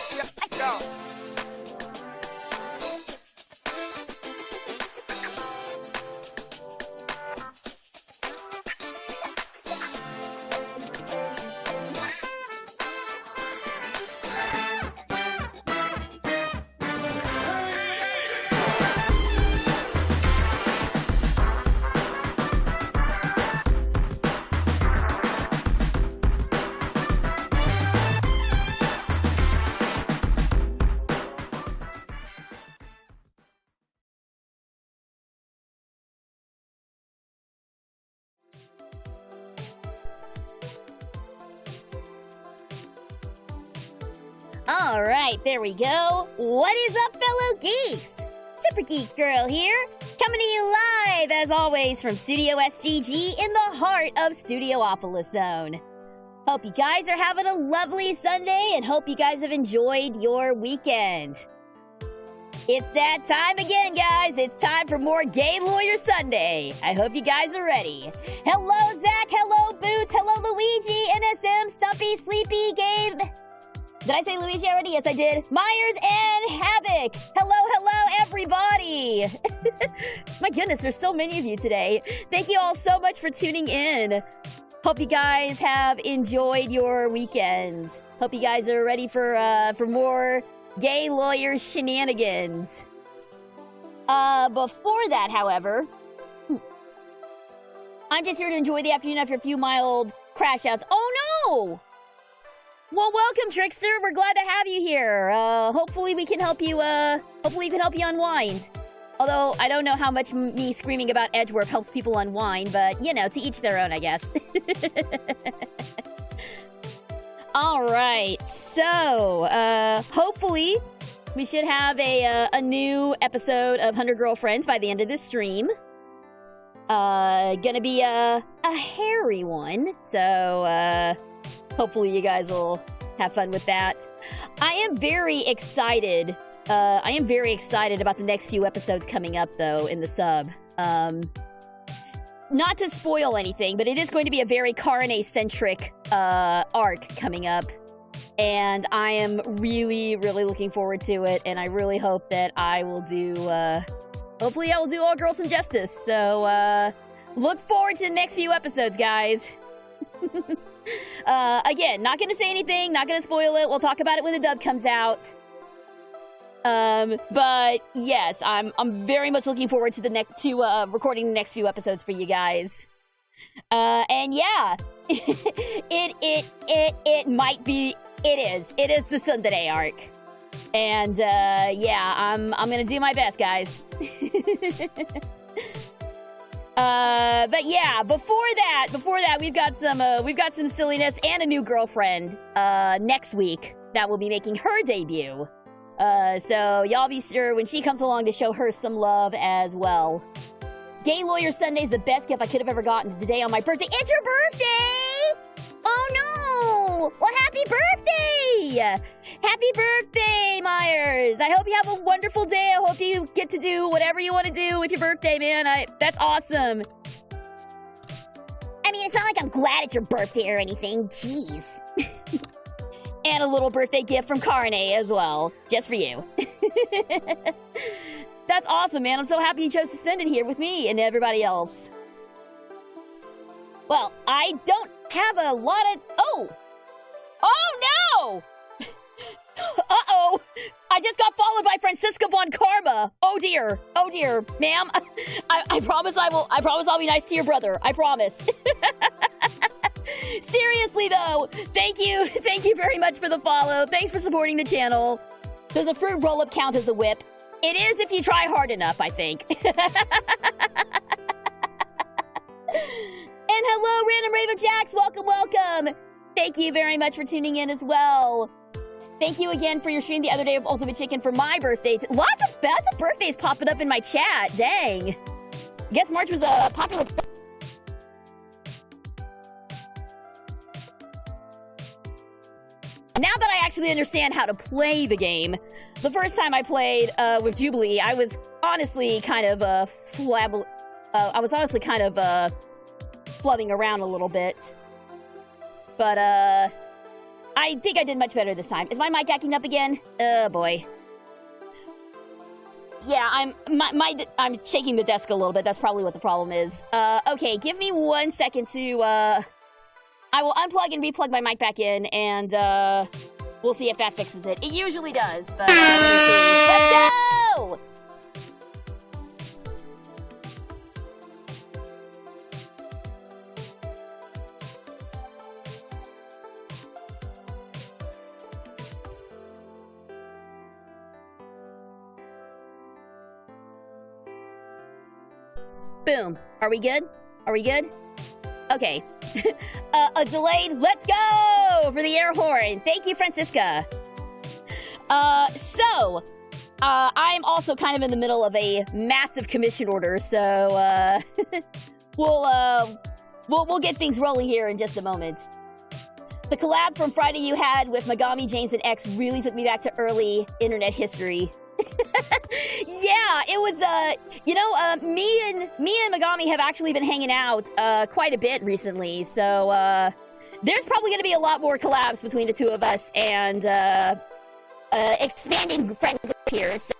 Go. All right, there we go. What is up, fellow geeks? Super Geek Girl here, coming to you live, as always, from Studio SGG in the heart of Studiopolis Zone. Hope you guys are having a lovely Sunday, and hope you guys have enjoyed your weekend. It's that time again, guys. It's time for more Gay Lawyer Sunday. I hope you guys are ready. Hello, Zach. Hello, Boots. Hello, Luigi. NSM, Stumpy, Sleepy, Gabe. Did I say Luigi already? Yes, I did. Myers and Havoc. Hello, everybody. My goodness, there's so many of you today. Thank you all so much for tuning in. Hope you guys have enjoyed your weekends. Hope you guys are ready for more Gay Lawyer shenanigans. Before that, however, I'm just here to enjoy the afternoon after a few mild crash outs. Oh no! Well, welcome, Trickster. We're glad to have you here. Hopefully we can help you, unwind. Although, I don't know how much me screaming about Edgeworth helps people unwind, but, you know, to each their own, I guess. Alright, so, hopefully we should have a new episode of 100 Girlfriends by the end of this stream. Gonna be a hairy one, so, hopefully you guys will have fun with that. I am very excited. I am very excited about the next few episodes coming up, though, in the sub. Not to spoil anything, but it is going to be a very Carne-centric arc coming up. And I am really, really looking forward to it. And I really hope that I will do... hopefully I will do all girls some justice. So, look forward to the next few episodes, guys. Again, not gonna say anything, not gonna spoil it. We'll talk about it when the dub comes out. But yes, I'm very much looking forward to recording the next few episodes for you guys. And yeah, it might be, it is the Sunday arc. And, yeah, I'm gonna do my best, guys. But yeah, before that, we've got some silliness and a new girlfriend, next week that will be making her debut. So y'all be sure when she comes along to show her some love as well. Gay Lawyer Sunday is the best gift I could have ever gotten today on my birthday. It's your birthday! Oh no! Well, happy birthday! Happy birthday, Myers! I hope you have a wonderful day. I hope you get to do whatever you want to do with your birthday, man. That's awesome. I mean, it's not like I'm glad it's your birthday or anything. Jeez. And a little birthday gift from Carne as well. Just for you. That's awesome, man. I'm so happy you chose to spend it here with me and everybody else. Well, I don't have a lot of... Oh! Oh, no! Uh-oh! I just got followed by Francisca von Karma. Oh, dear. Oh, dear. Ma'am, I promise I'll be nice to your brother. I promise. Seriously, though, thank you very much for the follow. Thanks for supporting the channel. Does a fruit roll-up count as a whip? It is if you try hard enough, I think. And hello, Random Raven Jacks. Welcome. Thank you very much for tuning in as well. Thank you again for your stream the other day of Ultimate Chicken for my birthday. Lots of birthdays popping up in my chat. Dang. Guess March was a popular... Now that I actually understand how to play the game, the first time I played with Jubilee, I was honestly kind of flubbing around a little bit. But I I think I did much better this time. Is my mic acting up again? Oh, boy. Yeah, I'm shaking the desk a little bit. That's probably what the problem is. Okay, give me 1 second to, I will unplug and replug my mic back in, and, we'll see if that fixes it. It usually does, but, let me see. Let's go! Boom. Are we good? Are we good? Okay. A delayed let's go for the air horn. Thank you, Francisca. I'm also kind of in the middle of a massive commission order, so, we'll get things rolling here in just a moment. The collab from Friday you had with Megami, James, and X really took me back to early internet history. Yeah, it was, me and Megami have actually been hanging out, quite a bit recently, so, there's probably gonna be a lot more collabs between the two of us, and, expanding friend group here, so.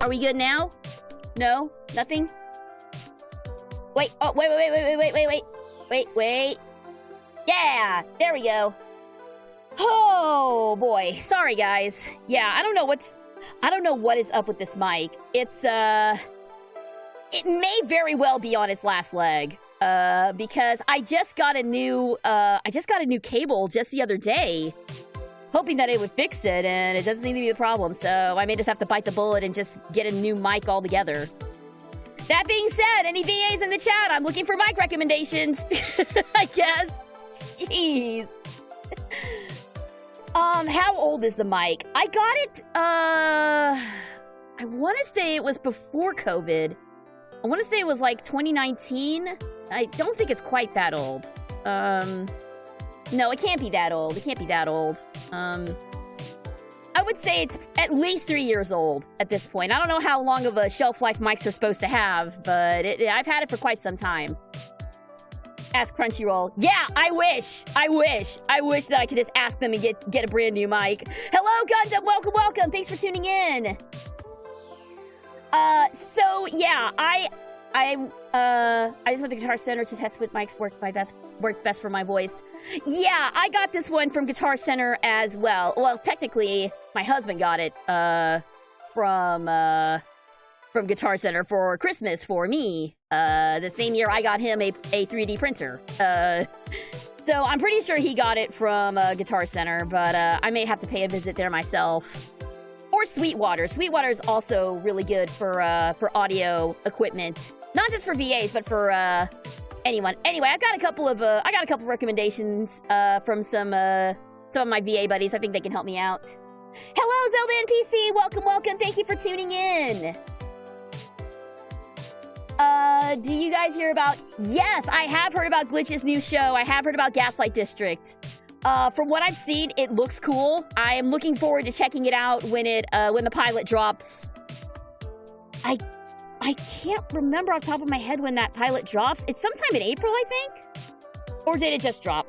Are we good now? No? Nothing? Wait, oh, wait. Yeah, there we go. Oh, boy. Sorry, guys. Yeah, I don't know what is up with this mic. It's, it may very well be on its last leg. Because I just got a new cable just the other day, hoping that it would fix it, and it doesn't seem to be the problem, so I may just have to bite the bullet and just get a new mic altogether. That being said, any VAs in the chat, I'm looking for mic recommendations, I guess. Jeez. How old is the mic? I got it, I want to say it was before COVID. I want to say it was like 2019. I don't think it's quite that old. No, it can't be that old. It can't be that old. I would say it's at least 3 years old at this point. I don't know how long of a shelf life mics are supposed to have, but I've had it for quite some time. Ask Crunchyroll. Yeah, I wish that I could just ask them and get a brand new mic. Hello, Gundam. Welcome. Thanks for tuning in. So yeah, I just went to Guitar Center to test what mics work best for my voice. Yeah, I got this one from Guitar Center as well. Well, technically, my husband got it from Guitar Center for Christmas for me. The same year I got him a 3D printer. So I'm pretty sure he got it from Guitar Center, but I may have to pay a visit there myself. Or Sweetwater. Sweetwater is also really good for audio equipment. Not just for VAs, but for anyone. Anyway, I got a couple of recommendations from some of my VA buddies. I think they can help me out. Hello, Zelda NPC. Welcome. Thank you for tuning in. Do you guys hear about? Yes, I have heard about Glitch's new show. I have heard about Gaslight District. From what I've seen, it looks cool. I am looking forward to checking it out when the pilot drops. I can't remember off the top of my head when that pilot drops. It's sometime in April, I think? Or did it just drop?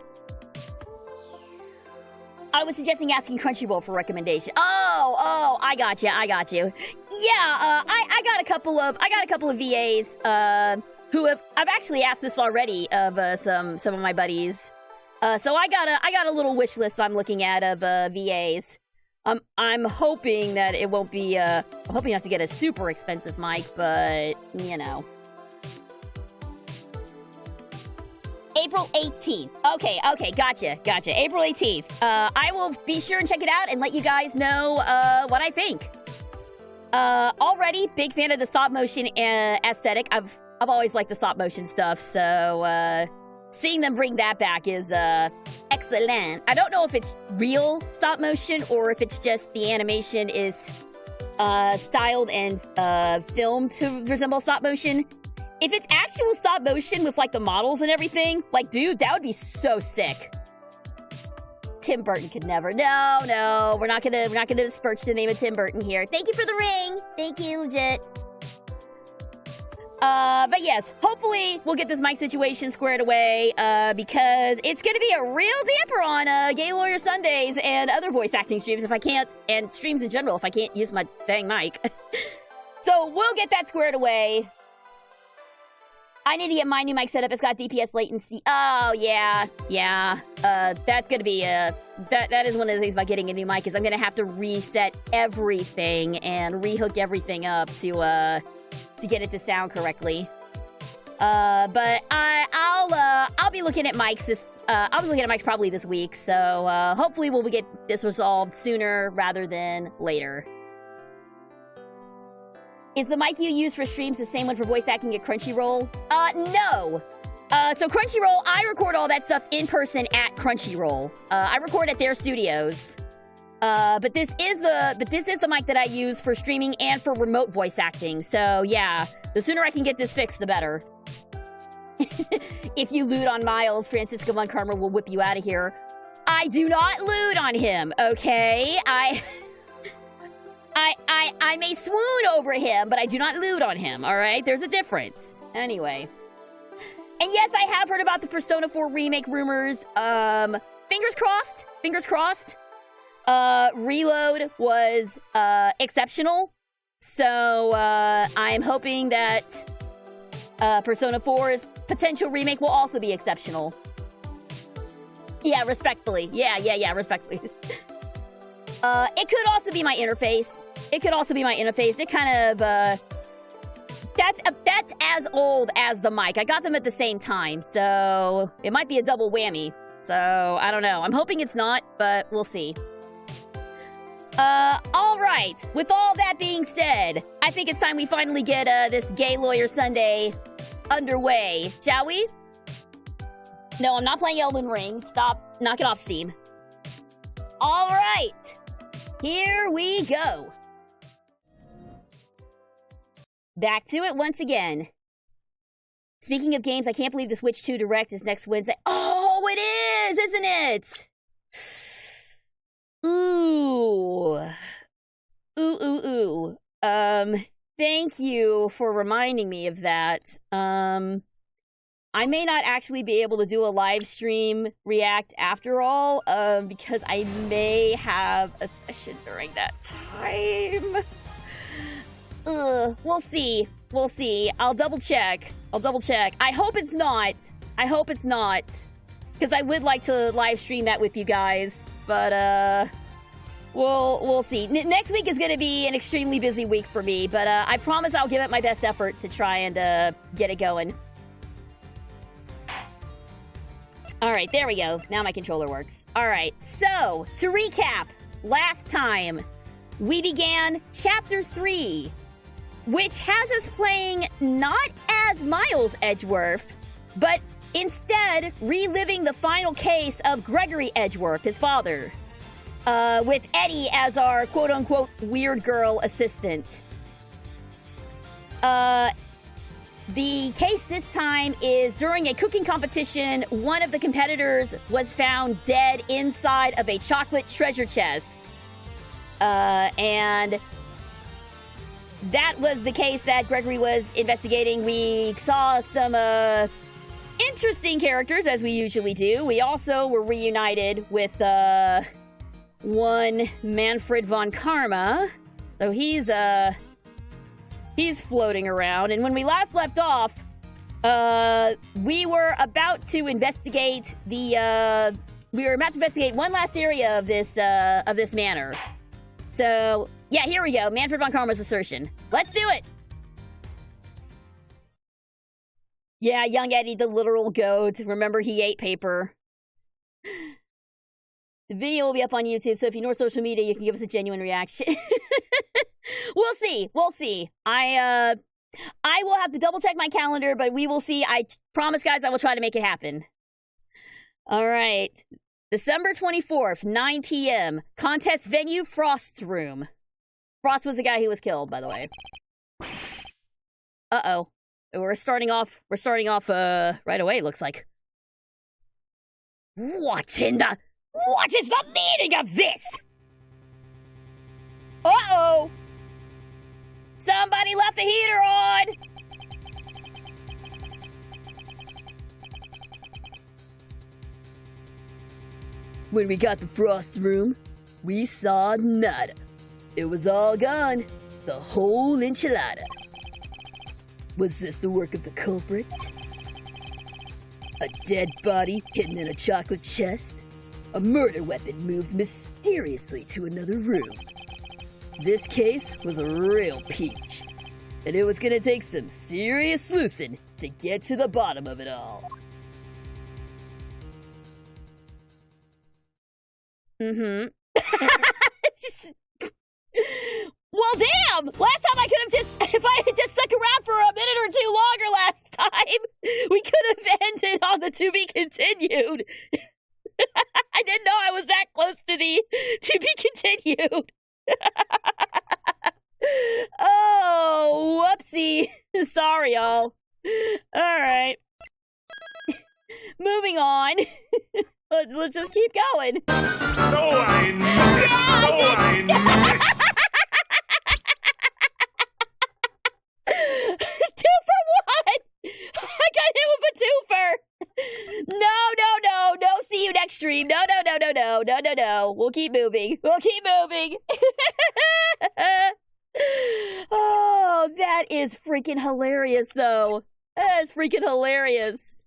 I was suggesting asking Crunchyroll for recommendation. Oh, I got you. Yeah, I got a couple of VAs who I've actually asked this already of some of my buddies. So I got a little wish list I'm looking at of VAs. I'm hoping that it won't be I'm hoping not to get a super expensive mic, but you know. April 18th. Okay, gotcha. April 18th. I will be sure and check it out and let you guys know what I think. Already big fan of the stop motion aesthetic. I've always liked the stop motion stuff, so seeing them bring that back is excellent. I don't know if it's real stop motion or if it's just the animation is styled and filmed to resemble stop motion. If it's actual stop motion with like the models and everything, like, dude, that would be so sick. Tim Burton could never. No, we're not gonna disperse the name of Tim Burton here. Thank you for the ring. Thank you, legit. But yes, hopefully we'll get this mic situation squared away, because it's gonna be a real damper on Gay Lawyer Sundays and other voice acting streams if I can't, and streams in general if I can't use my dang mic. So we'll get that squared away. I need to get my new mic set up. It's got DPS latency. Oh, yeah. That's gonna be, that is one of the things about getting a new mic is I'm gonna have to reset everything and rehook everything up to get it to sound correctly. But I'll be looking at mics I'll be looking at mics probably this week, so hopefully we'll get this resolved sooner rather than later. Is the mic you use for streams the same one for voice acting at Crunchyroll? No. So Crunchyroll, I record all that stuff in person at Crunchyroll. I record at their studios. But this is the mic that I use for streaming and for remote voice acting. So yeah, the sooner I can get this fixed, the better. If you loot on Miles, Francisco Von Karma will whip you out of here. I do not loot on him, okay? I may swoon over him, but I do not loot on him, all right? There's a difference. Anyway. And yes, I have heard about the Persona 4 remake rumors. Fingers crossed. Reload was exceptional. So I'm hoping that Persona 4's potential remake will also be exceptional. Yeah, respectfully. Yeah, respectfully. It could also be my interface. It kind of, that's as old as the mic. I got them at the same time, so it might be a double whammy. So, I don't know. I'm hoping it's not, but we'll see. Alright. With all that being said, I think it's time we finally get, this Gay Lawyer Sunday underway, shall we? No, I'm not playing Elden Ring. Stop. Knock it off, Steam. Alright. Here we go. Back to it once again. Speaking of games, I can't believe the Switch 2 Direct is next Wednesday. Oh, it is, isn't it? Ooh. Thank you for reminding me of that. I may not actually be able to do a live stream react after all, because I may have a session during that time. We'll see. I'll double check. I hope it's not. Because I would like to live stream that with you guys. But, we'll see. Next week is going to be an extremely busy week for me. But, I promise I'll give it my best effort to try and, get it going. Alright, there we go. Now my controller works. Alright, so, to recap, last time, we began Chapter 3, which has us playing not as Miles Edgeworth, but instead reliving the final case of Gregory Edgeworth, his father, with Eddie as our quote-unquote weird girl assistant. The case this time is during a cooking competition, one of the competitors was found dead inside of a chocolate treasure chest. And that was the case that Gregory was investigating. We saw some interesting characters, as we usually do. We also were reunited with one Manfred von Karma. So he's floating around. And when we last left off, we were about to investigate one last area of this manor. So, yeah, here we go. Manfred von Karma's assertion. Let's do it! Yeah, young Eddie, the literal goat. Remember, he ate paper. The video will be up on YouTube, so if you know our social media, you can give us a genuine reaction. We'll see. We'll see. I will have to double check my calendar, but we will see. I promise, guys, I will try to make it happen. All right. December 24th, 9 p.m. Contest venue, Frost's room. Frost was the guy who was killed, by the way. Uh-oh. We're starting off right away, looks like. What is the meaning of this? Uh-oh! Somebody left the heater on! When we got to Frost's room, we saw nada. It was all gone. The whole enchilada. Was this the work of the culprit? A dead body hidden in a chocolate chest? A murder weapon moved mysteriously to another room? This case was a real peach, and it was gonna take some serious sleuthing to get to the bottom of it all. Mm-hmm. Well, damn! Last time I could have if I had just stuck around for a minute or two longer last time, we could have ended on the to be continued. I didn't know I was that close to the to be continued. Oh, whoopsie. Sorry, y'all. Alright. Moving on. Let's just keep going. Two for one! I got hit with a twofer! No. See you next stream. No. We'll keep moving. Oh, that is freaking hilarious, though. That is freaking hilarious.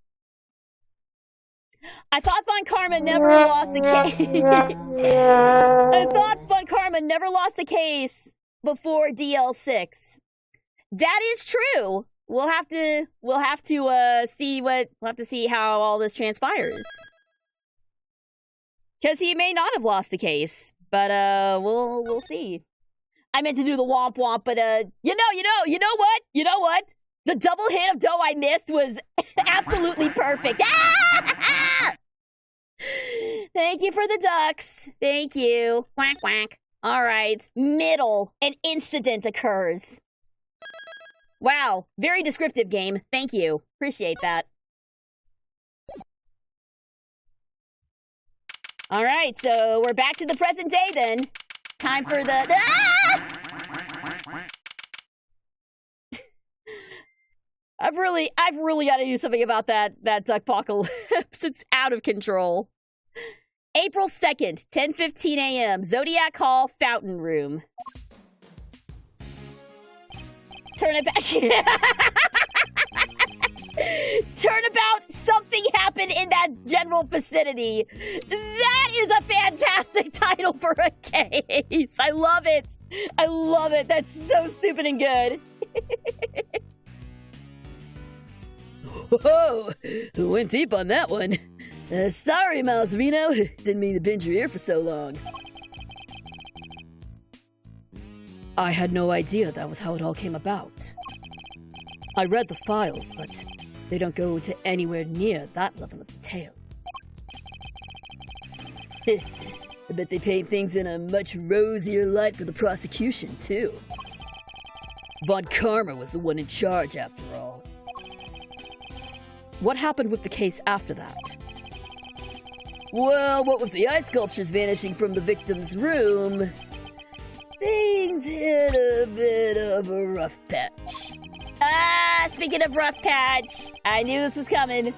I thought Von Karma never lost the case. I thought Von Karma never lost the case before DL6. That is true. We'll have to see how all this transpires. Because he may not have lost the case, but we'll see. I meant to do the womp womp, but you know what? The double hit of dough I missed was absolutely perfect. Ah! Thank you for the ducks. Thank you. Quack quack. All right, middle. An incident occurs. Wow, very descriptive game. Thank you. Appreciate that. All right, so we're back to the present day then. Time for the... Ah! I've really got to do something about that duckpocalypse. It's out of control. April 2nd, 10:15 a.m. Zodiac Hall, Fountain Room. Turnabout. Turnabout, something happened in that general vicinity. That is a fantastic title for a case. I love it. That's so stupid and good. Whoa, went deep on that one. Sorry, Mouse Reno. Didn't mean to bend your ear for so long. I had no idea that was how it all came about. I read the files, but they don't go to anywhere near that level of detail. I bet they paint things in a much rosier light for the prosecution, too. Von Karma was the one in charge, after all. What happened with the case after that? Well, what with the ice sculptures vanishing from the victim's room, things hit a bit of a rough patch. Ah, speaking of rough patch, I knew this was coming.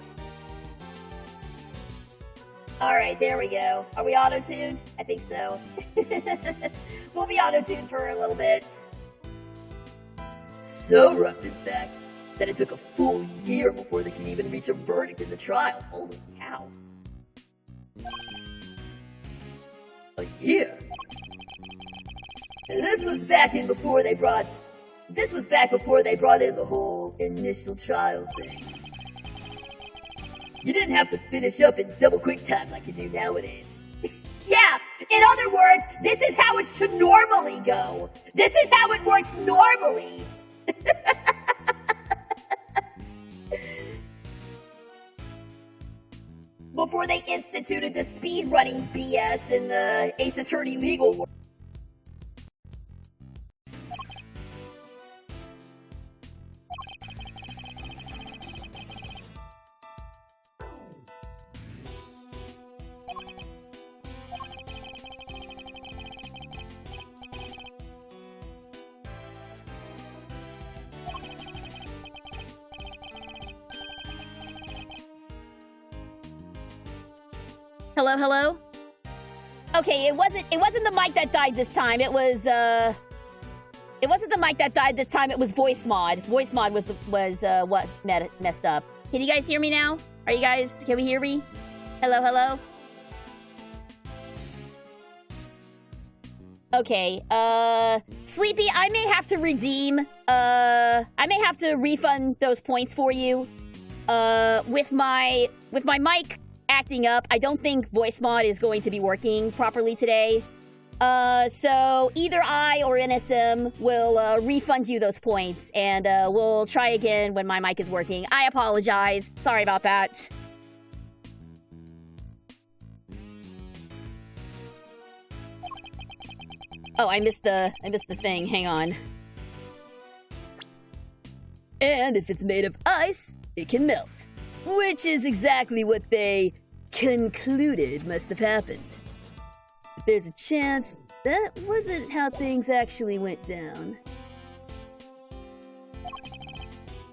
Alright, there we go. Are we auto-tuned? I think so. We'll be auto-tuned for a little bit. So rough, in fact, that it took a full year before they could even reach a verdict in the trial. Holy cow. A year? And this was back before they brought in the whole initial trial thing. You didn't have to finish up in double quick time like you do nowadays. Yeah, in other words, this is how it should normally go. This is how it works normally. Before they instituted the speedrunning BS in the Ace Attorney legal world. Hello, hello? Okay, it wasn't the mic that died this time. It wasn't the mic that died this time. It was voice mod. Voice mod was what messed up. Can you guys hear me now? Can we hear me? Hello, hello? Okay, Sleepy, I may have to refund those points for you. With my mic acting up, I don't think voice mod is going to be working properly today. So either I or NSM will refund you those points, and we'll try again when my mic is working. I apologize. Sorry about that. Oh, I missed the thing. Hang on. And if it's made of ice, it can melt. Which is exactly what they concluded must have happened. But there's a chance that wasn't how things actually went down.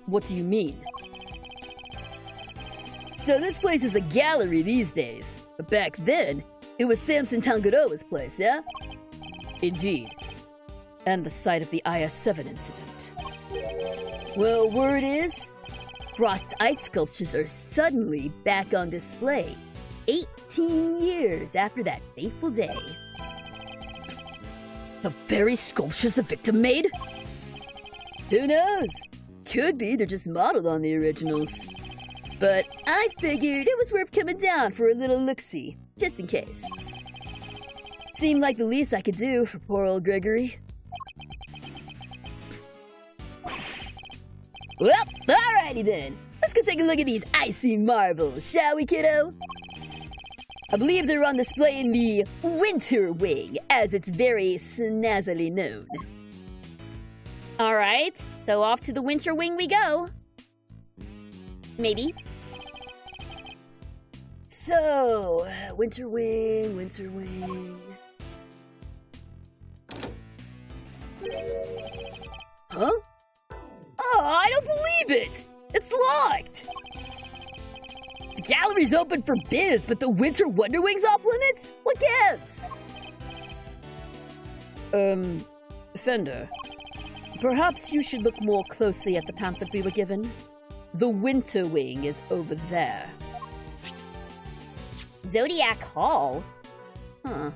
What do you mean? So this place is a gallery these days, but back then, it was Samson Tangaroa's place, yeah? Indeed. And the site of the IS-7 incident. Well, word is, Frost Ice sculptures are suddenly back on display 18 years after that fateful day. The very sculptures the victim made? Who knows? Could be they're just modeled on the originals. But I figured it was worth coming down for a little look-see, just in case. Seemed like the least I could do for poor old Gregory. Well, alrighty then. Let's go take a look at these icy marbles, shall we, kiddo? I believe they're on display in the Winter Wing, as it's very snazzily known. Alright, so off to the Winter Wing we go. Maybe. So, Winter Wing, Winter Wing... Huh? Oh, I don't believe it! It's locked! The gallery's open for biz, but the Winter Wonder Wing's off limits? What gives? Fender, perhaps you should look more closely at the pamphlet we were given. The Winter Wing is over there. Zodiac Hall? Huh.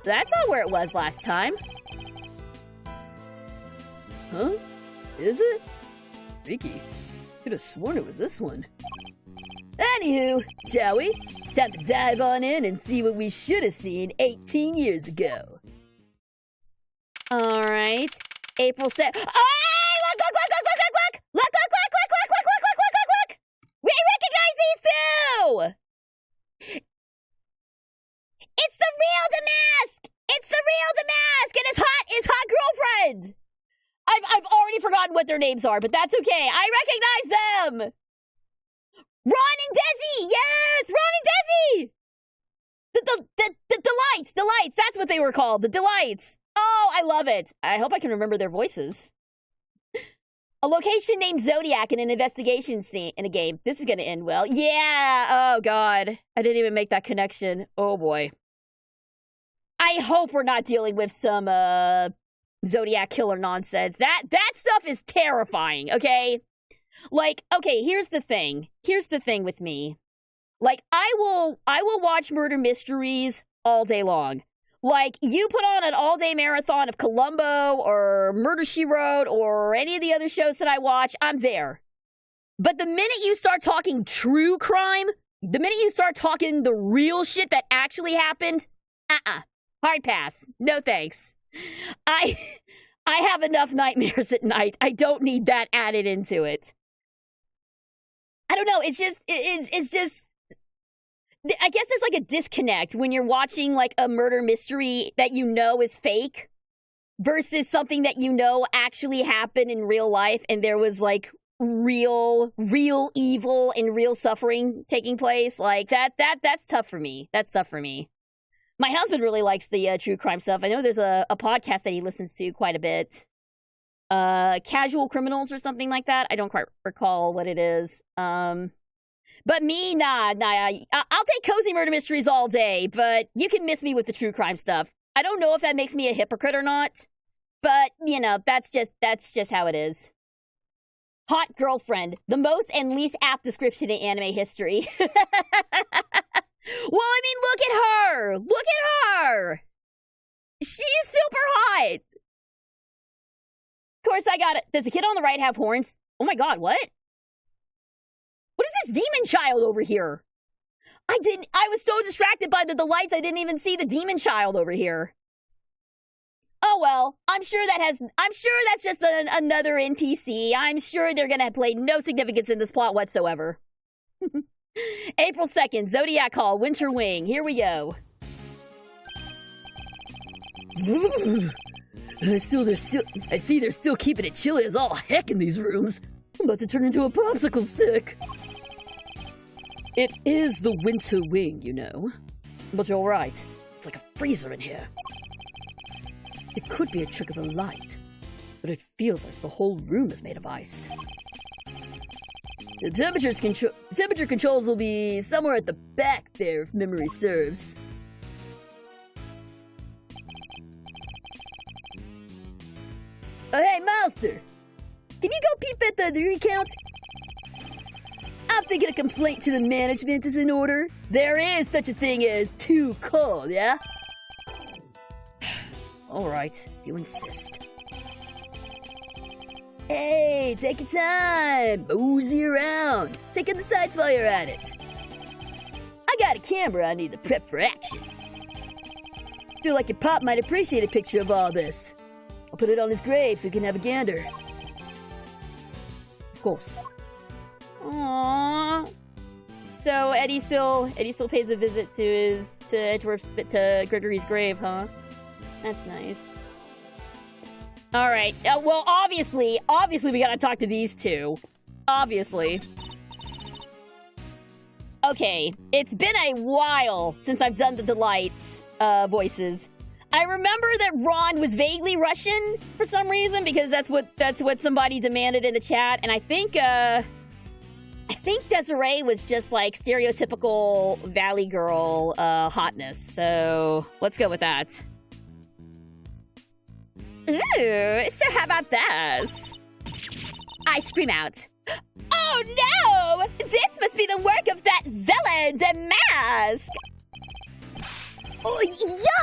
That's not where it was last time. Huh? Is it? Freaky. Could have sworn it was this one. Anywho, shall we? Time to dive on in and see what we should have seen 18 years ago. Alright. April 7th. Oh! Look! Look! We recognize these two! It's the real Damask! It's the real Damask and his hot girlfriend! I've already forgotten what their names are, but that's okay. I recognize them! Ron and Desi! Yes! Ron and Desi! The Delights! That's what they were called. The Delights! Oh, I love it. I hope I can remember their voices. A location named Zodiac in an investigation scene in a game. This is gonna end well. Yeah! Oh, God. I didn't even make that connection. Oh, boy. I hope we're not dealing with some, Zodiac killer nonsense. That stuff is terrifying, okay? Like, okay, here's the thing. Here's the thing with me. Like, I will watch murder mysteries all day long. Like, you put on an all-day marathon of Columbo or Murder, She Wrote or any of the other shows that I watch, I'm there. But the minute you start talking true crime, the minute you start talking the real shit that actually happened, hard pass. No thanks. I have enough nightmares at night. I don't need that added into it. I don't know. It's just, I guess there's like a disconnect when you're watching like a murder mystery that you know is fake versus something that you know actually happened in real life and there was like real evil and real suffering taking place. Like that's tough for me. That's tough for me. My husband really likes the true crime stuff. I know there's a podcast that he listens to quite a bit. Casual Criminals or something like that. I don't quite recall what it is. But me, nah. I'll take cozy murder mysteries all day, but you can miss me with the true crime stuff. I don't know if that makes me a hypocrite or not, but you know, that's just how it is. Hot girlfriend, the most and least apt description in anime history. Well, I mean, look at her! Look at her! She's super hot! Of course, I got it. Does the kid on the right have horns? Oh my god, what? What is this demon child over here? I was so distracted by the lights, I didn't even see the demon child over here. Oh well, I'm sure that's just another NPC. I'm sure they're gonna play no significance in this plot whatsoever. April 2nd, Zodiac Hall, Winter Wing. Here we go. I see they're still keeping it chilly as all heck in these rooms. I'm about to turn into a popsicle stick. It is the Winter Wing, you know. But you're right. It's like a freezer in here. It could be a trick of the light, but it feels like the whole room is made of ice. The temperature controls will be somewhere at the back there, if memory serves. Oh, hey, Monster! Can you go peep at the recount? I'm thinking a complaint to the management is in order. There is such a thing as too cold, yeah? Alright, if you insist. Hey, take your time! Mosey around! Take in the sights while you're at it. I got a camera I need to prep for action. Feel like your pop might appreciate a picture of all this. I'll put it on his grave so he can have a gander. Of course. Aww. So Eddie still pays a visit to Gregory's grave, huh? That's nice. All right. Well, obviously, we gotta talk to these two. Obviously. Okay, it's been a while since I've done the Delights voices. I remember that Ron was vaguely Russian for some reason because that's what somebody demanded in the chat, and I think Desiree was just like stereotypical Valley Girl hotness. So let's go with that. Ooh, so how about this? I scream out. Oh no! This must be the work of that villain, Damask! Oh,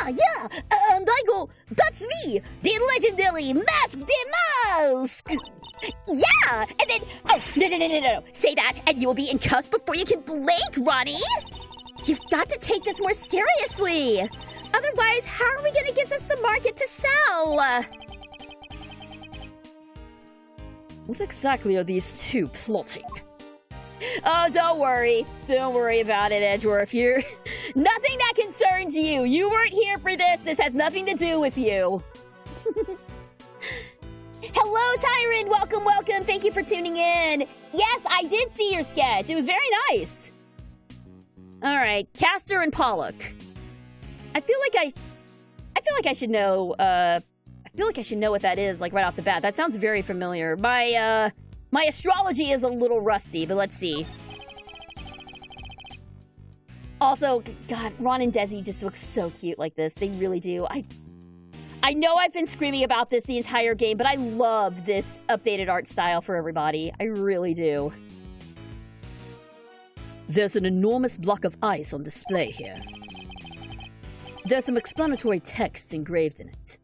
yeah! And I go, that's me! The legendary Mask Damask! Yeah! And then, oh, no. Say that, and you will be in cuffs before you can blink, Ronnie! You've got to take this more seriously! Otherwise, how are we gonna get this to the market to sell? What exactly are these two plotting? Oh, don't worry. Don't worry about it, Edgeworth. You're nothing that concerns you. You weren't here for this. This has nothing to do with you. Hello, Tyrant! Welcome! Thank you for tuning in! Yes, I did see your sketch. It was very nice. Alright, Castor and Pollock. I feel like I should know, what that is, like, right off the bat. That sounds very familiar. My astrology is a little rusty, but let's see. Also, God, Ron and Desi just look so cute like this. They really do. I know I've been screaming about this the entire game, but I love this updated art style for everybody. I really do. There's an enormous block of ice on display here. There's some explanatory text engraved in it.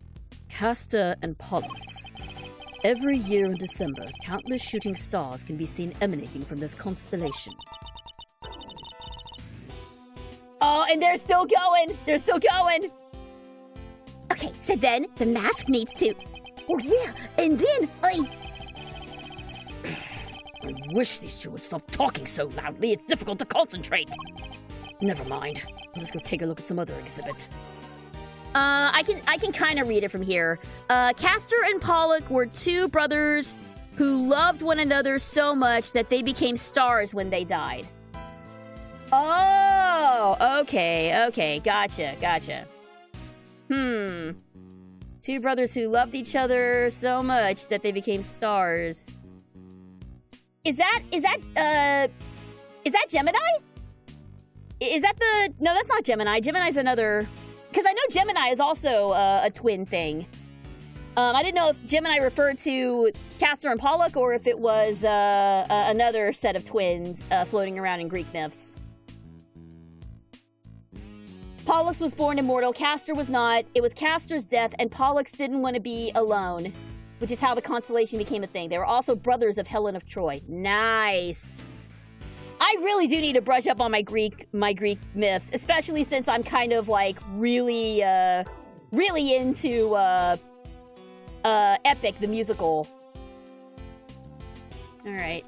Castor and Pollux. Every year in December, countless shooting stars can be seen emanating from this constellation. Oh, and they're still going! They're still going! Okay, so then the mask needs to... Oh yeah, and then I wish these two would stop talking so loudly. It's difficult to concentrate. Never mind. I'll just go take a look at some other exhibit. I can kind of read it from here. Castor and Pollock were two brothers who loved one another so much that they became stars when they died. Oh, okay, gotcha. Two brothers who loved each other so much that they became stars. Is that Gemini? Is that the... No, that's not Gemini. Gemini's another... Because I know Gemini is also a twin thing. I didn't know if Gemini referred to Castor and Pollock or if it was another set of twins floating around in Greek myths. Pollux was born immortal. Castor was not. It was Castor's death, and Pollux didn't want to be alone, which is how the constellation became a thing. They were also brothers of Helen of Troy. Nice. I really do need to brush up on my Greek myths, especially since I'm kind of like really into Epic the musical. All right,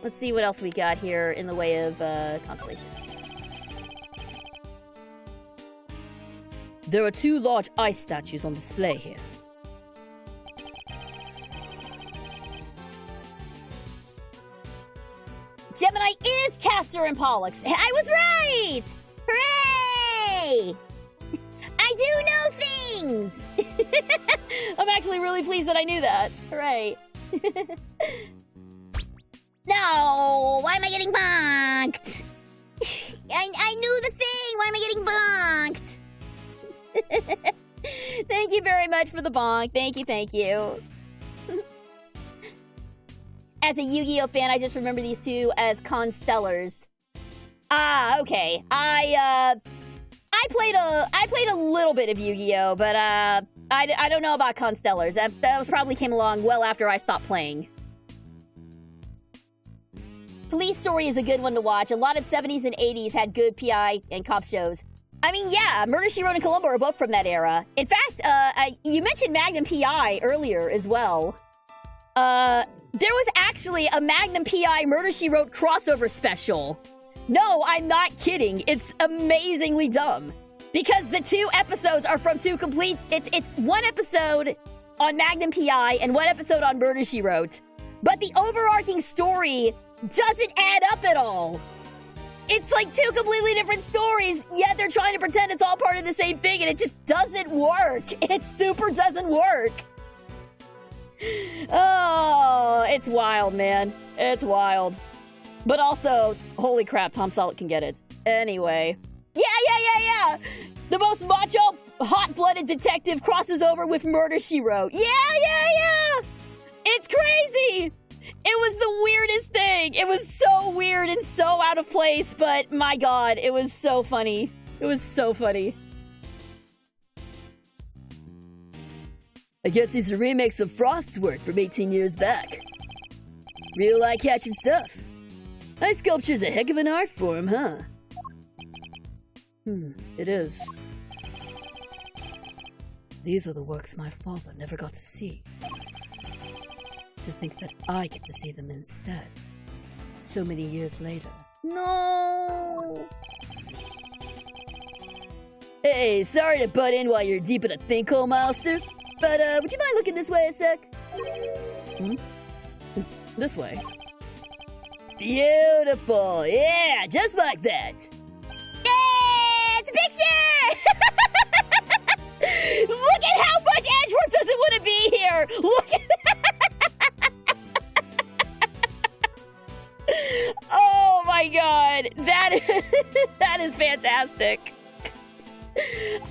let's see what else we got here in the way of constellations. There are two large ice statues on display here. Gemini is Castor and Pollux. I was right! Hooray! I do know things! I'm actually really pleased that I knew that. Hooray. No! Why am I getting bonked? I knew the thing! Why am I getting bonked? Thank you very much for the bonk. Thank you. As a Yu-Gi-Oh fan, I just remember these two as Constellars. Ah, okay. I played a little bit of Yu-Gi-Oh, but I don't know about Constellars. That was probably came along well after I stopped playing. Police Story is a good one to watch. A lot of 70s and 80s had good PI and cop shows. I mean, yeah, Murder, She Wrote, and Columbo are both from that era. In fact, you mentioned Magnum PI earlier as well. There was actually a Magnum PI Murder, She Wrote crossover special. No, I'm not kidding. It's amazingly dumb. Because the two episodes are from two complete... It's one episode on Magnum PI and one episode on Murder, She Wrote. But the overarching story doesn't add up at all. It's like two completely different stories, yet they're trying to pretend it's all part of the same thing, and it just doesn't work. It super doesn't work. Oh, it's wild, man. It's wild. But also, holy crap, Tom Selleck can get it. Anyway. Yeah. The most macho, hot-blooded detective crosses over with Murder, She Wrote. Yeah. It's crazy. It was the weirdest thing. It was so weird and so out of place, but my God, it was so funny. It was so funny. I guess these are remakes of Frost's work from 18 years back. Real eye-catching stuff. Ice sculpture's a heck of an art form, huh? It is. These are the works my father never got to see. To think that I get to see them instead. So many years later. No. Hey, sorry to butt in while you're deep in a thinkhole, Milester. But, would you mind looking this way a sec? This way. Beautiful! Yeah, just like that! Yeah, it's a picture! Look at how much Edgeworth doesn't want to be here! Look at Oh my God, that is fantastic.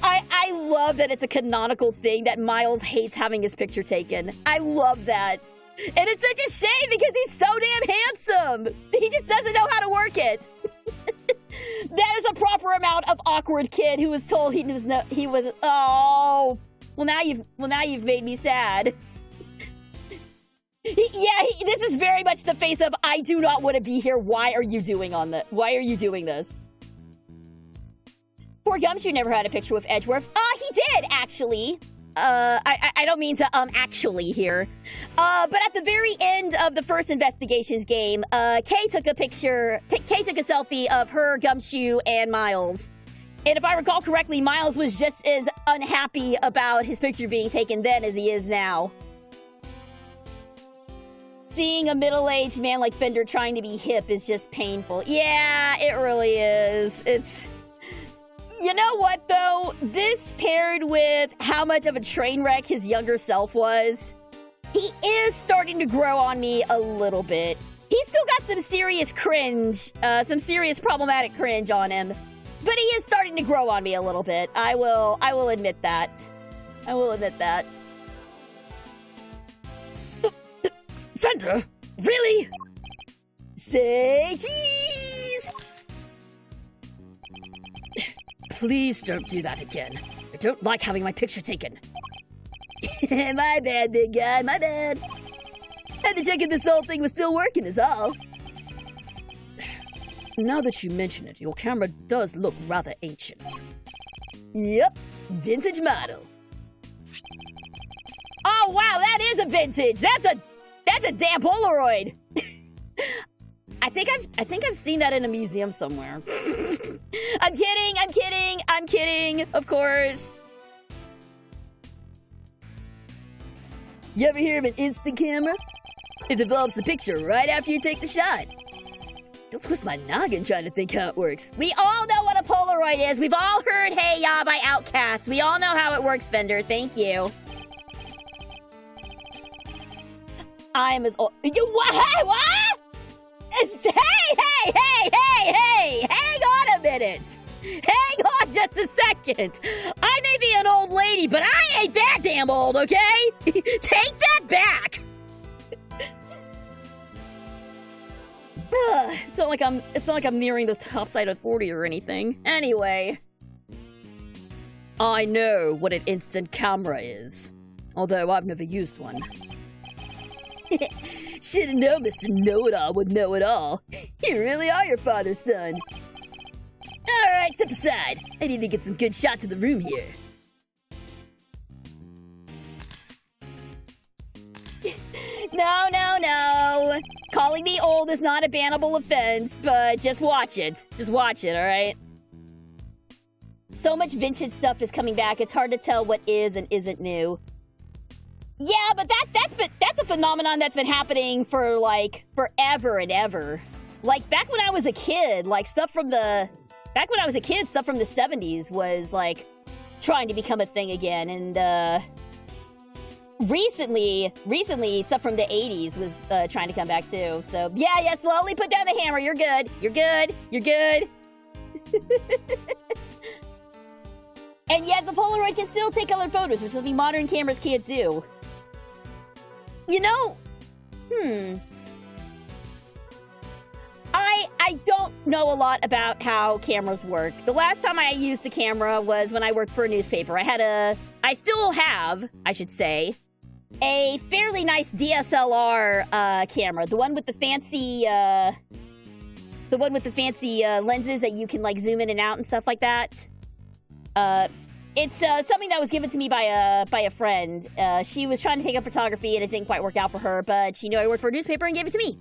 I love that it's a canonical thing that Miles hates having his picture taken. I love that. And it's such a shame because he's so damn handsome. He just doesn't know how to work it. That is a proper amount of awkward kid who was told he was oh. Well now you've made me sad. This is very much the face of, I do not want to be here. Why are you doing this? Poor Gumshoe never had a picture with Edgeworth. He did, actually. I don't mean to, actually here. But at the very end of the first investigations game, Kay took a selfie of her, Gumshoe, and Miles. And if I recall correctly, Miles was just as unhappy about his picture being taken then as he is now. Seeing a middle-aged man like Fender trying to be hip is just painful. Yeah, it really is. You know what, though? This paired with how much of a train wreck his younger self was, he is starting to grow on me a little bit. He's still got some serious cringe, some serious problematic cringe on him, but he is starting to grow on me a little bit. I will admit that. I will admit that. Fender? Really? Say cheese! Please don't do that again. I don't like having my picture taken. My bad, big guy, my bad. Had to check if this whole thing was still working is all. Now that you mention it, your camera does look rather ancient. Yep, vintage model. Oh wow, that is a vintage. That's a damn Polaroid. I think I've seen that in a museum somewhere. I'm kidding, of course. You ever hear of an instant camera? It develops the picture right after you take the shot. Don't twist my noggin trying to think how it works. We all know what a Polaroid is. We've all heard Hey Ya by Outkast. We all know how it works, Fender. Thank you. I'm as old. You what? Hey, what? Hey! Hang on a minute. Hang on just a second. I may be an old lady, but I ain't that damn old, okay? Take that back. It's not like I'm nearing the top side of 40 or anything. Anyway. I know what an instant camera is, although I've never used one. Should've known Mr. Know-It-All would know it all. You really are your father's son. Alright, step aside. I need to get some good shots of the room here. No. Calling me old is not a bannable offense, but just watch it. Just watch it, alright? So much vintage stuff is coming back, it's hard to tell what is and isn't new. Yeah, but that's a phenomenon that's been happening for, like, forever and ever. Like, back when I was a kid, stuff from the 70s was, like, trying to become a thing again, and, recently, stuff from the 80s was, trying to come back, too. So, yeah, slowly put down the hammer, you're good. And yet, the Polaroid can still take color photos, which is something modern cameras can't do. You know, I don't know a lot about how cameras work. The last time I used the camera was when I worked for a newspaper. I still have, I should say, a fairly nice DSLR camera. The one with the fancy lenses that you can, like, zoom in and out and stuff like that. It's something that was given to me by a friend. She was trying to take up photography and it didn't quite work out for her, but she knew I worked for a newspaper and gave it to me.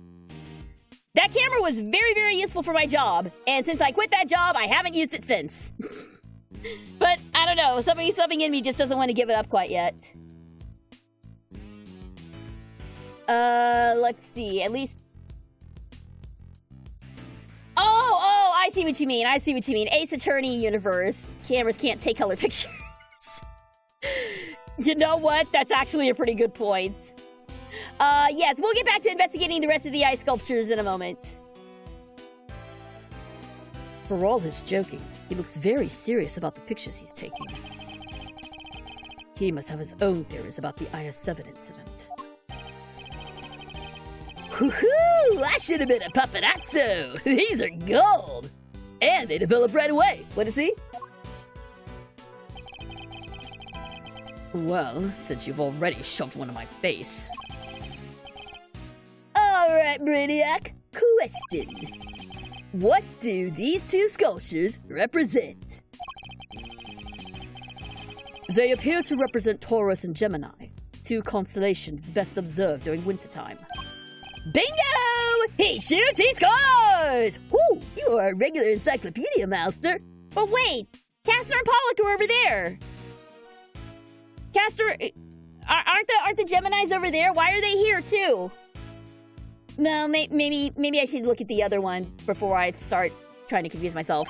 That camera was very, very useful for my job, and since I quit that job, I haven't used it since. But, I don't know, something in me just doesn't want to give it up quite yet. Let's see, at least... Oh, I see what you mean. Ace Attorney universe. Cameras can't take color pictures. You know what? That's actually a pretty good point. Yes, we'll get back to investigating the rest of the ice sculptures in a moment. For all his joking, he looks very serious about the pictures he's taking. He must have his own theories about the IS-7 incident. Woohoo! I should have been a paparazzo! These are gold! And they develop right away. Want to see? Well, since you've already shoved one in my face. Alright, Brainiac. Question. What do these two sculptures represent? They appear to represent Taurus and Gemini, two constellations best observed during wintertime. Bingo! He shoots, he scores! Woo! You are a regular encyclopedia master. But wait, Castor and Pollock are over there. Castor, aren't the Geminis over there? Why are they here too? No, maybe I should look at the other one before I start trying to confuse myself.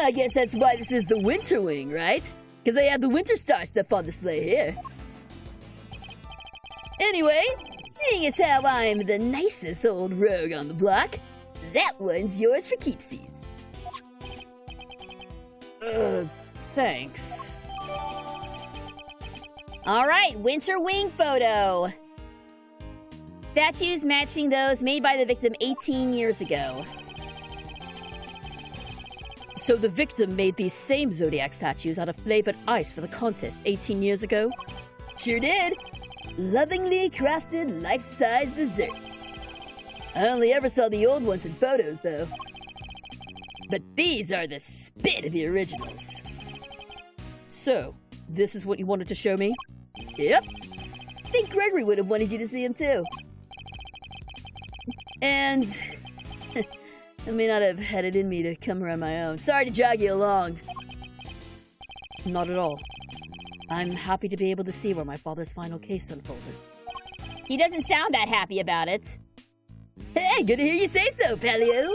I guess that's why this is the Winter Wing, right? Because I have the Winter Star stuff on display here. Anyway, seeing as how I'm the nicest old rogue on the block, that one's yours for keepsies. Thanks. All right, Winter Wing photo. Statues matching those made by the victim 18 years ago. So the victim made these same Zodiac statues out of flavored ice for the contest 18 years ago? Sure did. Lovingly crafted life-size desserts. I only ever saw the old ones in photos, though. But these are the spit of the originals. So, this is what you wanted to show me? Yep. I think Gregory would have wanted you to see him, too. And I may not have had it in me to come around my own. Sorry to drag you along. Not at all. I'm happy to be able to see where my father's final case unfolded. He doesn't sound that happy about it. Hey, good to hear you say so, Palio.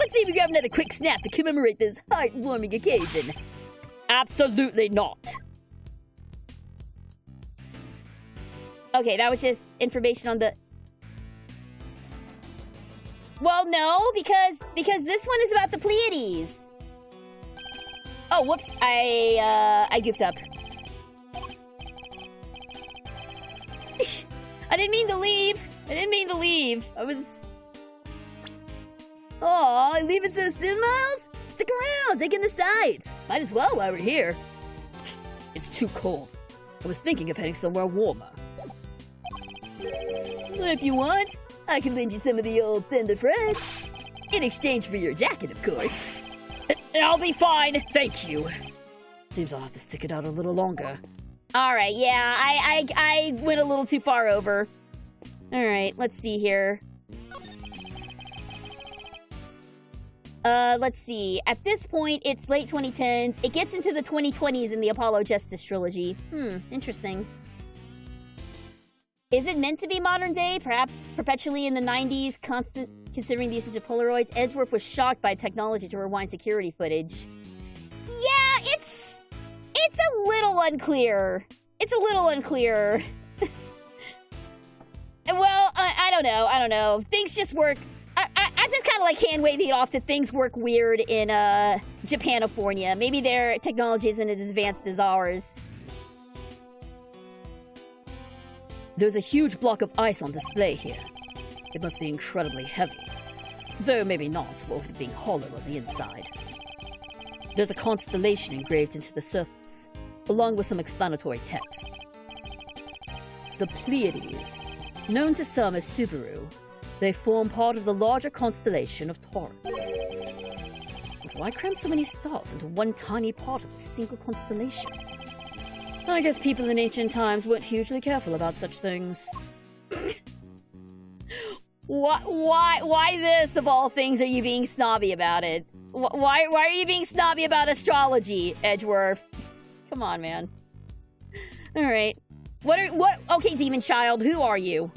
Let's see if we grab another quick snap to commemorate this heartwarming occasion. Absolutely not! Okay, that was just information on the... Well, no, because this one is about the Pleiades. Oh, whoops, I goofed up. I didn't mean to leave. I was... Aw, leave it so soon, Miles? Stick around, take in the sights. Might as well while we're here. It's too cold. I was thinking of heading somewhere warmer. If you want, I can lend you some of the old Thunder Freds. In exchange for your jacket, of course. I'll be fine, thank you. Seems I'll have to stick it out a little longer. Alright, yeah, I went a little too far over. Alright, let's see here. Let's see. At this point, it's late 2010s. It gets into the 2020s in the Apollo Justice trilogy. Interesting. Is it meant to be modern day? Perhaps perpetually in the 90s, considering the usage of Polaroids? Edgeworth was shocked by technology to rewind security footage. Yeah, it's a little unclear. Well, I don't know. Things just work. I just kind of like hand-waving it off that things work weird in Japanifornia. Maybe their technology isn't as advanced as ours. There's a huge block of ice on display here. It must be incredibly heavy. Though maybe not, with it being hollow on the inside. There's a constellation engraved into the surface, along with some explanatory text. The Pleiades, known to some as Subaru, they form part of the larger constellation of Taurus. But why cram so many stars into one tiny part of a single constellation? I guess people in ancient times weren't hugely careful about such things. Why this, of all things, are you being snobby about it? Why are you being snobby about astrology, Edgeworth? Come on, man. Alright. Okay, Demon Child, who are you?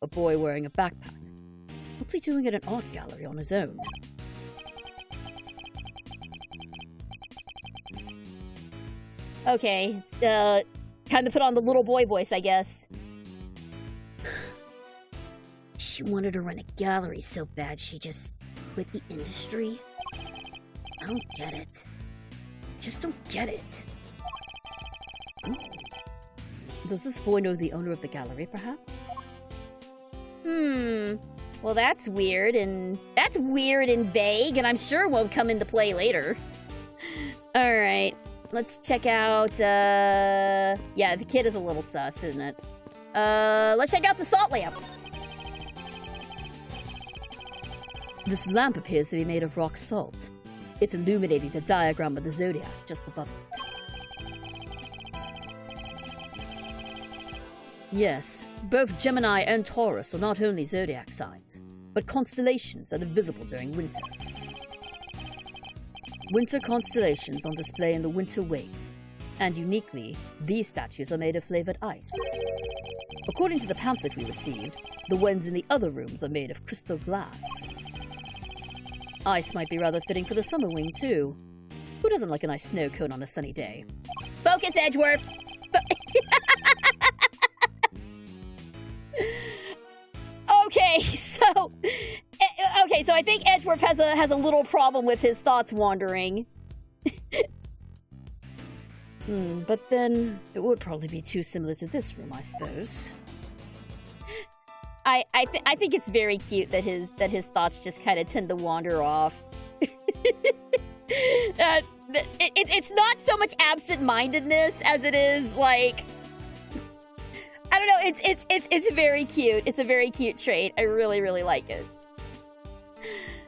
A boy wearing a backpack. What's he doing at an art gallery on his own? Okay, time to put on the little boy voice, I guess. She wanted to run a gallery so bad she just quit the industry. I don't get it. Just don't get it. Does this boy know the owner of the gallery, perhaps? Well, that's weird and vague, and I'm sure won't come into play later. Alright. let's check out, yeah, the kid is a little sus, isn't it? Let's check out the salt lamp. This lamp appears to be made of rock salt. It's illuminating the diagram of the zodiac just above it. Yes, both Gemini and Taurus are not only zodiac signs, but constellations that are visible during winter. Winter constellations on display in the Winter Wing, and uniquely, these statues are made of flavored ice. According to the pamphlet we received, the ones in the other rooms are made of crystal glass. Ice might be rather fitting for the summer wing, too. Who doesn't like a nice snow cone on a sunny day? Focus, Edgeworth! Okay, so I think Edgeworth has a little problem with his thoughts wandering. But then it would probably be too similar to this room, I suppose. I think it's very cute that his thoughts just kind of tend to wander off. It's not so much absent-mindedness as it is like, I don't know. It's very cute. It's a very cute trait. I really like it.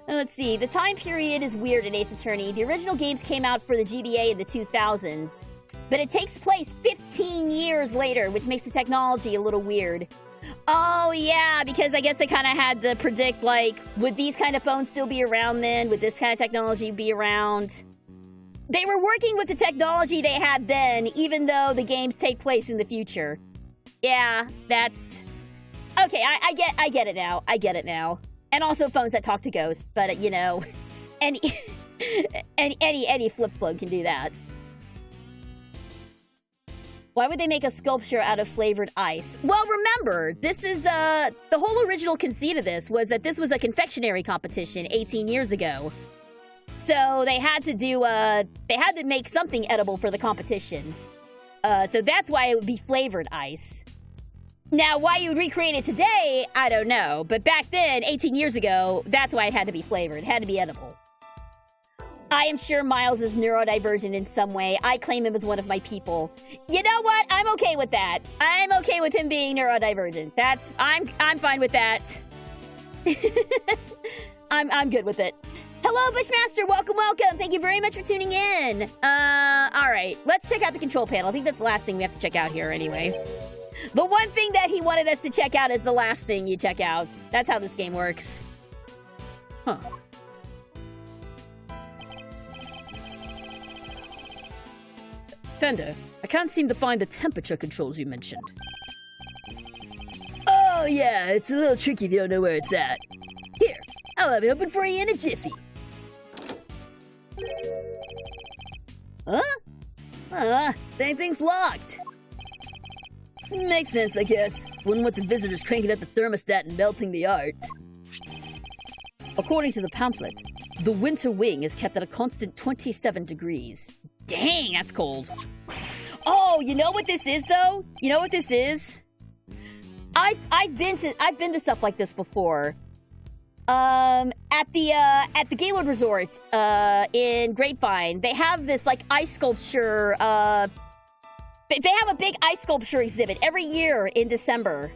Let's see. The time period is weird in Ace Attorney. The original games came out for the GBA in the 2000s, but it takes place 15 years later, which makes the technology a little weird. Oh, yeah, because I guess they kind of had to predict, like, would these kind of phones still be around then? Would this kind of technology be around? They were working with the technology they had then, even though the games take place in the future. Yeah, that's... Okay, I get it now. I get it now. And also phones that talk to ghosts, but, you know, any flip phone can do that. Why would they make a sculpture out of flavored ice? Well, remember, this is, the whole original conceit of this was that this was a confectionery competition 18 years ago. So they had to do, they had to make something edible for the competition. So that's why it would be flavored ice. Now, why you would recreate it today, I don't know. But back then, 18 years ago, that's why it had to be flavored. It had to be edible. I am sure Miles is neurodivergent in some way. I claim him as one of my people. You know what? I'm okay with that. I'm okay with him being neurodivergent. I'm fine with that. I'm good with it. Hello, Bushmaster. Welcome. Thank you very much for tuning in. All right. Let's check out the control panel. I think that's the last thing we have to check out here anyway. The one thing that he wanted us to check out is the last thing you check out. That's how this game works. Huh. Fender, I can't seem to find the temperature controls you mentioned. Oh yeah, it's a little tricky if you don't know where it's at. Here, I'll have it open for you in a jiffy. Huh? That thing's locked. Makes sense, I guess. Wouldn't want the visitors cranking up the thermostat and melting the art. According to the pamphlet, the winter wing is kept at a constant 27 degrees. Dang, that's cold. Oh, you know what this is, though? You know what this is? I've been to stuff like this before. At the Gaylord Resort, in Grapevine, they have this, like, ice sculpture, they have a big ice sculpture exhibit every year in December.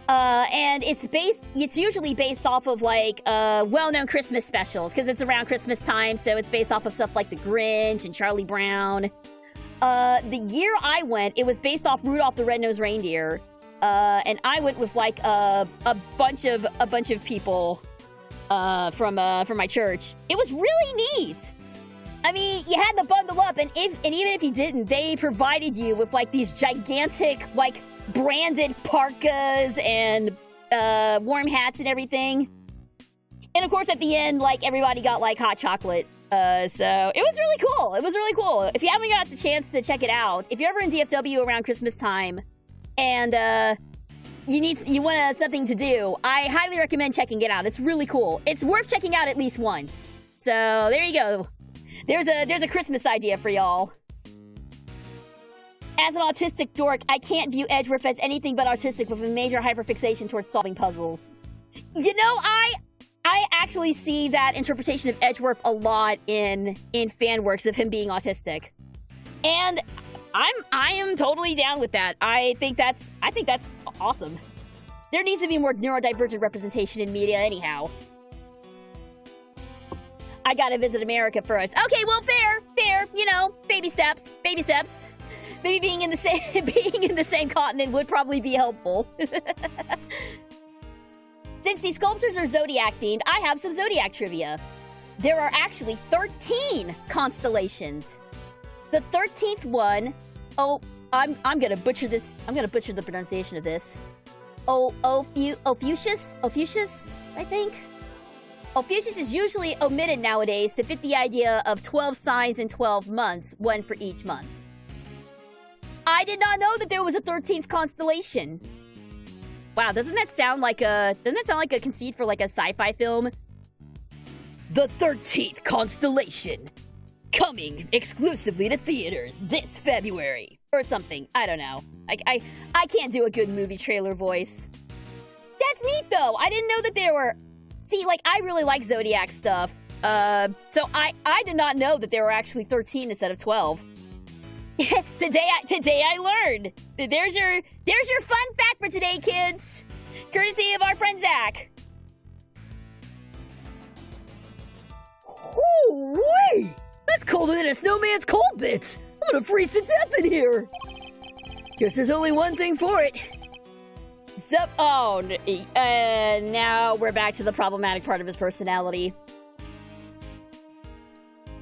And it's usually based off of, like, well-known Christmas specials, because it's around Christmas time, so it's based off of stuff like The Grinch and Charlie Brown. The year I went, it was based off Rudolph the Red-Nosed Reindeer, and I went with, like, a bunch of people, from my church. It was really neat! I mean, you had to bundle up, and even if you didn't, they provided you with, like, these gigantic, like, branded parkas and warm hats and everything. And of course, at the end, like, everybody got, like, hot chocolate. So it was really cool. It was really cool. If you haven't got the chance to check it out, if you're ever in DFW around Christmas time and you want something to do, I highly recommend checking it out. It's really cool. It's worth checking out at least once. So there you go. There's a Christmas idea for y'all. As an autistic dork, I can't view Edgeworth as anything but autistic with a major hyperfixation towards solving puzzles. You know, I actually see that interpretation of Edgeworth a lot in fan works of him being autistic. And I am totally down with that. I think that's awesome. There needs to be more neurodivergent representation in media anyhow. I gotta visit America first. Okay, well, fair. You know, baby steps. Maybe being in the same continent would probably be helpful. Since these sculptures are zodiac themed, I have some zodiac trivia. There are actually 13 constellations. The 13th one, I'm gonna butcher this. I'm gonna butcher the pronunciation of this. Ophiuchus, I think. Ophiuchus is usually omitted nowadays to fit the idea of 12 signs in 12 months, one for each month. I did not know that there was a 13th constellation. Wow, doesn't that sound like a conceit for like a sci-fi film? The 13th constellation, coming exclusively to theaters this February or something. I don't know. I can't do a good movie trailer voice. That's neat though. I didn't know that there were. See, like I really like Zodiac stuff. So I did not know that there were actually 13 instead of 12. Today I learned. There's your fun fact for today, kids. Courtesy of our friend Zach. Woo-wee! That's colder than a snowman's cold bits. I'm gonna freeze to death in here. Guess there's only one thing for it. Now we're back to the problematic part of his personality.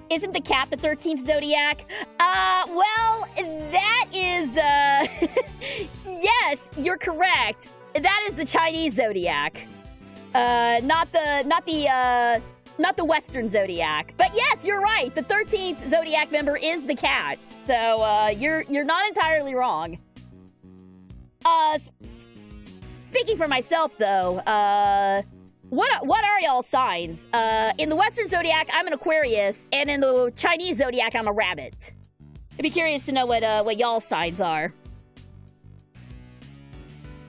Isn't the cat the 13th zodiac? Well, that is, yes, you're correct. That is the Chinese zodiac. Not the Western zodiac. But yes, you're right. The 13th zodiac member is the cat. So, you're not entirely wrong. Speaking for myself, though, what are y'all signs? In the Western zodiac, I'm an Aquarius, and in the Chinese zodiac, I'm a rabbit. I'd be curious to know what y'all's signs are.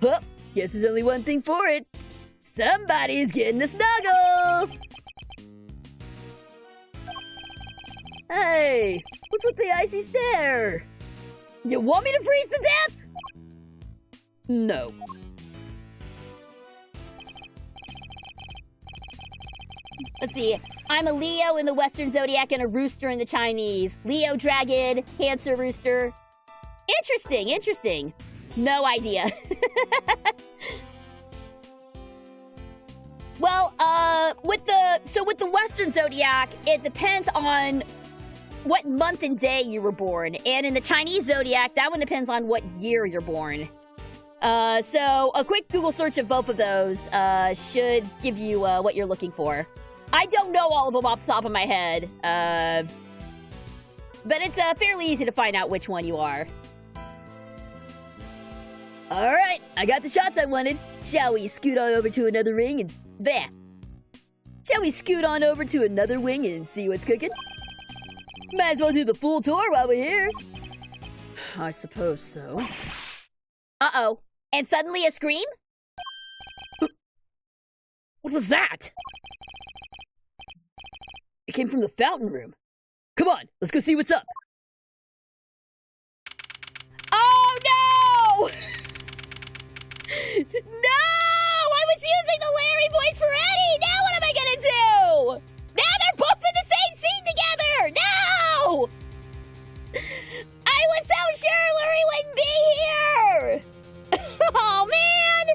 Well, guess there's only one thing for it. Somebody's getting a snuggle! Hey, what's with the icy stare? You want me to freeze to death? No. Let's see. I'm a Leo in the Western zodiac and a rooster in the Chinese. Leo, dragon, Cancer, rooster. Interesting. No idea. Well, with the Western zodiac, it depends on what month and day you were born. And in the Chinese zodiac, that one depends on what year you're born. So a quick Google search of both of those should give you what you're looking for. I don't know all of them off the top of my head, but it's fairly easy to find out which one you are. Alright, I got the shots I wanted. Shall we scoot on over to another ring and... There. Shall we scoot on over to another wing and see what's cooking? Might as well do the full tour while we're here. I suppose so. Uh-oh. And suddenly a scream? What was that? It came from the fountain room. Come on, let's go see what's up. Oh, no! No! I was using the Larry voice for Eddie! Now what am I gonna do? Now they're both in the same scene together! No! I was so sure Larry wouldn't be here! Oh, man!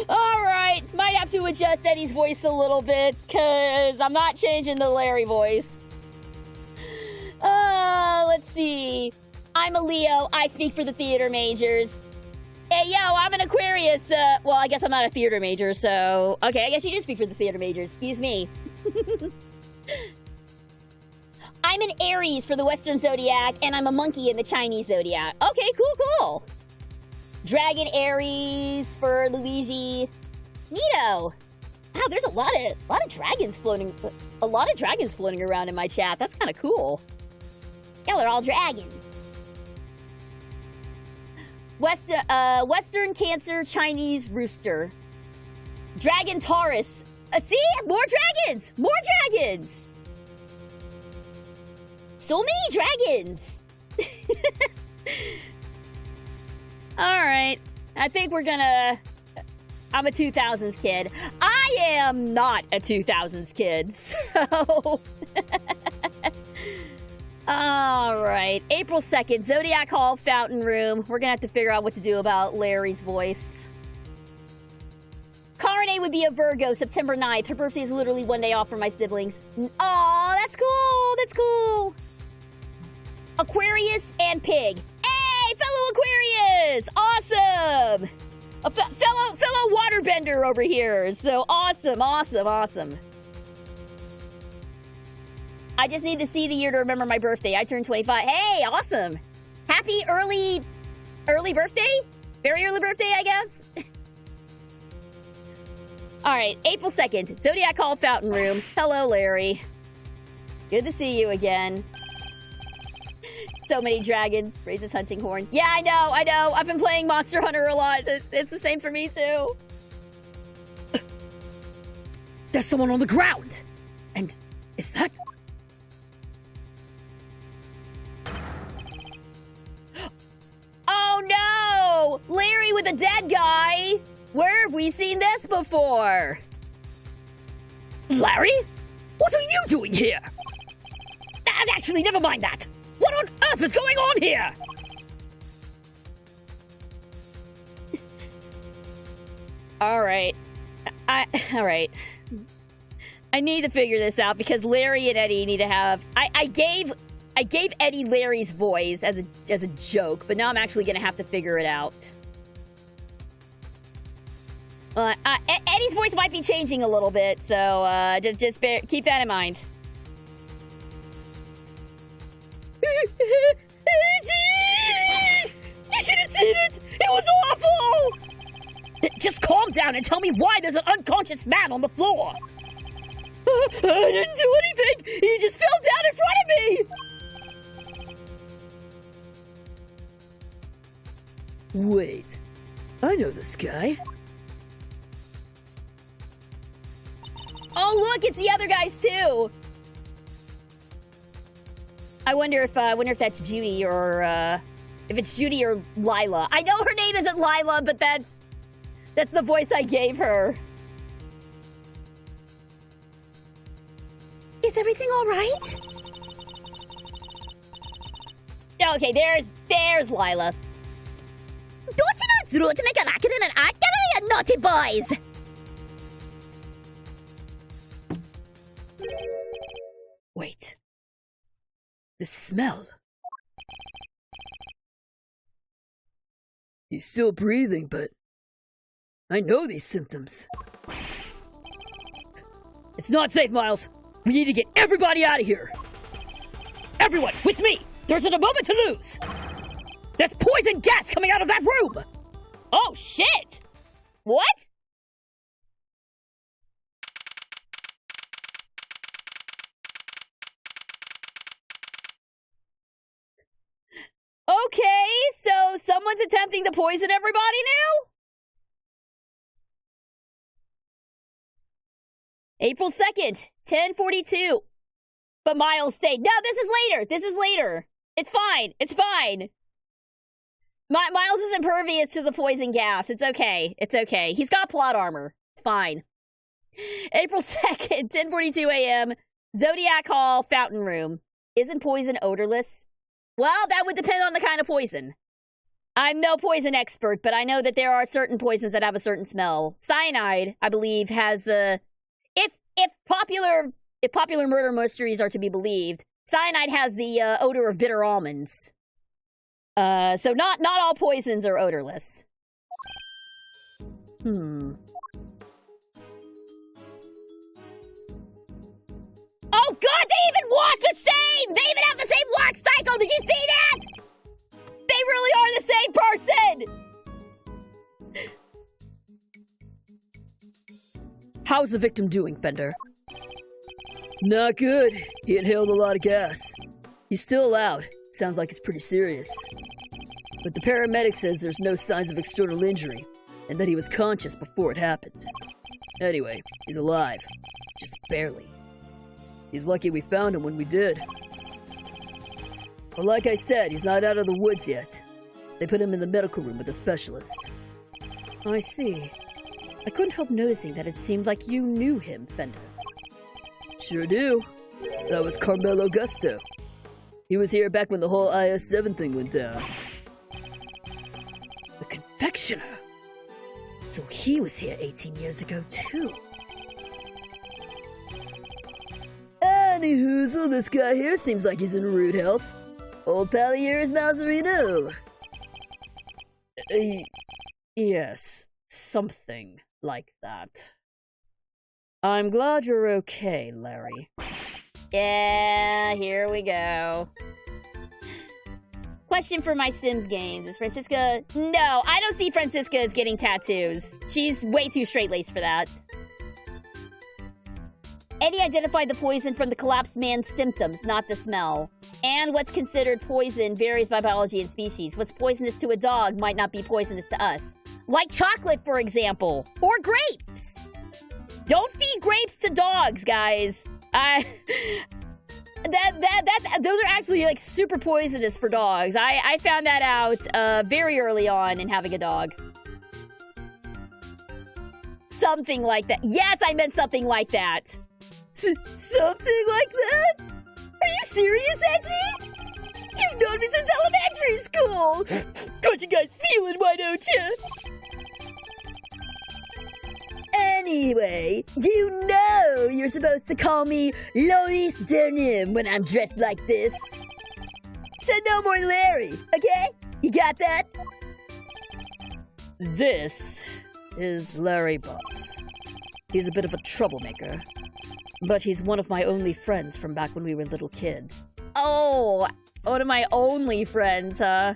Alright, might have to adjust Eddie's voice a little bit, because I'm not changing the Larry voice. Let's see. I'm a Leo. I speak for the theater majors. Hey, yo, I'm an Aquarius. Well, I guess I'm not a theater major, so... Okay, I guess you do speak for the theater majors. Excuse me. I'm an Aries for the Western Zodiac, and I'm a monkey in the Chinese Zodiac. Okay, cool. Dragon Aries for Luigi. Neato. Wow, there's a lot of dragons floating... A lot of dragons floating around in my chat. That's kind of cool. Yeah, they're all dragons. Western Cancer, Chinese Rooster. Dragon Taurus. See? More dragons! So many dragons! Alright. I think we're gonna... I'm a 2000s kid. I am not a 2000s kid, so... Alright. April 2nd, Zodiac Hall, Fountain Room. We're gonna have to figure out what to do about Larry's voice. Carne would be a Virgo, September 9th. Her birthday is literally one day off from my siblings. Aw, that's cool, that's cool. Aquarius and Pig. Hey, fellow Aquarius! Awesome! A fellow waterbender over here. So awesome, awesome, awesome. I just need to see the year to remember my birthday. I turned 25. Hey, awesome. Happy early birthday? Very early birthday, I guess. All right, April 2nd, Zodiac Hall, Fountain Room. Hello, Larry. Good to see you again. So many dragons. Raises hunting horn. Yeah, I know. I've been playing Monster Hunter a lot. It's the same for me, too. There's someone on the ground! And is that... Oh, no! Larry with a dead guy! Where have we seen this before? Larry? What are you doing here? Actually, never mind that. What on earth is going on here? Alright. Alright. I need to figure this out because Larry and Eddie need to have... I gave Eddie Larry's voice as a joke, but now I'm actually gonna have to figure it out. Eddie's voice might be changing a little bit, so just keep that in mind. You should have seen it! It was awful! Just calm down and tell me why there's an unconscious man on the floor! I didn't do anything! He just fell down in front of me! Wait. I know this guy. Oh, look, it's the other guys, too! I wonder if that's Judy or, if it's Judy or Lila. I know her name isn't Lila, but that's the voice I gave her. Is everything all right? Okay, there's Lila. Don't you know it's rude to make a racket in an art gallery, you naughty boys? Wait. The smell. He's still breathing, but I know these symptoms. It's not safe, Miles. We need to get everybody out of here. Everyone, with me. There isn't a moment to lose. There's poison gas coming out of that room. Oh, shit! What? Okay, so someone's attempting to poison everybody now? April 2nd, 10:42. But Miles stayed. No, this is later. It's fine. Miles is impervious to the poison gas. It's okay. He's got plot armor. It's fine. April 2nd, 10:42 a.m. Zodiac Hall, Fountain Room. Isn't poison odorless? Well, that would depend on the kind of poison. I'm no poison expert, but I know that there are certain poisons that have a certain smell. Cyanide, I believe, has the... If popular murder mysteries are to be believed, cyanide has the odor of bitter almonds. So not all poisons are odorless. Oh god, they even walk the same! They even have the same walk cycle! Did you see that? They really are the same person! How's the victim doing, Fender? Not good. He inhaled a lot of gas. He's still alive. Sounds like it's pretty serious. But the paramedic says there's no signs of external injury, and that he was conscious before it happened. Anyway, he's alive. Just barely. He's lucky we found him when we did. Well, like I said, he's not out of the woods yet. They put him in the medical room with a specialist. I see. I couldn't help noticing that it seemed like you knew him, Fender. Sure do. That was Carmelo Gusto. He was here back when the whole IS-7 thing went down. The confectioner! So he was here 18 years ago, too. Anyhoozle, this guy here seems like he's in rude health. Old pal here is Malzerino. Yes, something like that. I'm glad you're okay, Larry. Yeah, here we go. Question for my Sims games. Is Francisca... No, I don't see Francisca as getting tattoos. She's way too straight-laced for that. Eddie identified the poison from the collapsed man's symptoms, not the smell. And what's considered poison varies by biology and species. What's poisonous to a dog might not be poisonous to us. Like chocolate, for example. Or grapes. Don't feed grapes to dogs, guys. Those are actually like super poisonous for dogs. I found that out very early on in having a dog. Something like that. Yes, I meant something like that. Something like that? Are you serious, Edgy? You've known me since elementary school! Got you guys feeling, why don't you? Anyway, you know you're supposed to call me Lois Dernim when I'm dressed like this. So no more Larry, okay? You got that? This is Larry Butts. He's a bit of a troublemaker. But he's one of my only friends from back when we were little kids. Oh, one of my only friends, huh?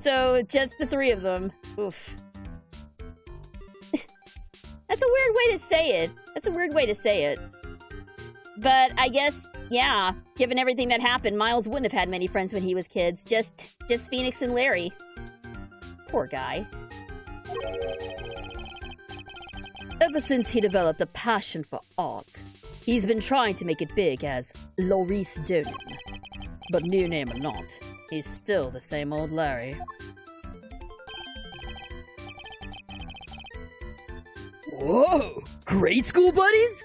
So, just the three of them. Oof. That's a weird way to say it. But I guess, yeah, given everything that happened, Miles wouldn't have had many friends when he was kids. Just Phoenix and Larry. Poor guy. Ever since he developed a passion for art, he's been trying to make it big as Loris Donin. But new name or not, he's still the same old Larry. Whoa! Grade school buddies?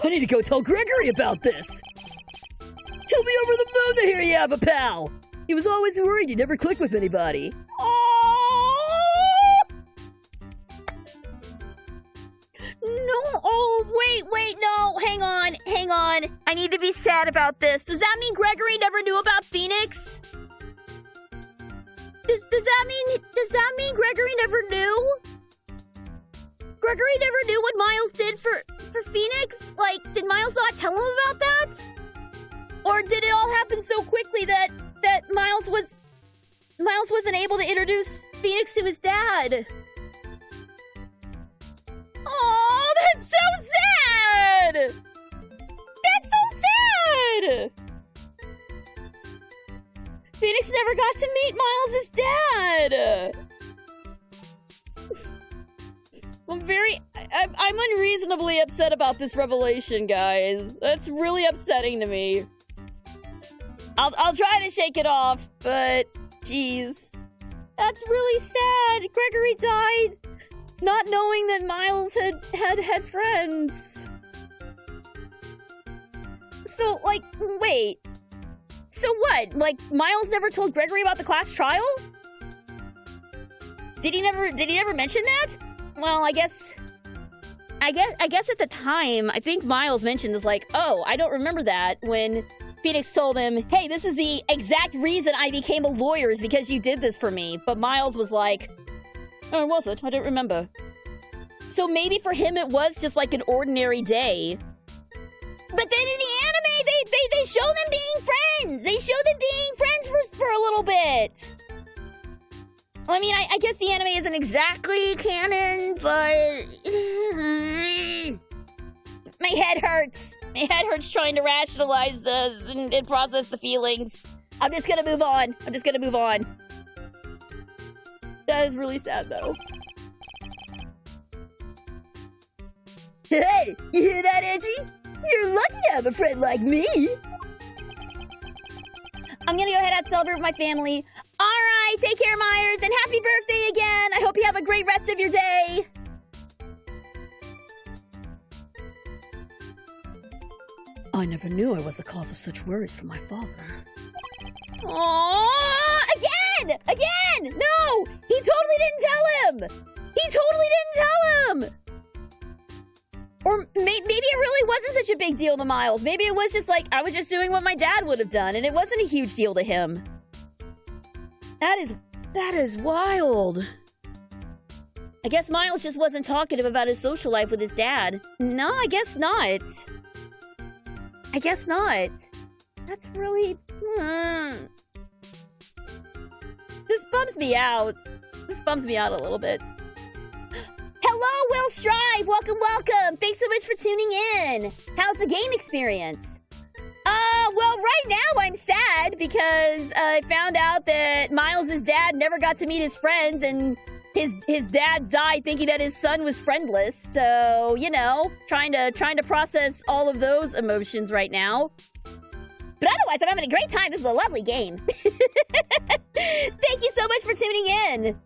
I need to go tell Gregory about this! He'll be over the moon to hear you have a pal! He was always worried you never click with anybody. No, wait, no, hang on. I need to be sad about this. Does that mean Gregory never knew about Phoenix? Does that mean Gregory never knew? Gregory never knew what Miles did for Phoenix? Like, did Miles not tell him about that? Or did it all happen so quickly that Miles wasn't able to introduce Phoenix to his dad? Oh, that's so sad! That's so sad! Phoenix never got to meet Miles' dad! I'm unreasonably upset about this revelation, guys. That's really upsetting to me. I'll try to shake it off, but jeez. That's really sad. Gregory died not knowing that Miles had friends. So, like, wait. So what? Like, Miles never told Gregory about the class trial? Did he never mention that? Well, I guess at the time, I think Miles mentioned was like, oh, I don't remember that when Phoenix told him, hey, this is the exact reason I became a lawyer is because you did this for me. But Miles was like, oh, was it? I don't remember. So maybe for him it was just like an ordinary day. But then in the anime, they show them being friends. They show them being friends for a little bit. I mean, I guess the anime isn't exactly canon, but my head hurts. My head hurts trying to rationalize this and process the feelings. I'm just gonna move on. That is really sad, though. Hey, you hear that, Edgy? You're lucky to have a friend like me! I'm gonna go ahead and celebrate with my family. All right, take care, Myers, and happy birthday again. I hope you have a great rest of your day. I never knew I was the cause of such worries for my father. Aww, again! No! He totally didn't tell him! Or maybe it really wasn't such a big deal to Miles. Maybe it was just like, I was just doing what my dad would have done, and it wasn't a huge deal to him. That is wild. I guess Miles just wasn't talkative about his social life with his dad. No, I guess not. That's really... This bums me out. A little bit. Hello, Will Strive! Welcome! Thanks so much for tuning in! How's the game experience? Well, right now I'm sad because I found out that Miles' dad never got to meet his friends and his dad died thinking that his son was friendless. So, you know, trying to process all of those emotions right now. But otherwise, I'm having a great time. This is a lovely game. Thank you so much for tuning in.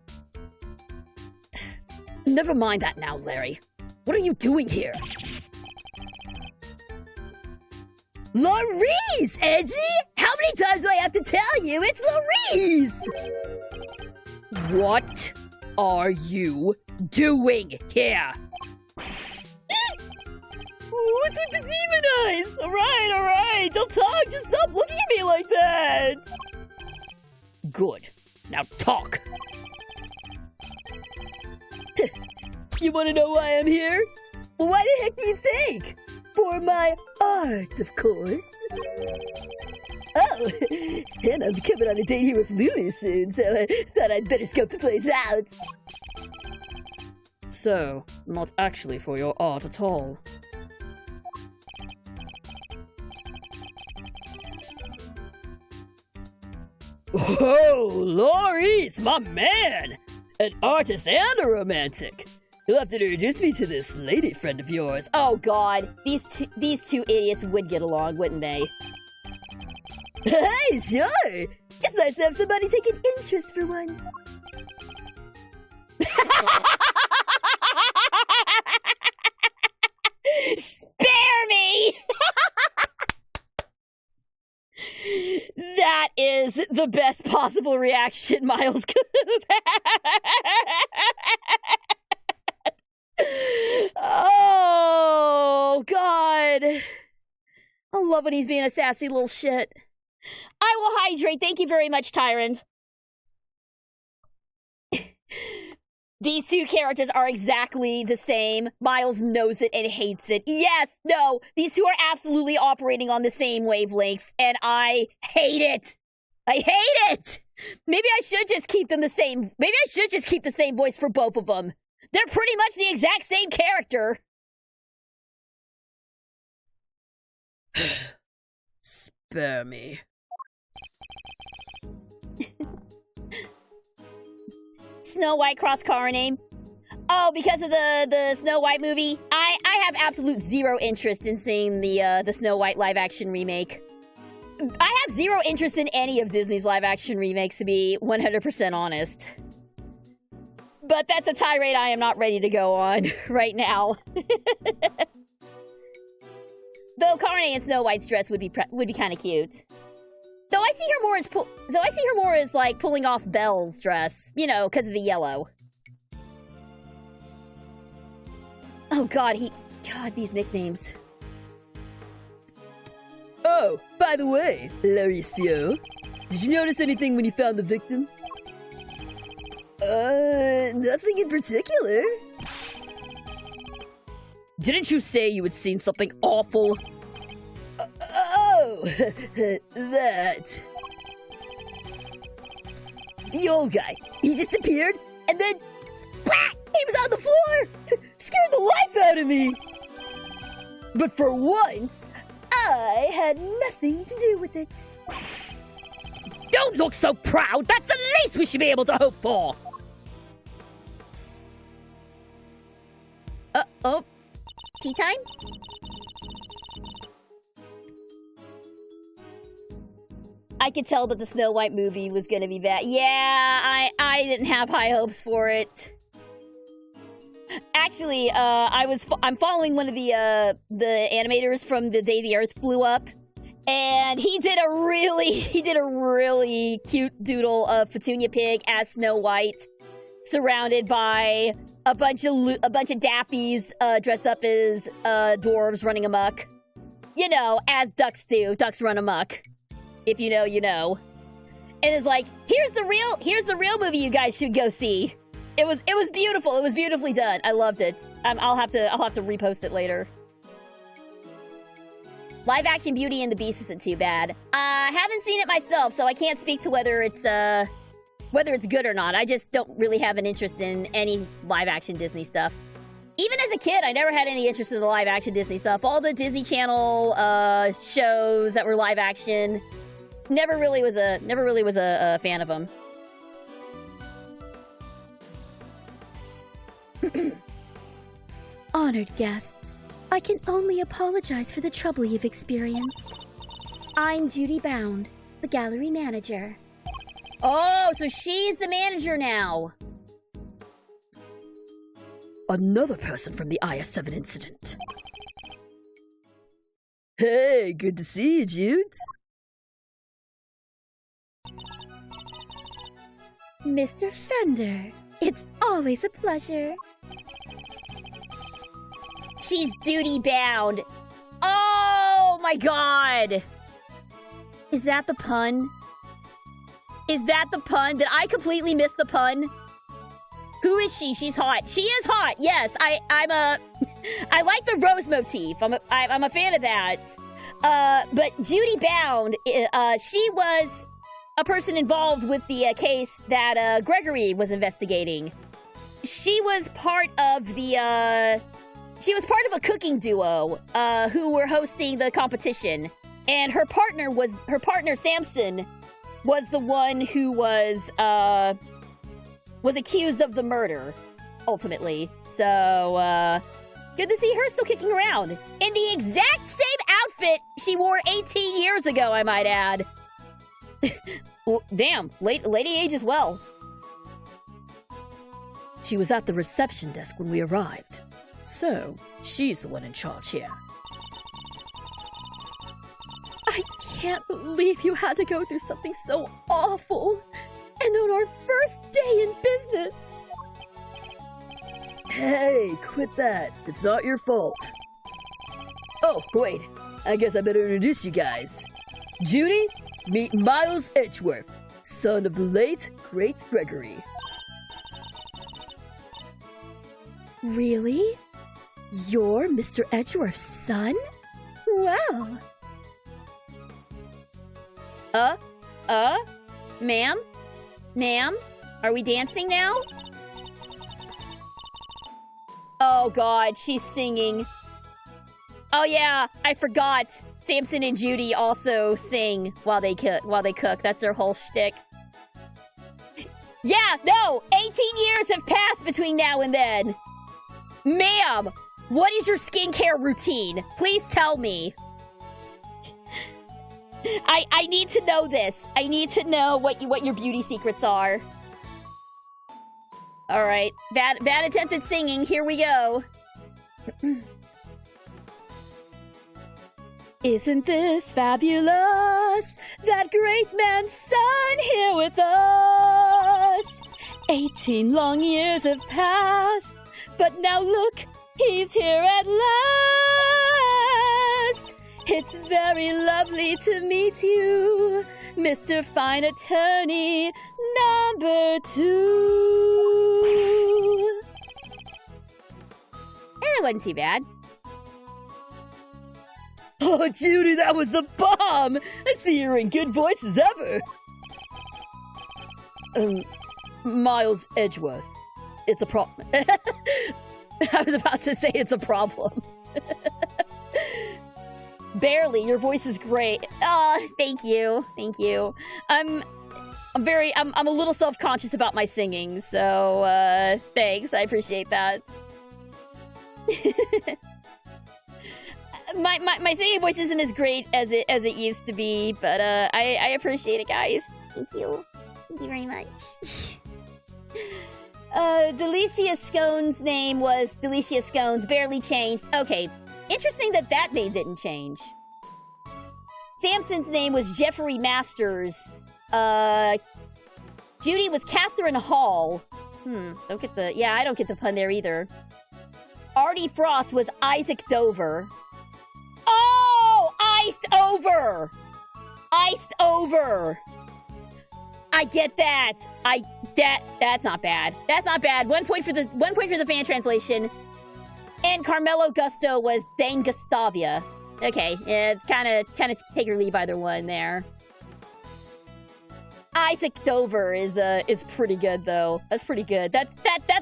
Never mind that now, Larry. What are you doing here? Laurice, Edgy! How many times do I have to tell you? It's Laurice! What are you doing here? What's with the demon eyes? All right. Don't talk. Just stop looking at me like that. Good. Now talk. You want to know why I'm here? Well, why the heck do you think? For my art, of course. Oh, and I'm coming on a date here with Luna soon, so I thought I'd better scope the place out. So, not actually for your art at all. Oh, Laurice, my man! An artist and a romantic. You'll have to introduce me to this lady friend of yours. Oh God, these two idiots would get along, wouldn't they? Hey, sure! It's nice to have somebody take an interest for once. Spare me! That is the best possible reaction Miles could have had. Oh, God. I love when he's being a sassy little shit. I will hydrate. Thank you very much, Tyrant. These two characters are exactly the same. Miles knows it and hates it. Yes, no, these two are absolutely operating on the same wavelength, and I hate it. I hate it. Maybe I should just keep them the same. Maybe I should just keep the same voice for both of them. They're pretty much the exact same character. Spare me. Snow White cross car name. Oh, because of the Snow White movie? I have absolute zero interest in seeing the Snow White live-action remake. I have zero interest in any of Disney's live-action remakes, to be 100% honest. But that's a tirade I am not ready to go on right now. Though Carney in Snow White's dress would be kind of cute. Though I see her more as like pulling off Belle's dress, you know, because of the yellow. Oh God, these nicknames. Oh, by the way, Lauricio, did you notice anything when you found the victim? Nothing in particular. Didn't you say you had seen something awful? Oh, that. The old guy, he disappeared, and then, splat, he was on the floor! Scared the life out of me! But for once, I had nothing to do with it. Don't look so proud! That's the least we should be able to hope for! Oh. Tea time? I could tell that the Snow White movie was gonna be bad. Yeah, I didn't have high hopes for it. Actually, I'm following one of the animators from the day the Earth blew up, and he did a really cute doodle of Petunia Pig as Snow White, surrounded by a bunch of dappies dressed up as dwarves running amok. You know, as ducks do. Ducks run amok. If you know, you know. And it's like, here's the real movie you guys should go see. It was beautiful. It was beautifully done. I loved it. I'll have to repost it later. Live action Beauty and the Beast isn't too bad. I haven't seen it myself, so I can't speak to whether it's good or not. I just don't really have an interest in any live action Disney stuff. Even as a kid, I never had any interest in the live action Disney stuff. All the Disney Channel shows that were live action, never really was a fan of them. Honored guests, I can only apologize for the trouble you've experienced. I'm Judy Bound, the gallery manager. Oh, so she's the manager now. Another person from the IS-7 incident. Hey, good to see you, Judes. Mr. Fender, it's always a pleasure. She's duty bound. Oh my god! Is that the pun? Is that the pun? Did I completely miss the pun? Who is she? She's hot. She is hot. Yes, I like the rose motif. I'm a fan of that. But Judy Bound, she was a person involved with the case that Gregory was investigating. She was part of the she was part of a cooking duo who were hosting the competition, and her partner Samson was the one who was accused of the murder, ultimately. So, good to see her still kicking around. In the exact same outfit she wore 18 years ago, I might add. Well, damn, lady age as well. She was at the reception desk when we arrived. So, she's the one in charge here. I can't believe you had to go through something so awful. And on our first day in business. Hey, quit that. It's not your fault. Oh, wait. I guess I better introduce you guys. Judy, meet Miles Edgeworth, son of the late, great Gregory. Really? You're Mr. Edgeworth's son? Well. Ma'am? Ma'am? Are we dancing now? Oh god, she's singing. Oh yeah, I forgot. Samson and Judy also sing while they cook. That's their whole shtick. Yeah, no! 18 years have passed between now and then. Ma'am, what is your skincare routine? Please tell me. I need to know this. I need to know what your beauty secrets are. All right, bad attempt at singing. Here we go. Isn't this fabulous? That great man's son here with us. 18 long years have passed, but now look, he's here at last. It's very lovely to meet you, Mr. Fine Attorney number 2. It wasn't too bad. Oh, Judy, that was the bomb! I see you're in good voice as ever. Miles Edgeworth. It's a problem. I was about to say it's a problem. Barely. Your voice is great. Oh, thank you. Thank you. I'm a little self-conscious about my singing, so thanks. I appreciate that. my singing voice isn't as great as it used to be, but I appreciate it, guys. Thank you. Thank you very much. Delicia Scone's name was Delicia Scones, barely changed. Okay, interesting that name didn't change. Samson's name was Jeffrey Masters. Judy was Catherine Hall. I don't get the pun there either. Artie Frost was Isaac Dover. Oh! Iced over! Iced over! I get that. That's not bad. That's not bad. 1 point for the fan translation. And Carmelo Gusto was Dane Gustavia. Okay, yeah, kind of take or leave either one there. Isaac Dover is pretty good though. That's pretty good. That's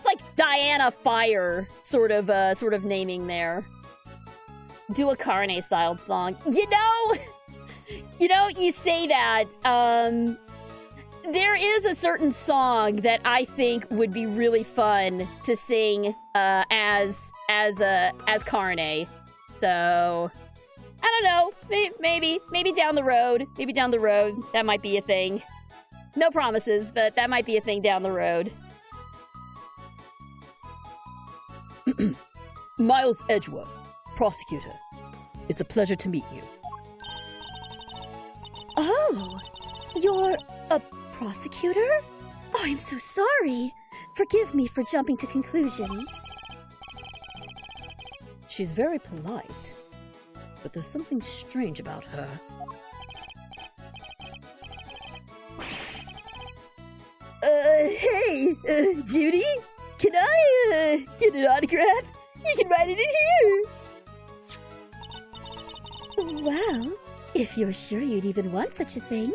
like Diana Fire sort of naming there. Do a Carne styled song. You say that. There is a certain song that I think would be really fun to sing as Carne. So I don't know. Maybe down the road. Maybe down the road that might be a thing. No promises, but that might be a thing down the road. Miles Edgeworth, prosecutor. It's a pleasure to meet you. Oh, you're a prosecutor? Oh, I'm so sorry. Forgive me for jumping to conclusions. She's very polite, but there's something strange about her. Hey, Judy? Can I, get an autograph? You can write it in here! Well, if you're sure you'd even want such a thing.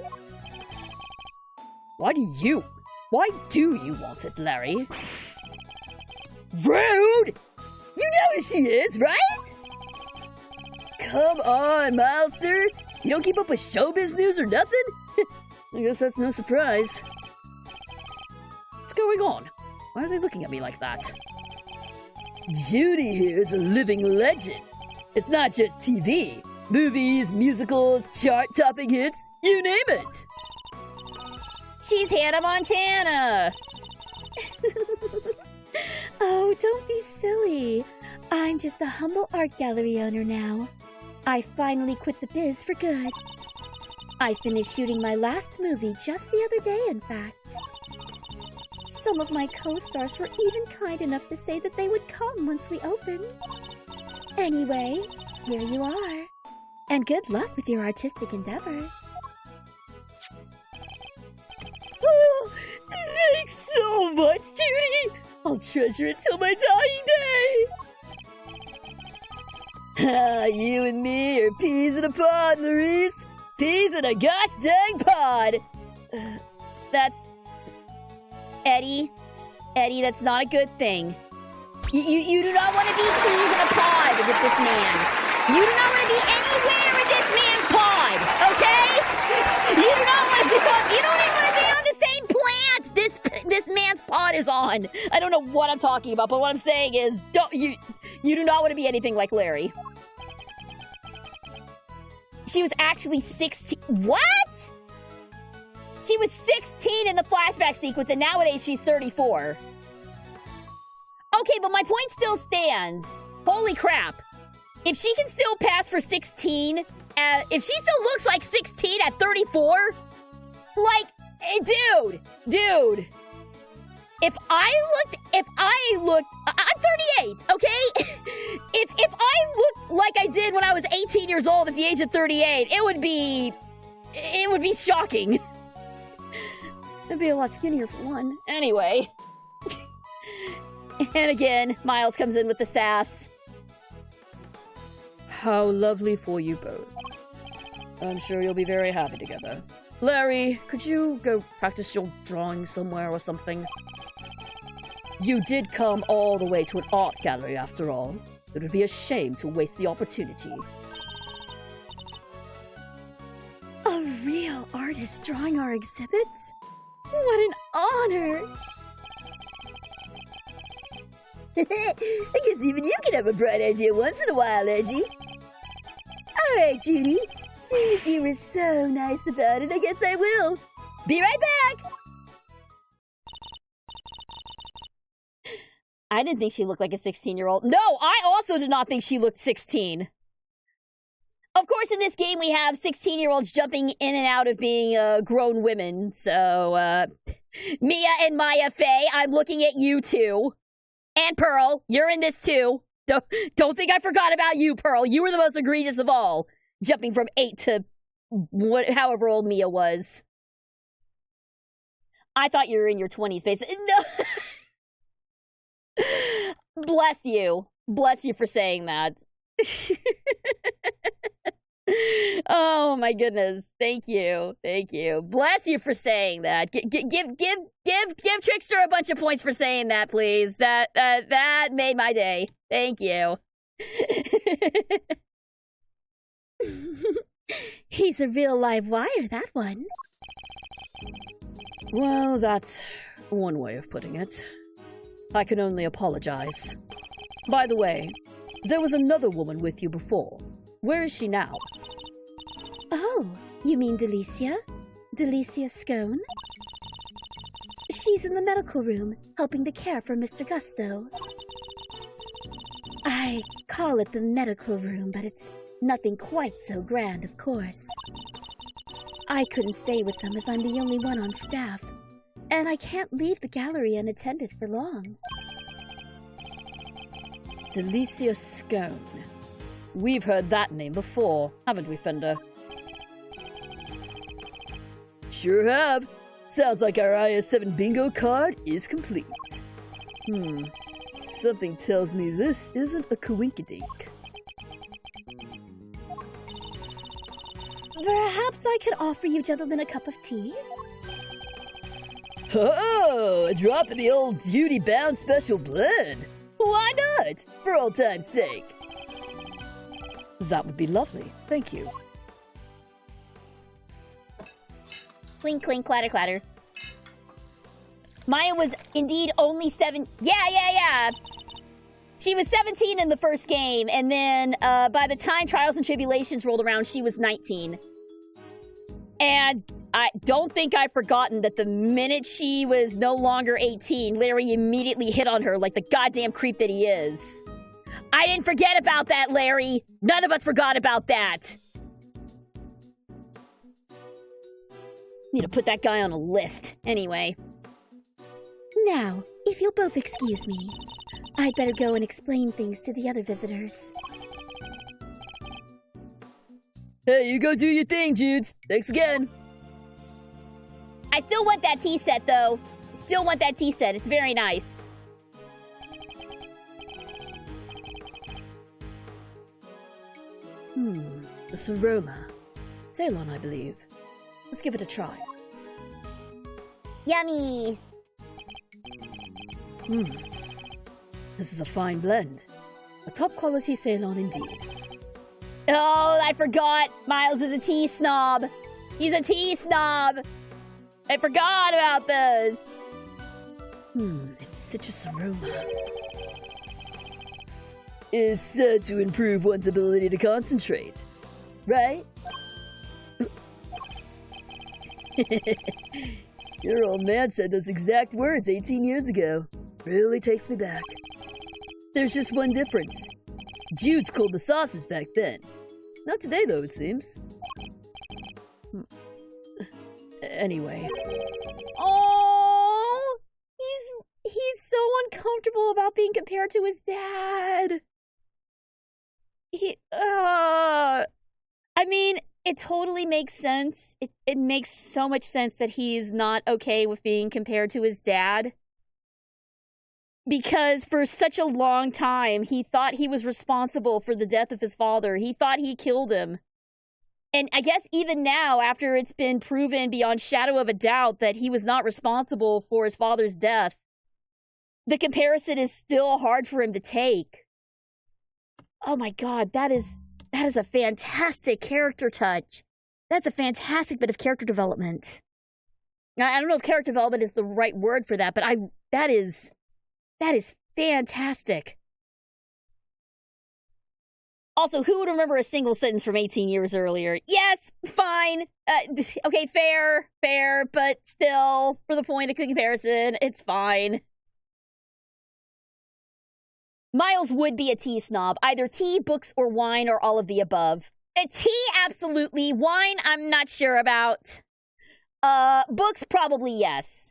Why do you want it, Larry? Rude! You know who she is, right? Come on, Milester. You don't keep up with showbiz news or nothing? I guess that's no surprise. What's going on? Why are they looking at me like that? Judy here is a living legend. It's not just TV. Movies, musicals, chart-topping hits, you name it. She's Hannah Montana. Oh, don't be silly. I'm just a humble art gallery owner now. I finally quit the biz for good. I finished shooting my last movie just the other day, in fact. Some of my co-stars were even kind enough to say that they would come once we opened. Anyway, here you are. And good luck with your artistic endeavors. Oh, thanks so much, Judy! I'll treasure it till my dying day! You and me are peas in a pod, Maurice! Peas in a gosh dang pod! That's... Eddie, that's not a good thing. You do not want to be peas in a pod with this man. You do not want to be anywhere in this man's pod, okay? You do not want to be on, you don't even want to be on the same plant this man's pod is on. I don't know what I'm talking about, but what I'm saying is, you do not want to be anything like Larry. She was actually 16. What? She was 16 in the flashback sequence, and nowadays she's 34. Okay, but my point still stands. Holy crap. If she can still pass for 16, if she still looks like 16 at 34, like, dude. If I looked, I'm 38, okay? if I looked like I did when I was 18 years old at the age of 38, it would be shocking. I'd be a lot skinnier for one. Anyway. And again, Miles comes in with the sass. How lovely for you both. I'm sure you'll be very happy together. Larry, could you go practice your drawing somewhere or something? You did come all the way to an art gallery after all. It would be a shame to waste the opportunity. A real artist drawing our exhibits? What an honor! I guess even you can have a bright idea once in a while, Edgy. Alright, Judy. Seeing as you were so nice about it, I guess I will. Be right back! I didn't think she looked like a 16-year-old. No, I also did not think she looked 16. Of course, in this game, we have 16-year-olds jumping in and out of being grown women. So, Mia and Maya Faye, I'm looking at you two. And Pearl, you're in this too. Don't think I forgot about you, Pearl. You were the most egregious of all. Jumping from 8 to however old Mia was. I thought you were in your 20s, basically. No. Bless you. Bless you for saying that. Oh my goodness. Thank you. Thank you. Bless you for saying that. Give Trickster a bunch of points for saying that, please. That made my day. Thank you. He's a real live wire, that one. Well, that's one way of putting it. I can only apologize. By the way, there was another woman with you before. Where is she now? Oh, you mean Delicia? Delicia Scone? She's in the medical room, helping to care for Mr. Gusto. I call it the medical room, but it's nothing quite so grand, of course. I couldn't stay with them as I'm the only one on staff, and I can't leave the gallery unattended for long. Delicia Scone. We've heard that name before, haven't we, Fender? Sure have. Sounds like our IS-7 bingo card is complete. Something tells me this isn't a coinkydink. Perhaps I could offer you gentlemen a cup of tea? Oh, a drop of the old duty-bound special blend. Why not? For old time's sake. That would be lovely. Thank you. Clink, clink, clatter, clatter. Maya was indeed only 7. Yeah. She was 17 in the first game, and then by the time Trials and Tribulations rolled around, she was 19. And I don't think I've forgotten that the minute she was no longer 18, Larry immediately hit on her like the goddamn creep that he is. I didn't forget about that, Larry. None of us forgot about that. Need to put that guy on a list. Anyway. Now, if you'll both excuse me, I'd better go and explain things to the other visitors. Hey, you go do your thing, Judes. Thanks again. I still want that tea set, though. Still want that tea set. It's very nice. This aroma. Ceylon, I believe. Let's give it a try. Yummy. This is a fine blend. A top quality Ceylon indeed. Oh, I forgot. Miles is a tea snob. He's a tea snob. I forgot about this. It's citrus aroma. Is said to improve one's ability to concentrate. Right? Your old man said those exact words 18 years ago. Really takes me back. There's just one difference. Jude's called the saucers back then. Not today, though, it seems. Anyway. Oh, he's so uncomfortable about being compared to his dad. I mean, it totally makes sense. It makes so much sense that he's not okay with being compared to his dad. Because for such a long time, he thought he was responsible for the death of his father. He thought he killed him. And I guess even now, after it's been proven beyond shadow of a doubt that he was not responsible for his father's death, the comparison is still hard for him to take. Oh my god, that is a fantastic character touch. That's a fantastic bit of character development. I don't know if character development is the right word for that, but that is fantastic. Also, who would remember a single sentence from 18 years earlier? Yes, fine. Okay, fair, but still, for the point of comparison, it's fine. Miles would be a tea snob. Either tea, books, or wine, or all of the above. Tea, absolutely. Wine, I'm not sure about. Books, probably yes.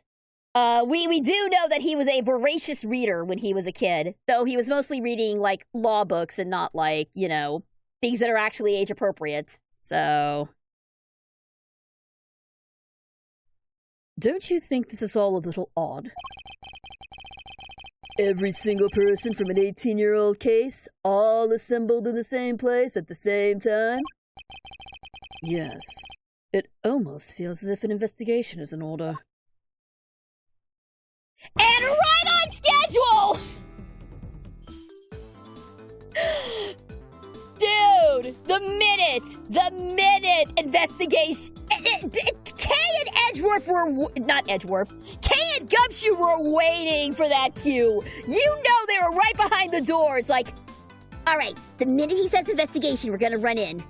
We do know that he was a voracious reader when he was a kid, though he was mostly reading, like, law books and not, like, you know, things that are actually age appropriate. So... Don't you think this is all a little odd? Every single person from an 18-year-old case, all assembled in the same place at the same time? Yes. It almost feels as if an investigation is in order. And right on schedule! Dude, the minute investigation. Kay and Edgeworth were, not Edgeworth, Kay and Gumshoe were waiting for that cue. You know they were right behind the doors, like, All right, the minute he says investigation, we're gonna run in.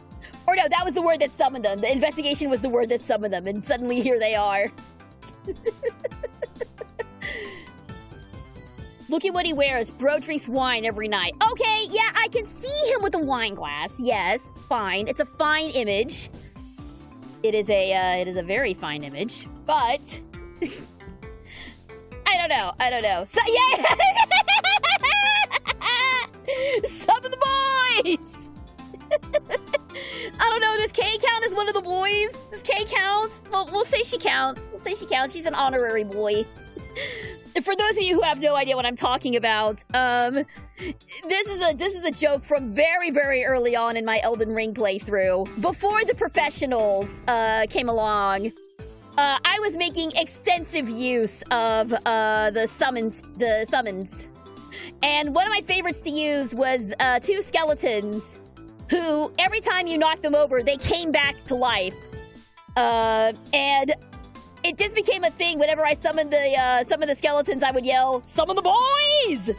or no, that was the word that summoned them. The investigation was the word that summoned them, and suddenly here they are. Look at what he wears. Bro drinks wine every night. Okay, yeah, I can see him with a wine glass. Yes, fine. It's a fine image. It is a very fine image, but I don't know. So, yeah, some of the boys. I don't know. Does Kay count as one of the boys? Does Kay count? Well, we'll say she counts. She's an honorary boy. For those of you who have no idea what I'm talking about, this is a joke from very, very early on in my Elden Ring playthrough. Before the professionals came along, I was making extensive use of the summons. And one of my favorites to use was two skeletons who, every time you knocked them over, they came back to life. And it just became a thing. Whenever I summoned the skeletons, I would yell, "Summon the boys!"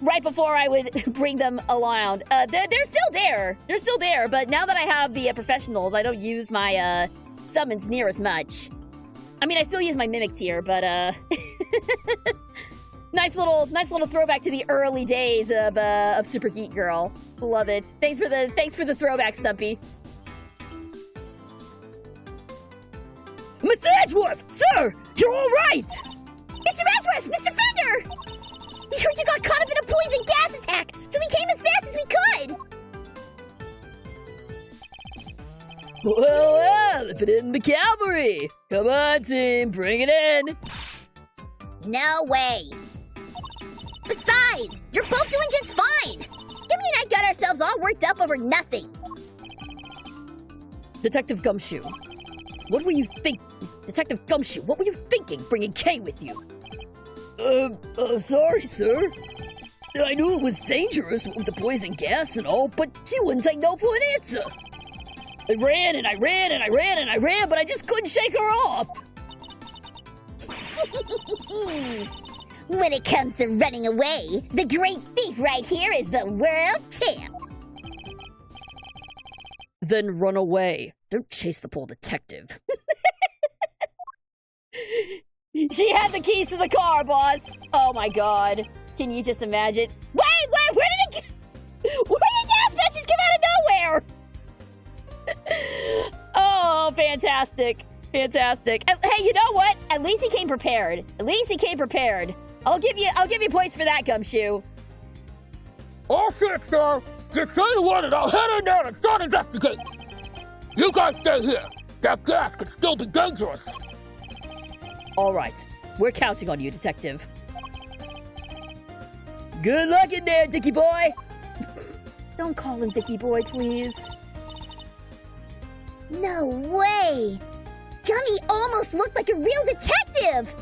right before I would bring them around. They're still there. But now that I have the professionals, I don't use my summons near as much. I mean, I still use my mimic tier, but nice little throwback to the early days of Super Geek Girl. Love it. Thanks for the throwback, Stumpy. Mr. Edgeworth! Sir! You're all right! Mr. Edgeworth! Mr. Fender! We heard you got caught up in a poison gas attack, so we came as fast as we could! Well, if it isn't the cavalry! Come on, team, bring it in! No way! Besides, you're both doing just fine! Gimme and I got ourselves all worked up over nothing! Detective Gumshoe, what were you thinking bringing Kay with you? Sorry, sir. I knew it was dangerous with the poison gas and all, but she wouldn't take no for an answer. I ran and I ran and I ran and I ran, but I just couldn't shake her off. When it comes to running away, the great thief right here is the world champ! Then run away. Don't chase the poor detective. She had the keys to the car, boss. Oh my god. Can you just imagine? Wait, where did gas matches come out of nowhere? Oh, fantastic. Hey, you know what? At least he came prepared. I'll give you points for that, Gumshoe. All set, sir. Just say the word and I'll head in there and start investigating. You guys stay here. That gas could still be dangerous. All right. We're counting on you, detective. Good luck in there, Dickie boy. Don't call him Dickie boy, please. No way! Gummy almost looked like a real detective!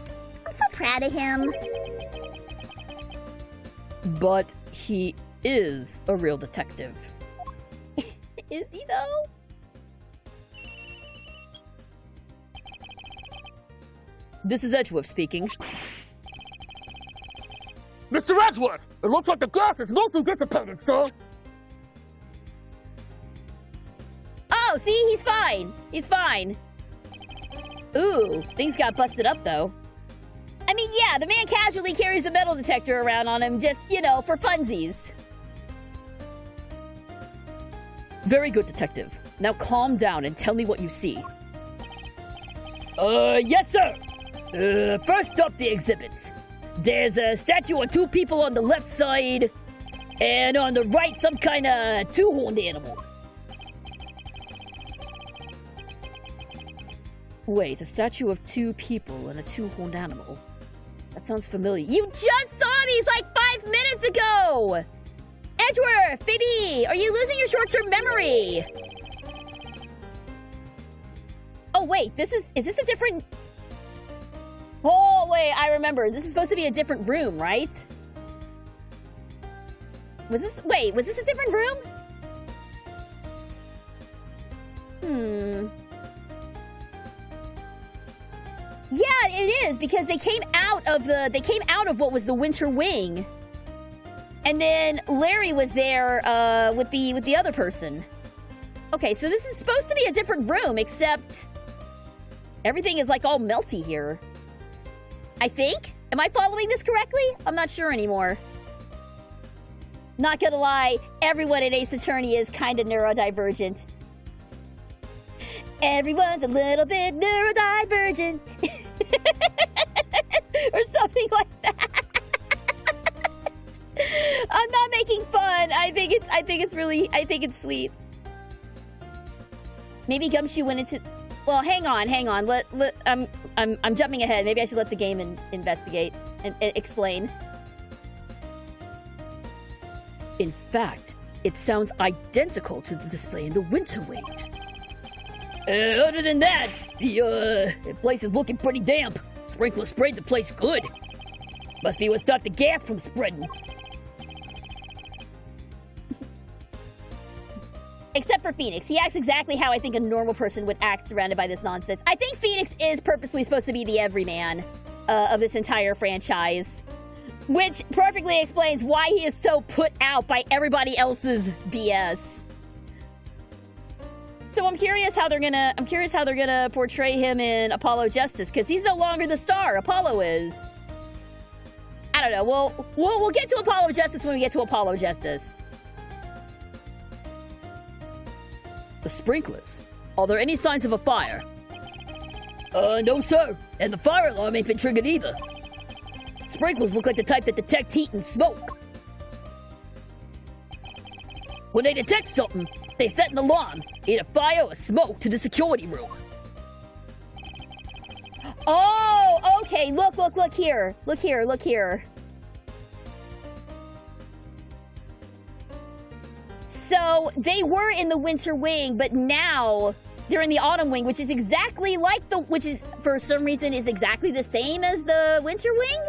I'm so proud of him. But he is a real detective. Is he, though? This is Edgeworth speaking. Mr. Edgeworth, it looks like the gas is mostly dissipated, sir. Oh, see? He's fine. He's fine. Ooh, things got busted up, though. I mean, yeah, the man casually carries a metal detector around on him just, you know, for funsies. Very good, detective. Now calm down and tell me what you see. Yes, sir. First up, the exhibits. There's a statue of 2 people on the left side, and on the right, some kind of 2-horned animal. Wait, a statue of 2 people and a 2-horned animal? That sounds familiar. You just saw these like 5 minutes ago! Edgeworth, baby! Are you losing your short-term memory? Oh, wait, is this a different... Oh, wait, I remember. This is supposed to be a different room, right? Was this a different room? Yeah, it is, because they came out of what was the Winter Wing. And then Larry was there with the other person. Okay, so this is supposed to be a different room, except everything is like all melty here. I think? Am I following this correctly? I'm not sure anymore. Not gonna lie, everyone in Ace Attorney is kind of neurodivergent. Everyone's a little bit neurodivergent. Or something like that. I'm not making fun. I think it's sweet. Maybe Gumshoe went into... Well, hang on. I'm jumping ahead. Maybe I should let the game investigate and explain. In fact, it sounds identical to the display in the Winter Wing. Other than that, the place is looking pretty damp. Sprinkler sprayed the place good. Must be what stopped the gas from spreading. Except for Phoenix. He acts exactly how I think a normal person would act surrounded by this nonsense. I think Phoenix is purposely supposed to be the everyman of this entire franchise. Which perfectly explains why he is so put out by everybody else's BS. So I'm curious how they're gonna portray him in Apollo Justice, because he's no longer the star. Apollo is. I don't know. We'll get to Apollo Justice when we get to Apollo Justice. The sprinklers. Are there any signs of a fire? No, sir. And the fire alarm ain't been triggered either. Sprinklers look like the type that detect heat and smoke. When they detect something, they set an alarm, either fire or smoke, to the security room. Oh, okay. Look here. Look here. So they were in the Winter Wing, but now they're in the Autumn Wing, which is exactly like which is for some reason is exactly the same as the Winter Wing.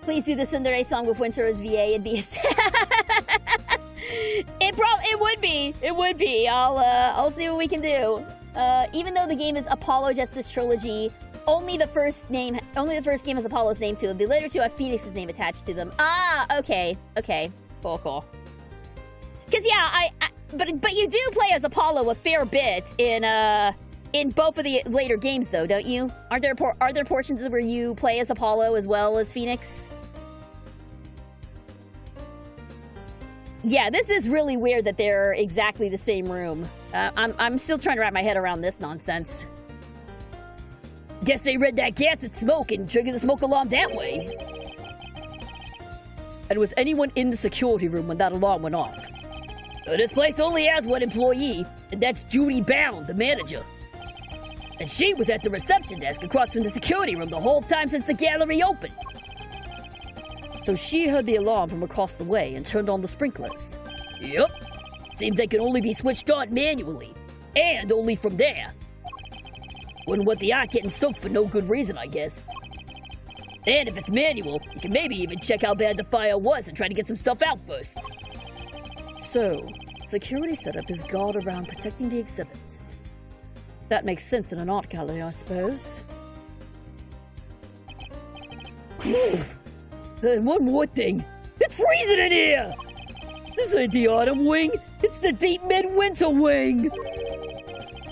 Please do the Tsundere song with Winter as VA and Beast. It would be. I'll see what we can do. Even though the game is Apollo Justice Trilogy, only the first game has Apollo's name to them. The later two have Phoenix's name attached to them. Ah, okay. Cool. Because yeah, but you do play as Apollo a fair bit in both of the later games, though, don't you? Are there portions where you play as Apollo as well as Phoenix? Yeah, this is really weird that they're exactly the same room. I'm still trying to wrap my head around this nonsense. Guess they read that gas and smoke and triggered the smoke alarm that way. And was anyone in the security room when that alarm went off? This place only has one employee, and that's Judy Bound, the manager. And she was at the reception desk across from the security room the whole time since the gallery opened. So she heard the alarm from across the way and turned on the sprinklers. Yup. Seems they can only be switched on manually, and only from there. Wouldn't want the eye getting soaked for no good reason, I guess. And if it's manual, you can maybe even check how bad the fire was and try to get some stuff out first. So, security setup is guard around protecting the exhibits. That makes sense in an art gallery, I suppose. And one more thing. It's freezing in here! This ain't the autumn wing, it's the deep midwinter wing!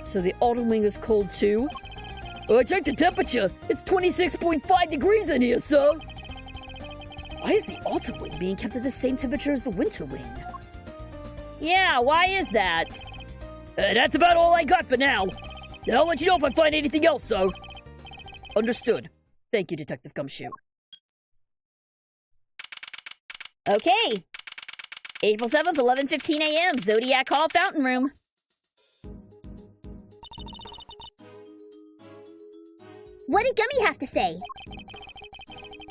So the autumn wing is cold too? I checked the temperature. It's 26.5 degrees in here, sir. Why is the autumn wing being kept at the same temperature as the winter wing? Yeah, why is that? That's about all I got for now. I'll let you know if I find anything else, sir. Understood. Thank you, Detective Gumshoe. Okay. April 7th, 11:15 a.m., Zodiac Hall Fountain Room. What did Gummy have to say?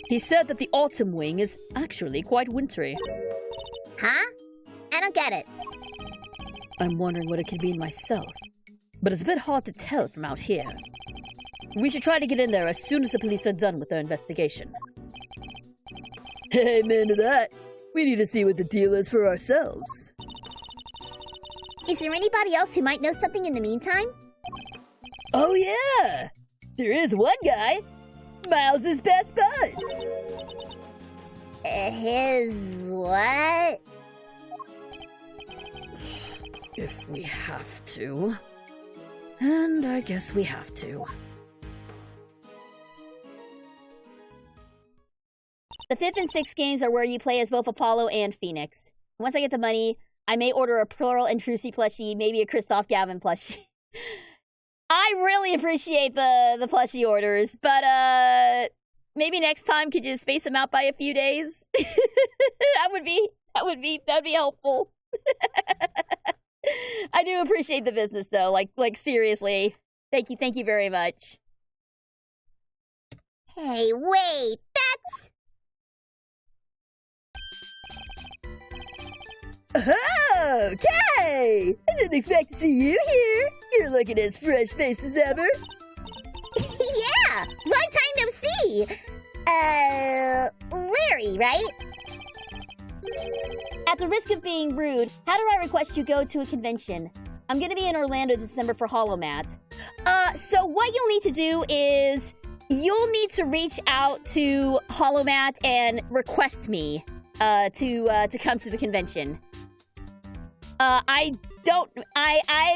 He said that the autumn wing is actually quite wintry. Huh? I don't get it. I'm wondering what it could mean myself, but it's a bit hard to tell from out here. We should try to get in there as soon as the police are done with their investigation. Amen to that. We need to see what the deal is for ourselves. Is there anybody else who might know something in the meantime? Oh yeah! There is one guy. Miles' best bud. His what? If we have to. And I guess we have to. The 5th and 6th games are where you play as both Apollo and Phoenix. Once I get the money, I may order a Pearl and Trucy plushie, maybe a Christoph Gavin plushie. I really appreciate the plushie orders, but maybe next time could you space them out by a few days? That'd be helpful. I do appreciate the business though, like seriously. Thank you very much. Hey, wait, that's... Okay! I didn't expect to see you here. You're looking as fresh-faced as ever. Yeah! Long time no see! Larry, right? At the risk of being rude, how do I request you go to a convention? I'm gonna be in Orlando this December for HoloMat. So what you'll need to do is you'll need to reach out to HoloMat and request me to come to the convention. I'm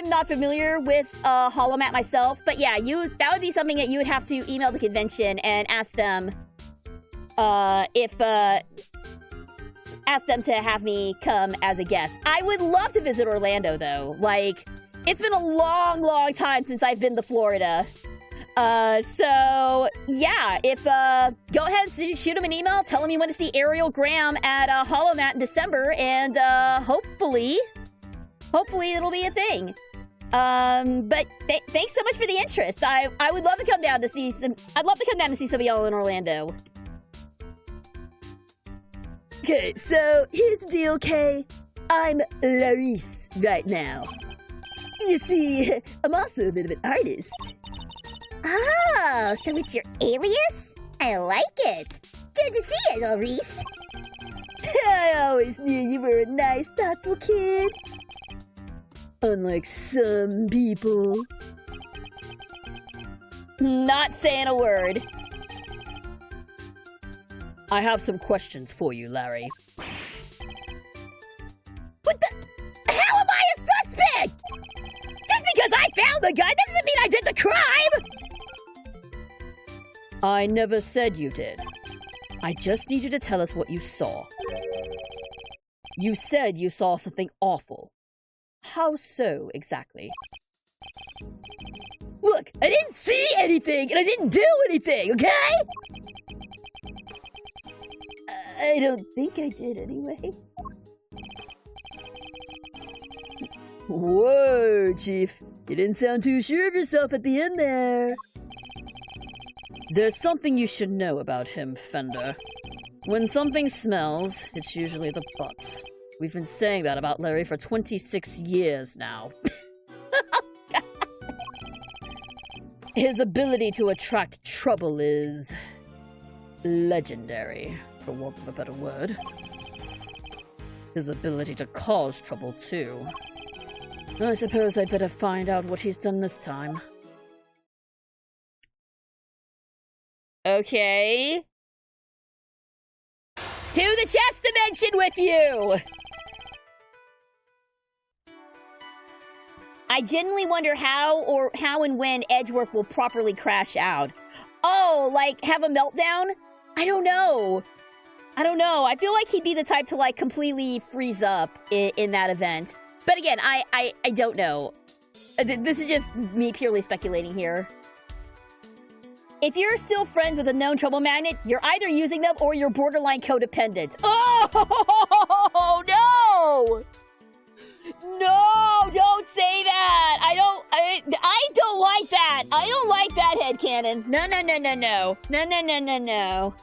not familiar with HoloMat myself, but yeah, that would be something that you would have to email the convention and ask them ask them to have me come as a guest. I would love to visit Orlando though. Like, it's been a long, long time since I've been to Florida. So yeah, go ahead and shoot him an email, tell him you want to see Ariel Graham at HoloMat in December, and hopefully it'll be a thing. But thanks so much for the interest. I would love to come down to see some. I'd love to come down to see some of y'all in Orlando. Okay, so here's the deal, Kay. I'm Larisse right now. You see, I'm also a bit of an artist. Oh, so it's your alias? I like it. Good to see you, Larisse. I always knew you were a nice, thoughtful kid. Unlike some people. Not saying a word. I have some questions for you, Larry. What the? How am I a suspect? Just because I found the guy doesn't mean I did the crime! I never said you did. I just need you to tell us what you saw. You said you saw something awful. How so, exactly? Look, I didn't see anything, and I didn't do anything, okay? I don't think I did anyway. Whoa, Chief. You didn't sound too sure of yourself at the end there. There's something you should know about him, Fender. When something smells, it's usually the butt. We've been saying that about Larry for 26 years now. His ability to attract trouble is legendary, for want of a better word. His ability to cause trouble, too. I suppose I'd better find out what he's done this time. Okay. To the chess dimension with you! I genuinely wonder how and when Edgeworth will properly crash out. Oh, like, have a meltdown? I don't know. I feel like he'd be the type to, like, completely freeze up in that event. But again, I don't know. This is just me purely speculating here. If you're still friends with a known trouble magnet, you're either using them or you're borderline codependent. Oh, no! No, don't say that. I don't like that. I don't like that headcanon. No.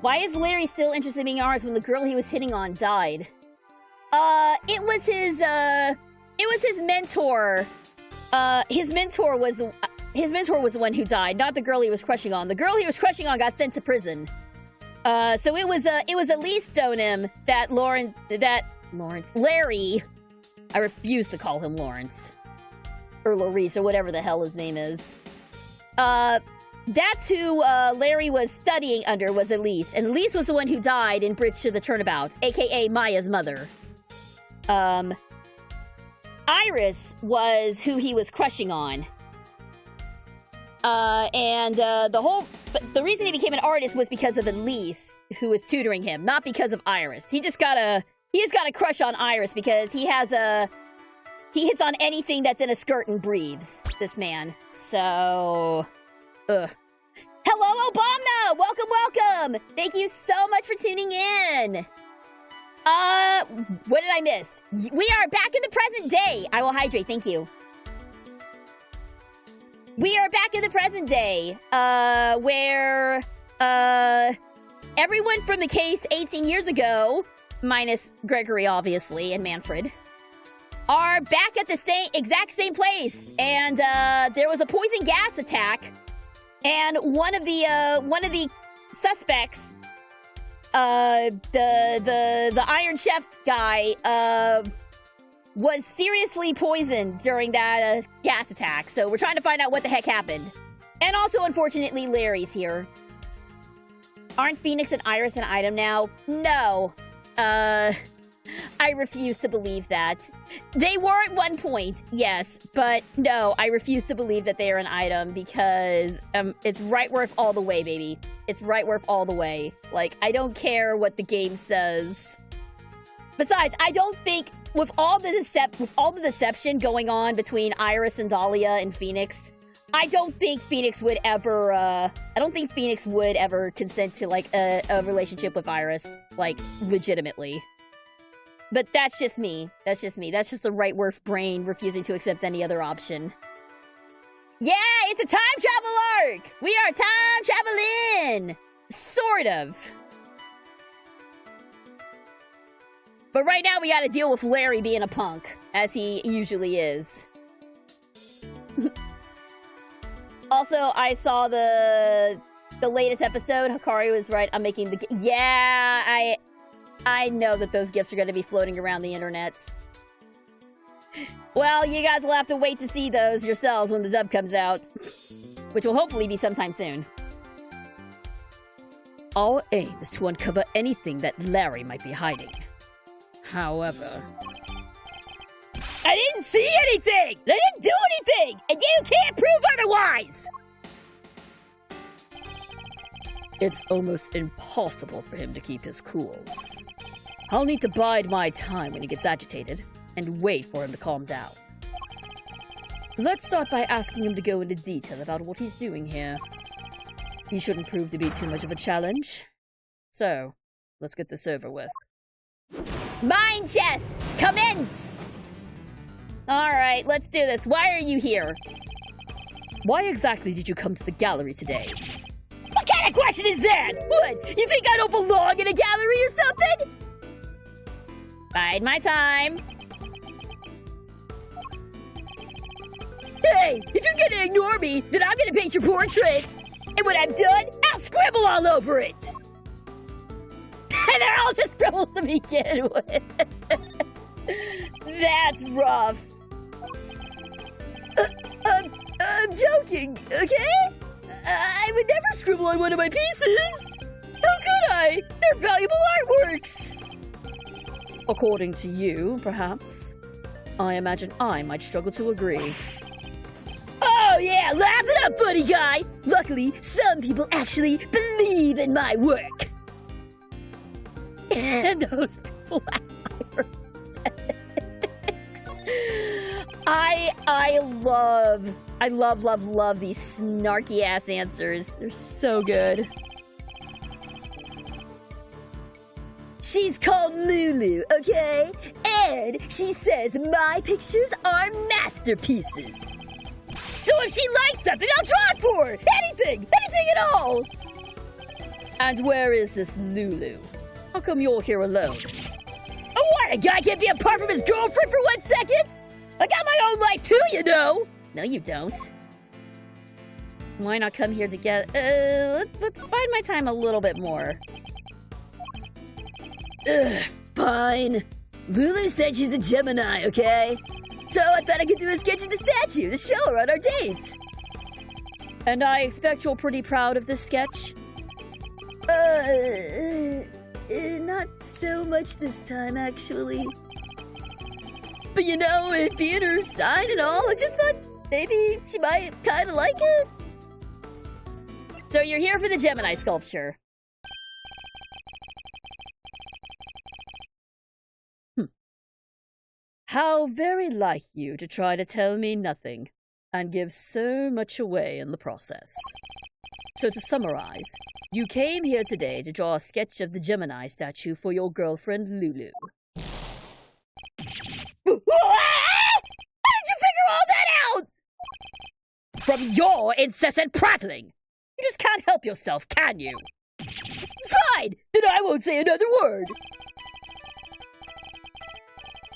Why is Larry still interested in being ours when the girl he was hitting on died? It was his mentor. His mentor was the one who died, not the girl he was crushing on. The girl he was crushing on got sent to prison. So it was Elise Stoneham that Larry, I refuse to call him Lawrence. Or Laurice, or whatever the hell his name is. That's who Larry was studying under, was Elise. And Elise was the one who died in Bridge to the Turnabout, aka Maya's mother. Iris was who he was crushing on. The reason he became an artist was because of Elise, who was tutoring him, not because of Iris. He just got a crush on Iris because he hits on anything that's in a skirt and breathes, this man. So, Hello, Obama! Welcome! Thank you so much for tuning in. What did I miss? We are back in the present day. I will hydrate, thank you. We are back in the present day, where, everyone from the case 18 years ago, minus Gregory, obviously, and Manfred, are back at the exact same place. And, there was a poison gas attack, and one of the suspects, the Iron Chef guy, was seriously poisoned during that gas attack. So we're trying to find out what the heck happened. And also, unfortunately, Larry's here. Aren't Phoenix and Iris an item now? No. I refuse to believe that. They were at one point, yes, but no, I refuse to believe that they are an item because it's right worth all the way, baby. It's right worth all the way. Like, I don't care what the game says. Besides, I don't think with all the deception going on between Iris and Dahlia and Phoenix, I don't think Phoenix would ever consent to like a relationship with Iris, like legitimately. But that's just me. That's just the right worth brain refusing to accept any other option. Yeah, it's a time travel arc! We are time traveling! Sort of. But right now we gotta deal with Larry being a punk, as he usually is. Also, I saw the latest episode. Hikari was right. I'm making the... Yeah, I know that those gifs are going to be floating around the internet. Well, you guys will have to wait to see those yourselves when the dub comes out. Which will hopefully be sometime soon. Our aim is to uncover anything that Larry might be hiding. However... I didn't see anything! I didn't do anything! And you can't prove otherwise! It's almost impossible for him to keep his cool. I'll need to bide my time when he gets agitated, and wait for him to calm down. Let's start by asking him to go into detail about what he's doing here. He shouldn't prove to be too much of a challenge. So, let's get this over with. Mind chess! Commence! Alright, let's do this. Why are you here? Why exactly did you come to the gallery today? What kind of question is that? What? You think I don't belong in a gallery or something? Bide my time. Hey, if you're gonna ignore me, then I'm gonna paint your portrait. And when I'm done, I'll scribble all over it. And they're all just scribbles to begin with. That's rough. I'm joking, okay? I would never scribble on one of my pieces! How could I? They're valuable artworks! According to you, perhaps. I imagine I might struggle to agree. Oh yeah, laugh it up, funny guy! Luckily, some people actually believe in my work. And those people I love these snarky ass answers. They're so good. She's called Lulu, okay? And she says my pictures are masterpieces. So if she likes something, I'll draw it for her! Anything! Anything at all! And where is this Lulu? How come you're here alone? Oh, what? A guy can't be apart from his girlfriend for 1 second? I got my own life too, you know! No, you don't. Why not come here together? Let's bide my time a little bit more. Ugh, fine. Lulu said she's a Gemini, okay? So I thought I could do a sketch of the statue to show her on our date. And I expect you're pretty proud of this sketch? Not so much this time, actually. But you know, it being her sign and all, I just thought maybe she might kind of like it. So you're here for the Gemini sculpture. How very like you to try to tell me nothing, and give so much away in the process. So to summarize, you came here today to draw a sketch of the Gemini statue for your girlfriend, Lulu. What? How did you figure all that out? From your incessant prattling! You just can't help yourself, can you? Fine! Then I won't say another word!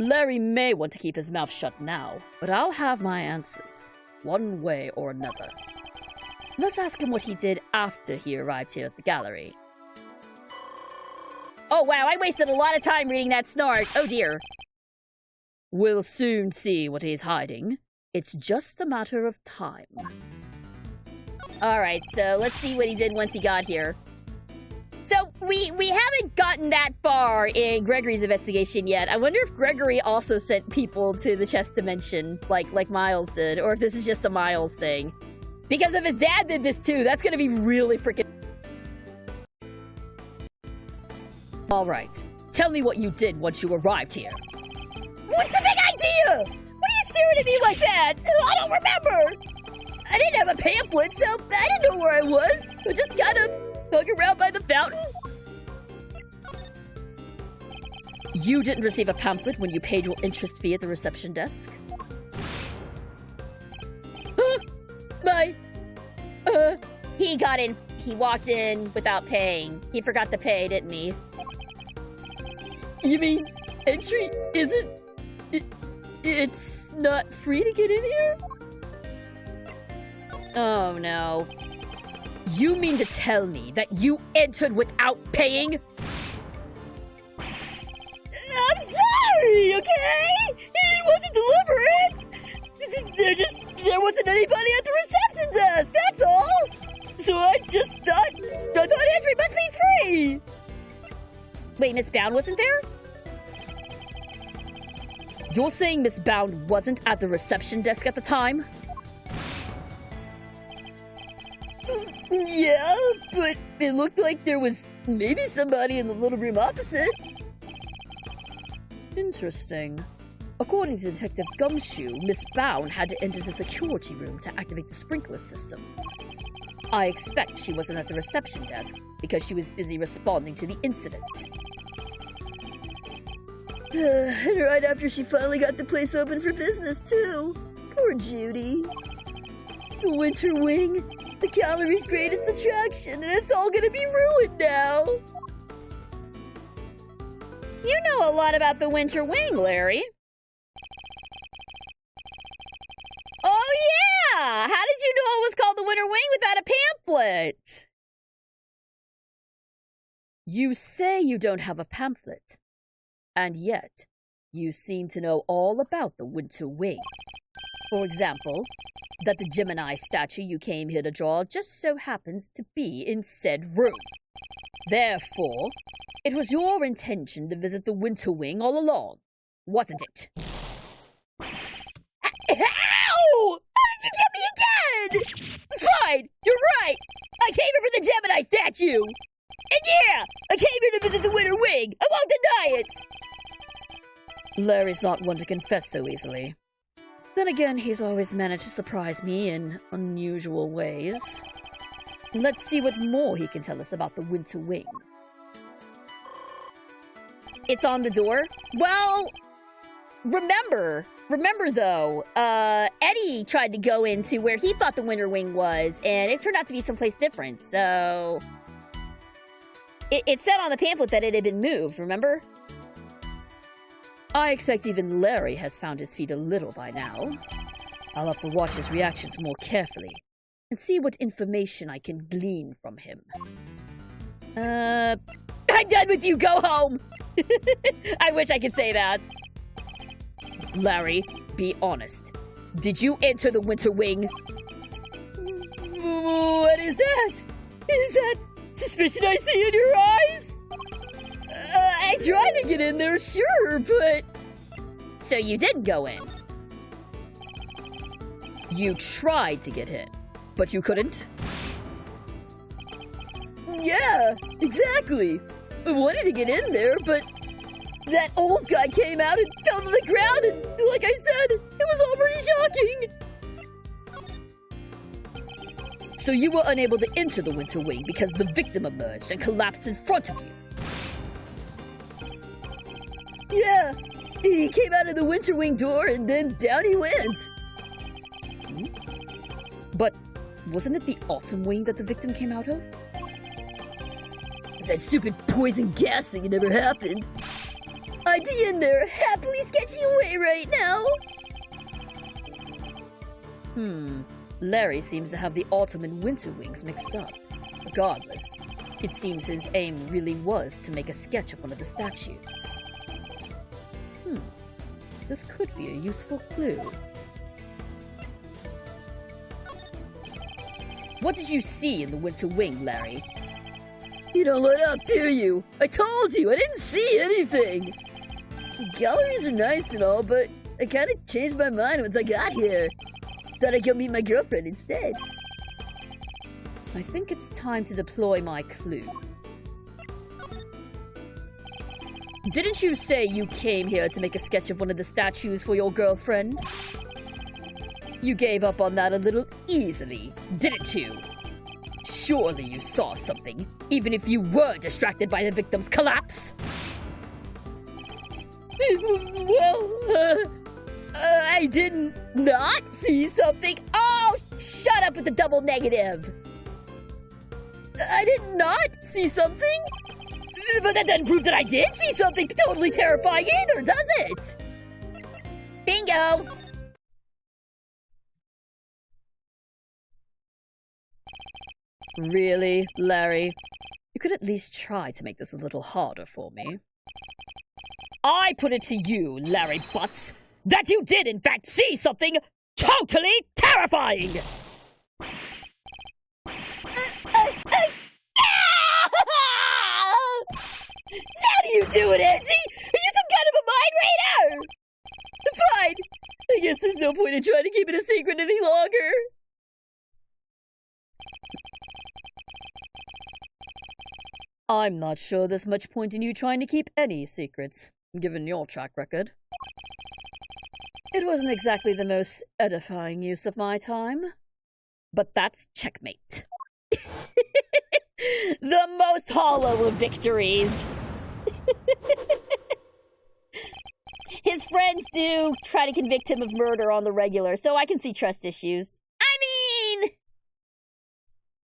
Larry may want to keep his mouth shut now, but I'll have my answers, one way or another. Let's ask him what he did after he arrived here at the gallery. Oh wow, I wasted a lot of time reading that snark. Oh dear. We'll soon see what he's hiding. It's just a matter of time. Alright, so let's see what he did once he got here. So, we haven't gotten that far in Gregory's investigation yet. I wonder if Gregory also sent people to the chess dimension, like Miles did, or if this is just a Miles thing. Because if his dad did this too, that's gonna be really freaking... Alright, tell me what you did once you arrived here. What's the big idea? What are you staring at me like that? I don't remember! I didn't have a pamphlet, so I didn't know where I was. I just kind of hung around by the fountain. You didn't receive a pamphlet when you paid your interest fee at the reception desk? He walked in without paying. He forgot to pay, didn't he? You mean entry isn't... It's not free to get in here? Oh no. You mean to tell me that you entered without paying? I'm sorry, okay? It wasn't deliberate. There wasn't anybody at the reception desk, that's all. So I thought entry must be free. Wait, Miss Bound wasn't there? You're saying Miss Bound wasn't at the reception desk at the time? Yeah, but it looked like there was maybe somebody in the little room opposite. Interesting. According to Detective Gumshoe, Miss Bound had to enter the security room to activate the sprinkler system. I expect she wasn't at the reception desk because she was busy responding to the incident. And right after she finally got the place open for business, too. Poor Judy. The Winter Wing, the gallery's greatest attraction, and it's all gonna be ruined now. You know a lot about the Winter Wing, Larry. Oh yeah! How did you know it was called the Winter Wing without a pamphlet? You say you don't have a pamphlet, and yet you seem to know all about the Winter Wing. For example, that the Gemini statue you came here to draw just so happens to be in said room. Therefore, it was your intention to visit the Winter Wing all along, wasn't it? Ow! How did you get me again? Fine, you're right! I came here for the Gemini statue! And yeah, I came here to visit the Winter Wing. I won't deny it. Larry's not one to confess so easily. Then again, he's always managed to surprise me in unusual ways. Let's see what more he can tell us about the Winter Wing. It's on the door? Well, remember though, Eddie tried to go into where he thought the Winter Wing was, and it turned out to be someplace different, so... It said on the pamphlet that it had been moved, remember? I expect even Larry has found his feet a little by now. I'll have to watch his reactions more carefully and see what information I can glean from him. I'm done with you, go home! I wish I could say that. Larry, be honest. Did you enter the Winter Wing? What is that? Is that suspicion I see in your eyes? I tried to get in there, sure, but... So you did go in? You tried to get in, but you couldn't? Yeah, exactly. I wanted to get in there, but that old guy came out and fell to the ground, and like I said, it was all pretty shocking. So you were unable to enter the Winter Wing because the victim emerged and collapsed in front of you? Yeah, he came out of the Winter Wing door and then down he went. But wasn't it the Autumn Wing that the victim came out of? If that stupid poison gas thing had never happened, I'd be in there happily sketching away right now. Larry seems to have the Autumn and Winter Wings mixed up. Regardless, it seems his aim really was to make a sketch of one of the statues. This could be a useful clue. What did you see in the Winter Wing, Larry? You don't let up, do you? I told you, I didn't see anything. Galleries are nice and all, but I kind of changed my mind once I got here. Thought I'd go meet my girlfriend instead. I think it's time to deploy my clue. Didn't you say you came here to make a sketch of one of the statues for your girlfriend? You gave up on that a little easily, didn't you? Surely you saw something, even if you were distracted by the victim's collapse? Well, I did not see something. Oh, shut up with the double negative! I did not see something? But that doesn't prove that I did see something totally terrifying either, does it? Bingo! Really, Larry? You could at least try to make this a little harder for me. I put it to you, Larry Butts, that you did in fact see something totally terrifying! How do you do it, Angie? Are you some kind of a mind reader? Fine. I guess there's no point in trying to keep it a secret any longer. I'm not sure there's much point in you trying to keep any secrets, given your track record. It wasn't exactly the most edifying use of my time, but that's checkmate. The most hollow of victories. His friends do try to convict him of murder on the regular, so I can see trust issues. I mean...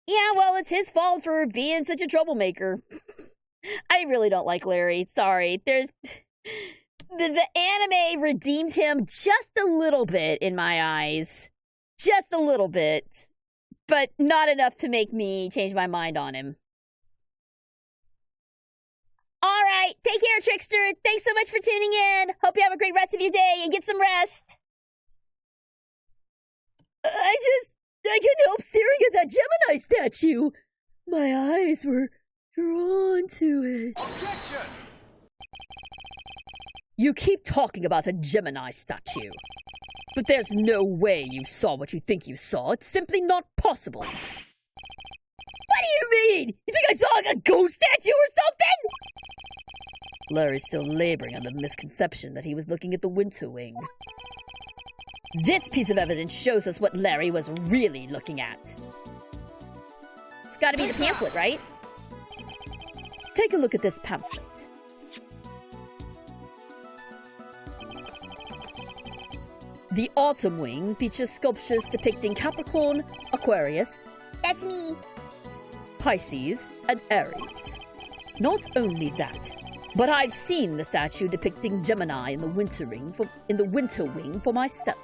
Yeah, well, it's his fault for being such a troublemaker. I really don't like Larry. Sorry. The anime redeemed him just a little bit in my eyes. Just a little bit. But not enough to make me change my mind on him. All right, take care, Trickster. Thanks so much for tuning in. Hope you have a great rest of your day and get some rest. I couldn't help staring at that Gemini statue. My eyes were drawn to it. Objection! You keep talking about a Gemini statue. But there's no way you saw what you think you saw. It's simply not possible. What do you mean? You think I saw like a ghost statue or something? Larry's still laboring under the misconception that he was looking at the Winter Wing. This piece of evidence shows us what Larry was really looking at. It's gotta be the pamphlet, right? Take a look at this pamphlet. The Autumn Wing features sculptures depicting Capricorn, Aquarius, That's me. Pisces, and Aries. Not only that, but I've seen the statue depicting Gemini in the Winter Wing for myself.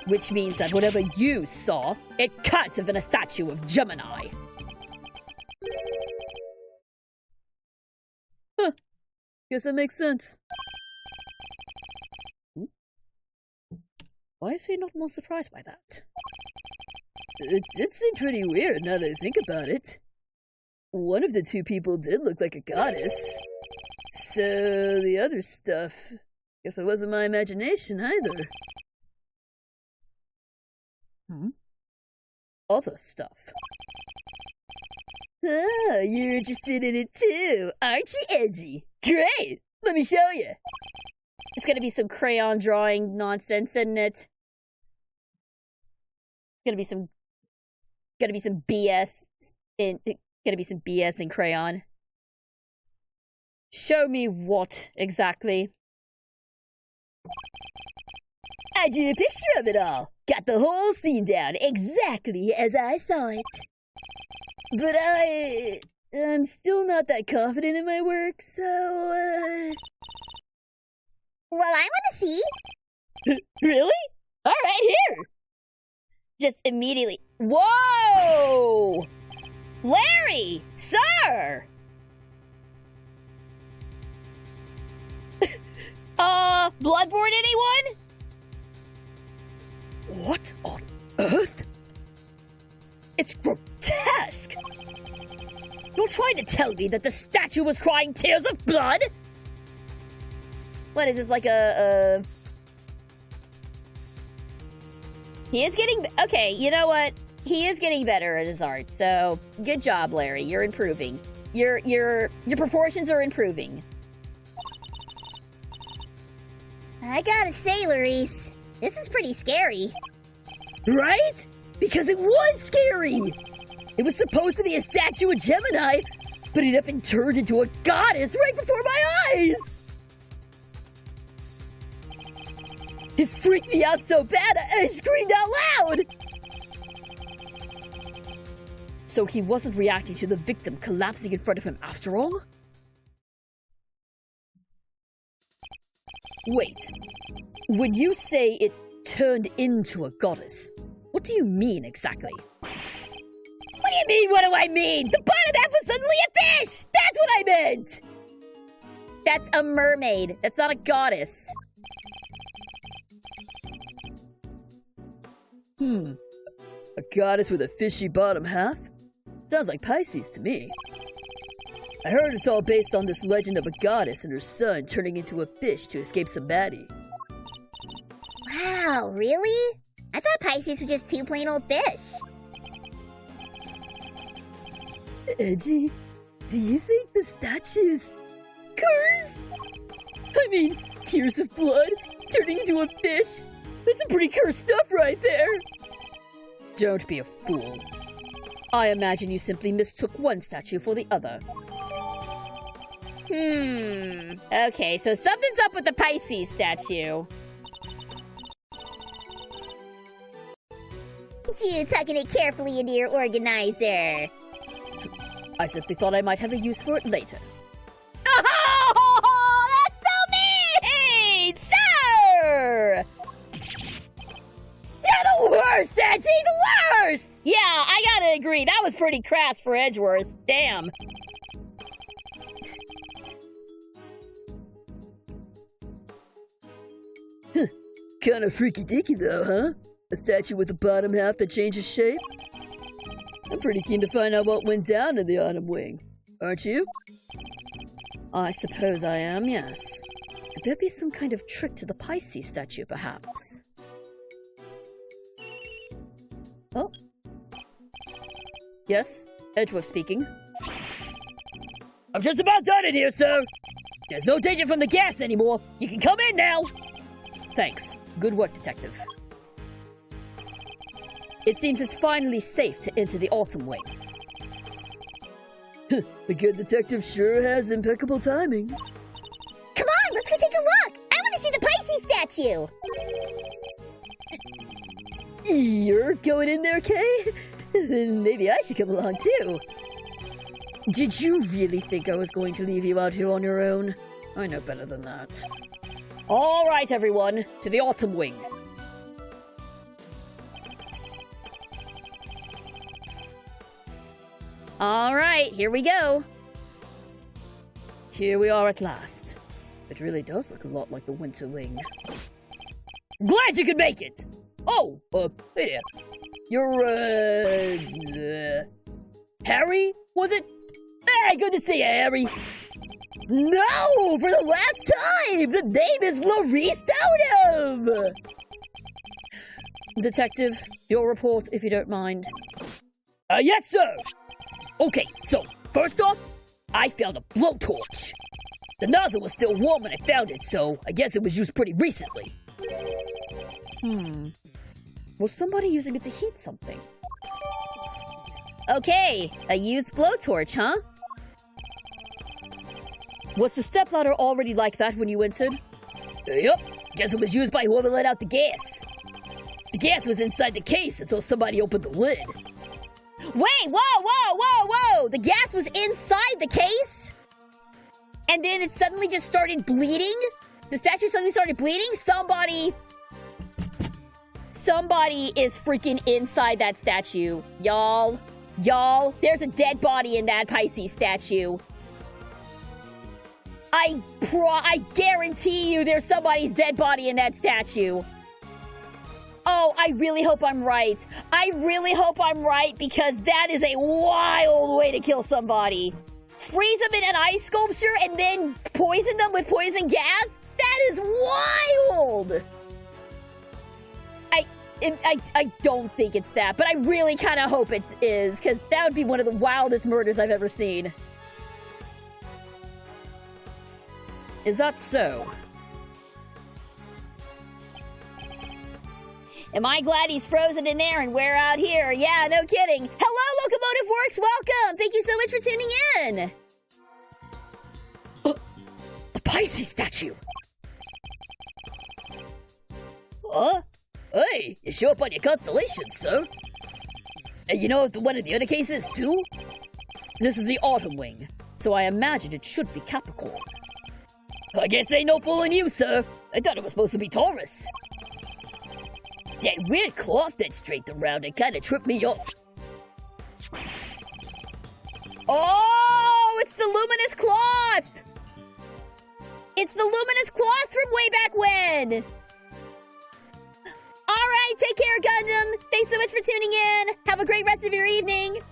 Which means that whatever you saw, it can't have been a statue of Gemini. Huh. Guess that makes sense. Why is he not more surprised by that? It did seem pretty weird now that I think about it. One of the two people did look like a goddess. So the other stuff, guess it wasn't my imagination either. Other stuff. Ah, you're interested in it too, aren't you, Edgy? Great! Let me show you. It's gonna be some crayon drawing nonsense, isn't it? Gonna be some BS in crayon. Show me what exactly? I drew a picture of it all. Got the whole scene down exactly as I saw it. But I'm still not that confident in my work, so, Well, I wanna see. Really? All right, here. Just immediately. Whoa! Larry! Sir! Bloodborne, anyone? What on earth? It's grotesque! You're trying to tell me that the statue was crying tears of blood? What is this, like a... He is getting... Okay, you know what? He is getting better at his art, so good job, Larry. You're improving. Your proportions are improving. I gotta say, Larice, this is pretty scary. Right? Because it was scary! It was supposed to be a statue of Gemini, but it had been turned into a goddess right before my eyes! It freaked me out so bad, I screamed out loud! So he wasn't reacting to the victim collapsing in front of him after all? Wait, when you say it turned into a goddess, what do you mean exactly? What do you mean, what do I mean? The bottom half was suddenly a fish! That's what I meant! That's a mermaid. That's not a goddess. A goddess with a fishy bottom half? Sounds like Pisces to me. I heard it's all based on this legend of a goddess and her son turning into a fish to escape some baddie. Wow, really? I thought Pisces was just two plain old fish. Edgy, do you think the statue's cursed? I mean, tears of blood turning into a fish? That's some pretty cursed stuff right there. Don't be a fool. I imagine you simply mistook one statue for the other. Okay, so something's up with the Pisces statue. You tucking it carefully into your organizer. I simply thought I might have a use for it later. Oh, that's so mean! Sir! You're the worst, Edgy! The worst! Yeah, I gotta agree. That was pretty crass for Edgeworth. Damn. Kinda freaky-deaky though, huh? A statue with a bottom half that changes shape? I'm pretty keen to find out what went down in the Autumn Wing. Aren't you? I suppose I am, yes. Could there be some kind of trick to the Pisces statue, perhaps? Oh? Yes? Edgeworth speaking. I'm just about done in here, sir. There's no danger from the gas anymore. You can come in now. Thanks. Good work, Detective. It seems it's finally safe to enter the Autumn Wing. The good detective sure has impeccable timing. Come on, let's go take a look! I want to see the Pisces statue! You're going in there, Kay? Then maybe I should come along too. Did you really think I was going to leave you out here on your own? I know better than that. All right, everyone, to the Autumn Wing. All right, here we go. Here we are at last. It really does look a lot like the Winter Wing. Glad you could make it. Oh, hey there. You're, Harry, was it? Hey, good to see you, Harry. No, for the last time! The name is Maurice Totem! Detective, your report, if you don't mind. Yes, sir. Okay, so, first off, I found a blowtorch. The nozzle was still warm when I found it, so I guess it was used pretty recently. Was somebody using it to heat something? Okay, a used blowtorch, huh? Was the stepladder already like that when you entered? Yup, guess it was used by whoever let out the gas. The gas was inside the case until somebody opened the lid. Wait, whoa! The gas was inside the case? And then it suddenly just started bleeding? The statue suddenly started bleeding? Somebody is freaking inside that statue. Y'all, there's a dead body in that Pisces statue. I guarantee you there's somebody's dead body in that statue. Oh, I really hope I'm right. I really hope I'm right, because that is a wild way to kill somebody. Freeze them in an ice sculpture and then poison them with poison gas? That is wild! I don't think it's that, but I really kind of hope it is, because that would be one of the wildest murders I've ever seen. Is that so? Am I glad he's frozen in there and we're out here? Yeah, no kidding. Hello, Locomotive Works, welcome! Thank you so much for tuning in! The Pisces statue! Huh? Hey, you show up on your constellation, sir. And you know if one of the other cases too? This is the Autumn Wing, so I imagine it should be Capricorn. I guess ain't no fooling you, sir. I thought it was supposed to be Taurus. That weird cloth that's draped around it kind of tripped me up. Oh, it's the luminous cloth! It's the luminous cloth from way back when! Alright, take care, Gundam! Thanks so much for tuning in! Have a great rest of your evening!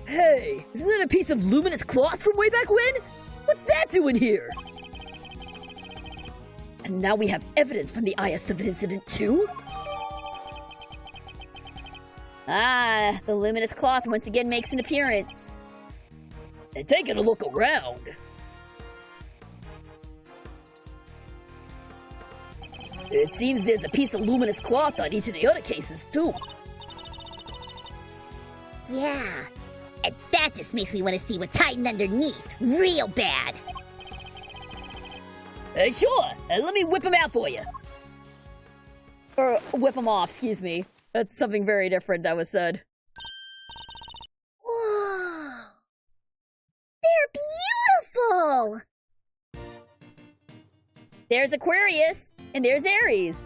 Hey, isn't that a piece of luminous cloth from way back when? What's that doing here? And now we have evidence from the IS-7 incident too? Ah, the luminous cloth once again makes an appearance. And taking a look around. It seems there's a piece of luminous cloth on each of the other cases too. Yeah, and that just makes me want to see what's hiding underneath real bad. Sure, let me whip him out for you. Or whip them off, excuse me. That's something very different that was said. Whoa! They're beautiful! There's Aquarius, and there's Aries.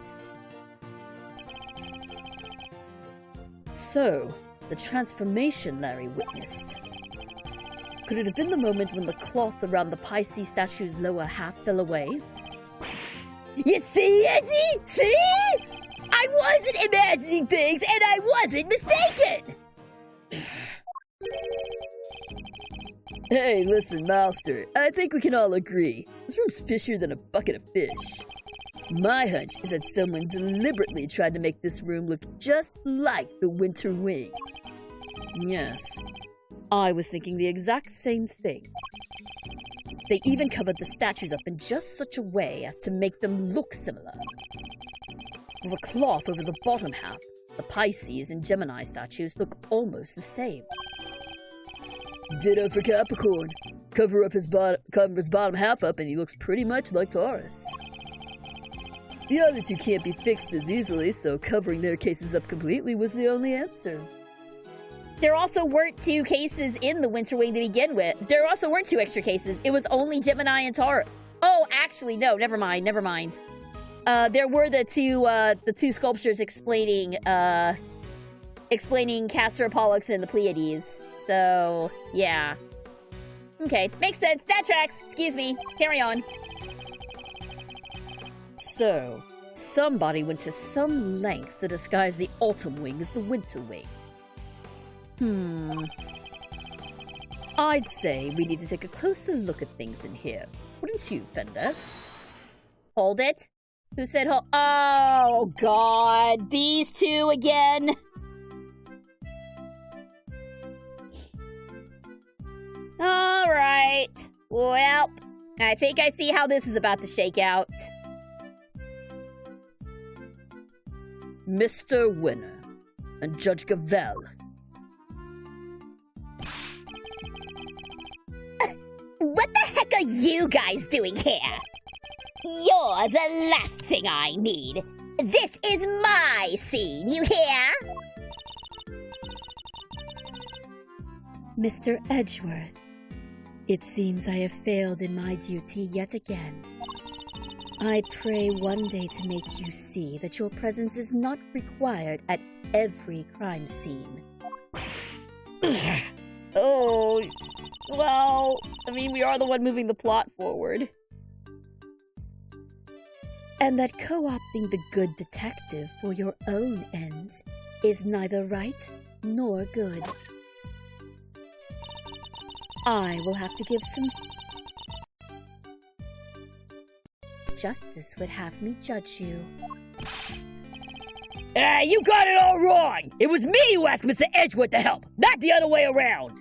So, the transformation Larry witnessed. Could it have been the moment when the cloth around the Pisces statue's lower half fell away? You see, Edgy? See? I wasn't imagining things, and I wasn't mistaken! Hey, listen, Master. I think we can all agree. This room's fishier than a bucket of fish. My hunch is that someone deliberately tried to make this room look just like the Winter Wing. Yes, I was thinking the exact same thing. They even covered the statues up in just such a way as to make them look similar. With a cloth over the bottom half, the Pisces and Gemini statues look almost the same. Ditto for Capricorn. Cover his bottom half up and he looks pretty much like Taurus. The other two can't be fixed as easily, so covering their cases up completely was the only answer. There also weren't two cases in the Winter Wing to begin with. There also weren't two extra cases. It was only Gemini and Taurus. Oh, actually, no, never mind. There were the two sculptures explaining Castor Pollux and the Pleiades. So, yeah. Okay, makes sense. That tracks. Excuse me. Carry on. So, somebody went to some lengths to disguise the Autumn Wing as the Winter Wing. I'd say we need to take a closer look at things in here. Wouldn't you, Fender? Hold it. Who said hold? Oh, God. These two again. All right. Well, I think I see how this is about to shake out. Mr. Winner and Judge Gavel. What the heck are you guys doing here? You're the last thing I need. This is my scene, you hear? Mr. Edgeworth, it seems I have failed in my duty yet again. I pray one day to make you see that your presence is not required at every crime scene. Oh, well, I mean, we are the one moving the plot forward. And that co-opting the good detective for your own ends is neither right nor good. I will have to give some... Justice would have me judge you. You got it all wrong! It was me who asked Mr. Edgeworth to help, not the other way around!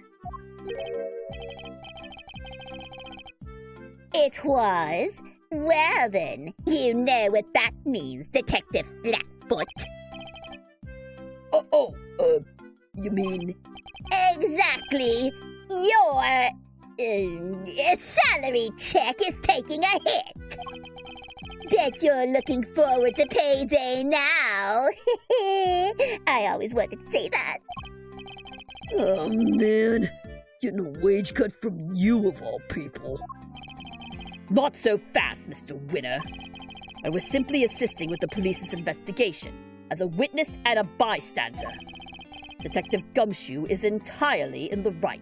It was? Well then, you know what that means, Detective Flatfoot. You mean... Exactly. Your salary check is taking a hit. Bet you're looking forward to payday now. I always wanted to say that. Oh man, getting a wage cut from you of all people. Not so fast, Mr. Winner. I was simply assisting with the police's investigation, as a witness and a bystander. Detective Gumshoe is entirely in the right.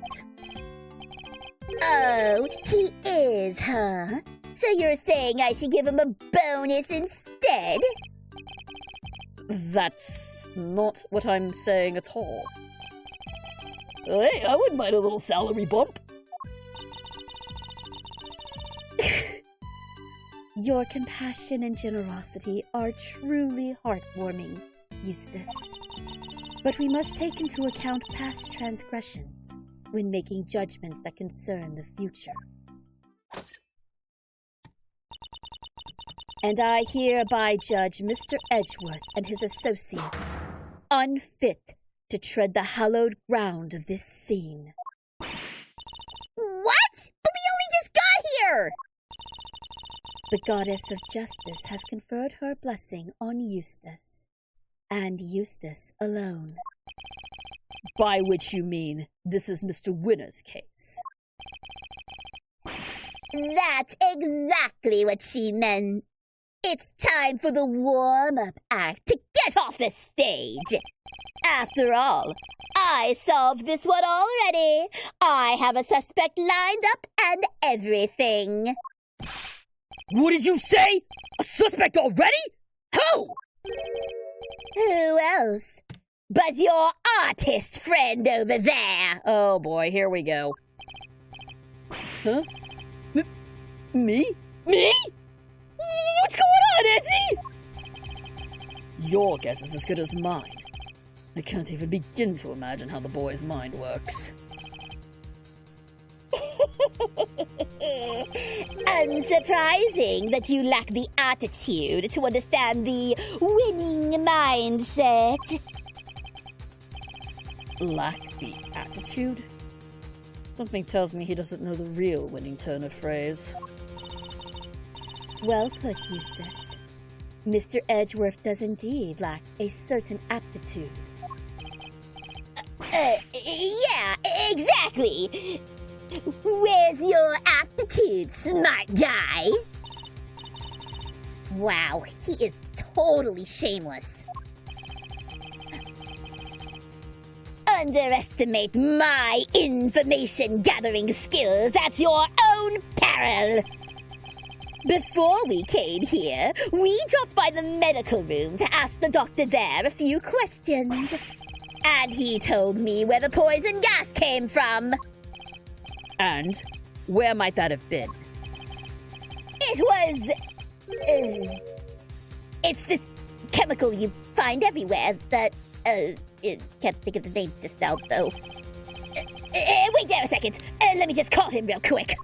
Oh, he is, huh? So you're saying I should give him a bonus instead? That's not what I'm saying at all. Hey, I wouldn't mind a little salary bump. Your compassion and generosity are truly heartwarming, Eustace. But we must take into account past transgressions when making judgments that concern the future. And I hereby judge Mr. Edgeworth and his associates unfit to tread the hallowed ground of this scene. What? But we only just got here! The goddess of justice has conferred her blessing on Eustace, and Eustace alone. By which you mean, this is Mr. Winner's case. That's exactly what she meant. It's time for the warm-up act to get off the stage. After all, I solved this one already. I have a suspect lined up and everything. What did you say? A suspect already? Who? Who else but your artist friend over there? Oh boy, here we go. Huh? Me? Me? What's going on, Edgy? Your guess is as good as mine. I can't even begin to imagine how the boy's mind works. Unsurprising that you lack the attitude to understand the winning mindset. Lack the attitude? Something tells me he doesn't know the real winning turn of phrase. Well put, Eustace. Mr. Edgeworth does indeed lack a certain aptitude. Yeah, exactly. Where's your aptitude, smart guy? Wow, he is totally shameless. Underestimate my information-gathering skills at your own peril. Before we came here, we dropped by the medical room to ask the doctor there a few questions. And he told me where the poison gas came from. And where might that have been? It was... it's this chemical you find everywhere that... can't think of the name just now, though. Wait there a second. Let me just call him real quick.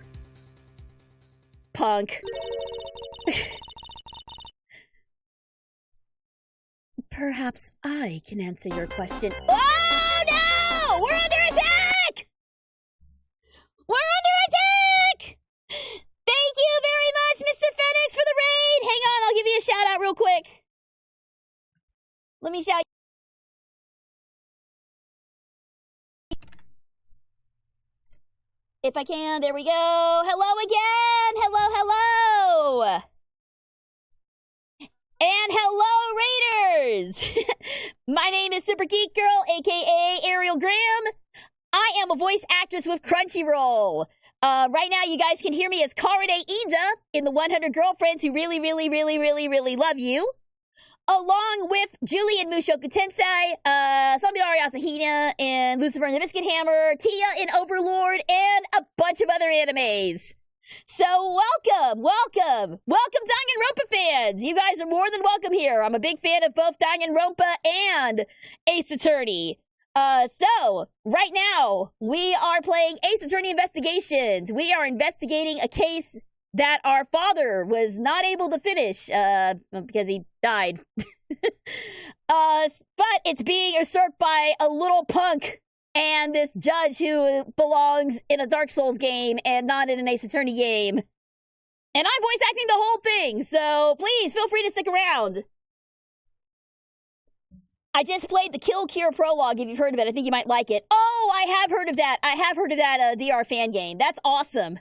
Punk. Perhaps I can answer your question. Oh, no! We're under attack! We're under attack! Thank you very much, Mr. Phoenix, for the raid! Hang on, I'll give you a shout-out real quick. Let me shout... If I can, there we go. Hello again! Hello, hello! And hello, Raiders! My name is Super Geek Girl, aka Ariel Graham. I am a voice actress with Crunchyroll. Right now, you guys can hear me as Karade Ida in the 100 Girlfriends Who Really, Really, Really, Really, Really Love You. Along with Julie in Mushoku Tensei, Samidari Asahina in Lucifer and the Biscuit Hammer, Tia in Overlord, and a bunch of other animes. So welcome, Danganronpa fans! You guys are more than welcome here. I'm a big fan of both Danganronpa and Ace Attorney. So, right now, we are playing Ace Attorney Investigations. We are investigating a case that our father was not able to finish, because he died. But it's being usurped by a little punk and this judge who belongs in a Dark Souls game and not in an Ace Attorney game. And I'm voice acting the whole thing, so please feel free to stick around. I just played the Kill Cure prologue, if you've heard of it. I think you might like it. Oh, I have heard of that. I have heard of that DR fan game. That's awesome.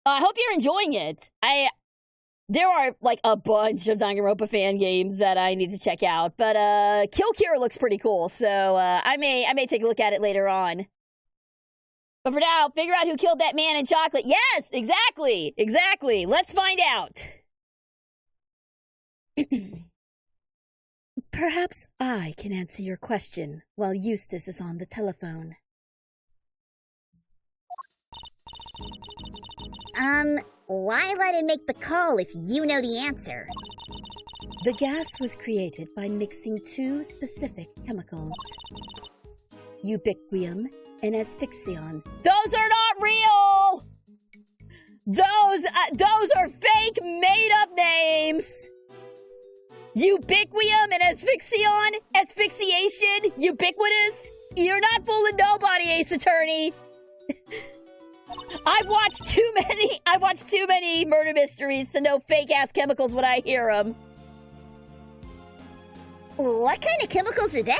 I hope you're enjoying it. There are, like, a bunch of Danganronpa fan games that I need to check out, but, Kill Cure looks pretty cool, so, I may take a look at it later on. But for now, figure out who killed that man in chocolate. Yes, exactly. Let's find out. Perhaps I can answer your question while Eustace is on the telephone. Why let him make the call if you know the answer? The gas was created by mixing two specific chemicals, ubiquium and asphyxion. Those are not real! Those are fake, made-up names! Ubiquium and asphyxion? Asphyxiation? Ubiquitous? You're not fooling nobody, Ace Attorney! I've watched too many murder mysteries to know fake-ass chemicals when I hear them. What kind of chemicals are they?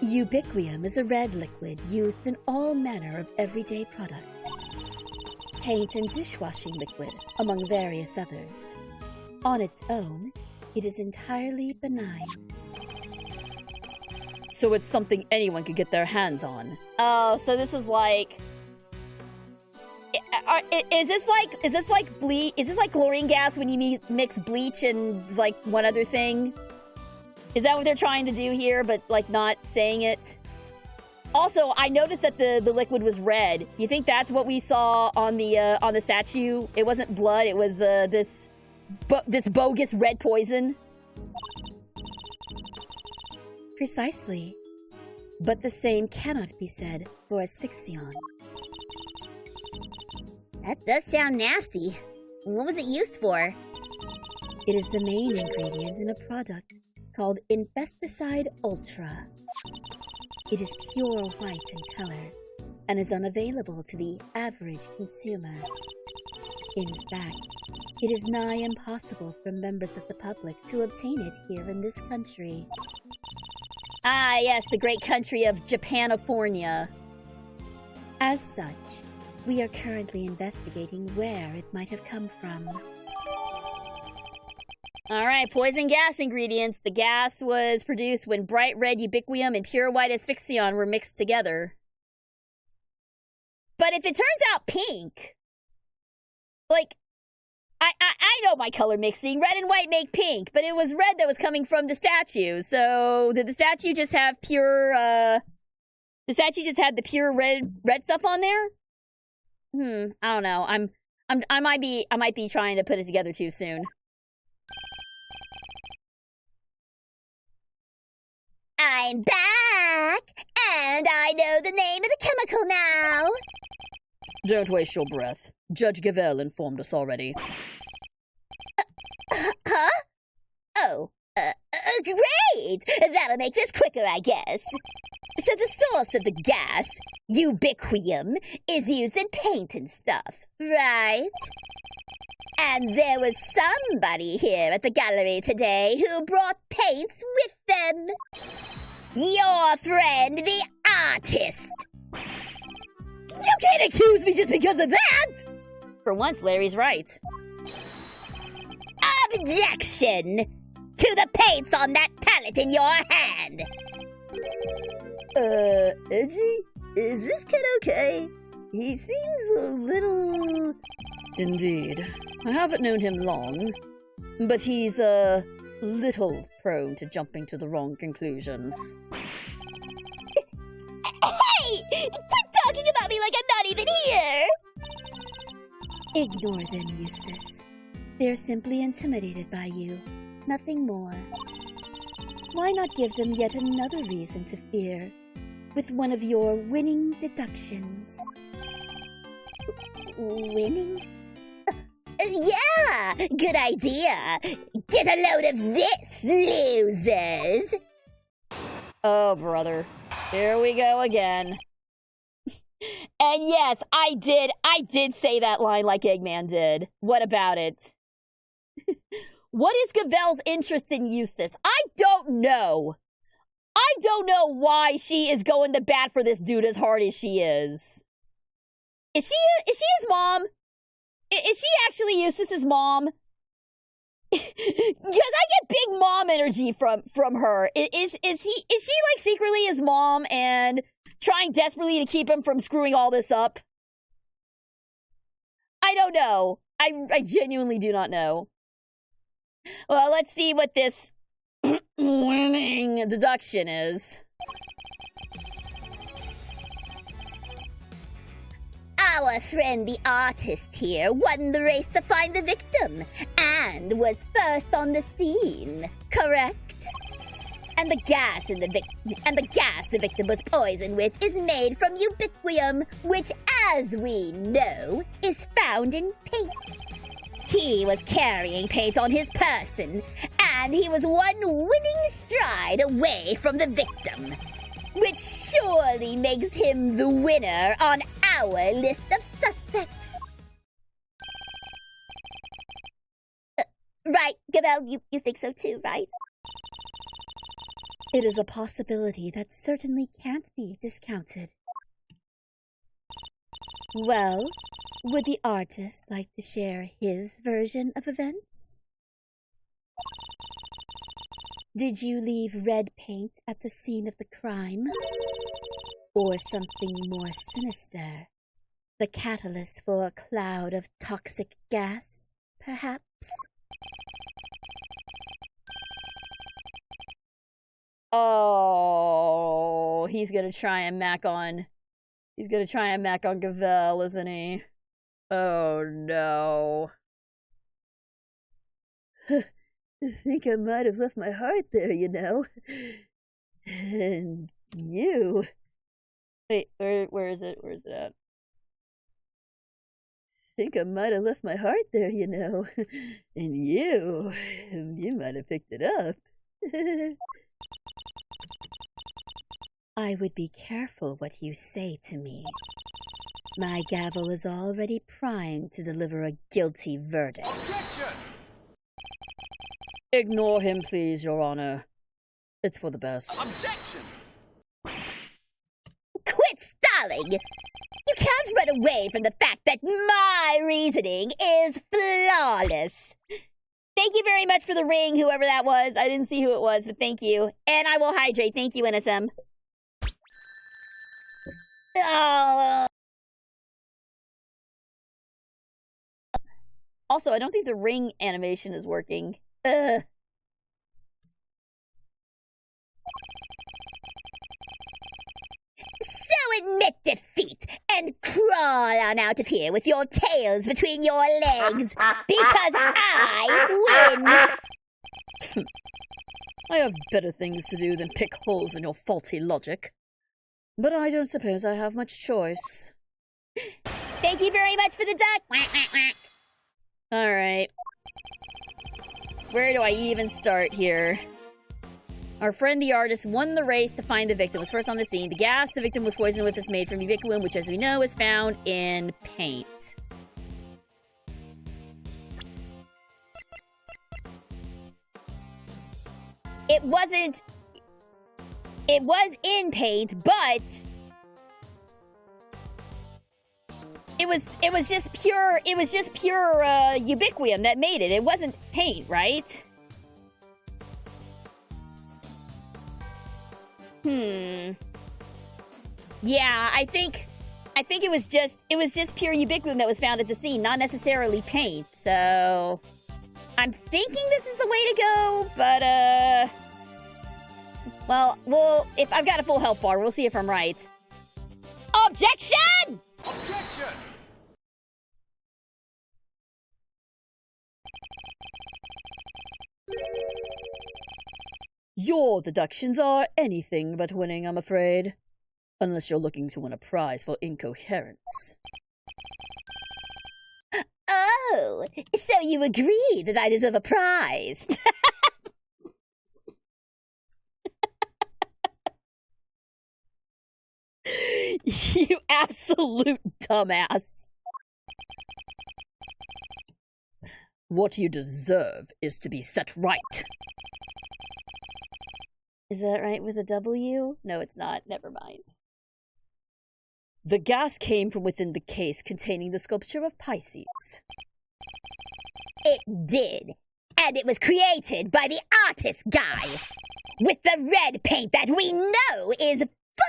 Ubiquium is a red liquid used in all manner of everyday products. Paint and dishwashing liquid, among various others. On its own, it is entirely benign. So it's something anyone could get their hands on. Oh, so this is like... Is this like chlorine gas when you mix bleach and like one other thing? Is that what they're trying to do here, but like not saying it? Also, I noticed that the liquid was red. You think that's what we saw on the statue? It wasn't blood. It was this bogus red poison. Precisely. But the same cannot be said for asphyxion. That does sound nasty. What was it used for? It is the main ingredient in a product called Infesticide Ultra. It is pure white in color and is unavailable to the average consumer. In fact, it is nigh impossible for members of the public to obtain it here in this country. Ah, yes, the great country of Japanifornia. As such, we are currently investigating where it might have come from. Alright, poison gas ingredients. The gas was produced when bright red ubiquium and pure white asphyxion were mixed together. But if it turns out pink, like, I know my color mixing. Red and white make pink, but it was red that was coming from the statue. So did the statue just have pure, the statue just had the pure red stuff on there? I don't know. I might be trying to put it together too soon. I'm back, and I know the name of the chemical now. Don't waste your breath. Judge Gavel informed us already. Huh? Oh, great! That'll make this quicker, I guess. So the source of the gas, ubiquium, is used in paint and stuff, right? And there was somebody here at the gallery today who brought paints with them. Your friend, the artist. You can't accuse me just because of that! For once, Larry's right. Objection to the paints on that palette in your hand. Edgy? Is this kid okay? He seems a little... Indeed. I haven't known him long, but he's a little prone to jumping to the wrong conclusions. Hey! Quit talking about me like I'm not even here! Ignore them, Eustace. They're simply intimidated by you, nothing more. Why not give them yet another reason to fear with one of your winning deductions? Winning? Yeah! Good idea! Get a load of this, losers! Oh, brother. Here we go again. And yes, I did say that line like Eggman did. What about it? What is Gavel's interest in Eustace? I don't know. I don't know why she is going to bat for this dude as hard as she is. Is she his mom? Is she actually Eustace's mom? Because I get big mom energy from her. Is she like secretly his mom and trying desperately to keep him from screwing all this up? I don't know. I genuinely do not know. Well, let's see what this winning deduction is. Our friend the artist here won the race to find the victim and was first on the scene, correct? And the gas the victim was poisoned with is made from ubiquium, which, as we know, is found in paint. He was carrying paint on his person, and he was one winning stride away from the victim, which surely makes him the winner on our list of suspects. Right, Gavel, you think so too, right? It is a possibility that certainly can't be discounted. Well, would the artist like to share his version of events? Did you leave red paint at the scene of the crime? Or something more sinister, The catalyst for a cloud of toxic gas, perhaps? Oh, he's gonna try and mac on Gavel, isn't he? Oh no. I think I might have left my heart there, you know. And you. Wait, where is it? Where is it at? Think I might have left my heart there, you know. And you might have picked it up. I would be careful what you say to me. My gavel is already primed to deliver a guilty verdict. Objection! Ignore him, please, Your Honor. It's for the best. Objection! Quit stalling! You can't run away from the fact that my reasoning is flawless. Thank you very much for the ring, whoever that was. I didn't see who it was, but thank you. And I will hydrate. Thank you, NSM. Oh. Also, I don't think the ring animation is working. So admit defeat and crawl on out of here with your tails between your legs, because I win! I have better things to do than pick holes in your faulty logic. But I don't suppose I have much choice. Thank you very much for the duck! Quack, quack, quack. Alright. Where do I even start here? Our friend the artist won the race to find the victim, was first on the scene. The gas the victim was poisoned with is made from ubiquitous, which as we know is found in paint. It wasn't... It was in paint, but... It was just pure ubiquitous that made it. It wasn't paint, right? Yeah, I think it was just pure ubiquitous that was found at the scene, not necessarily paint. So I'm thinking this is the way to go, but well, if I've got a full health bar, we'll see if I'm right. Objection! Objection! Your deductions are anything but winning, I'm afraid. Unless you're looking to win a prize for incoherence. Oh, so you agree that I deserve a prize? You absolute dumbass. What you deserve is to be set right. Is that right with a W? No, it's not. Never mind. The gas came from within the case containing the sculpture of Pisces. It did. And it was created by the artist guy. With the red paint that we know is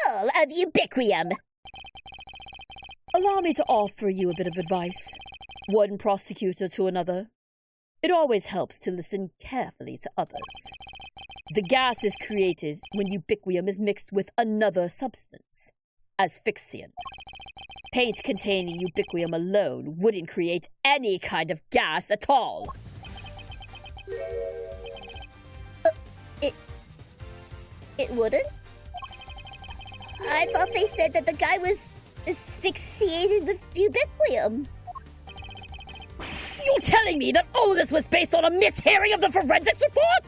full of ubiquitous. Allow me to offer you a bit of advice. One prosecutor to another. It always helps to listen carefully to others. The gas is created when ubiquitous is mixed with another substance, asphyxiant. Paint containing ubiquitous alone wouldn't create any kind of gas at all. It wouldn't? I thought they said that the guy was asphyxiated with ubiquitous. You're telling me that all of this was based on a mishearing of the forensics report?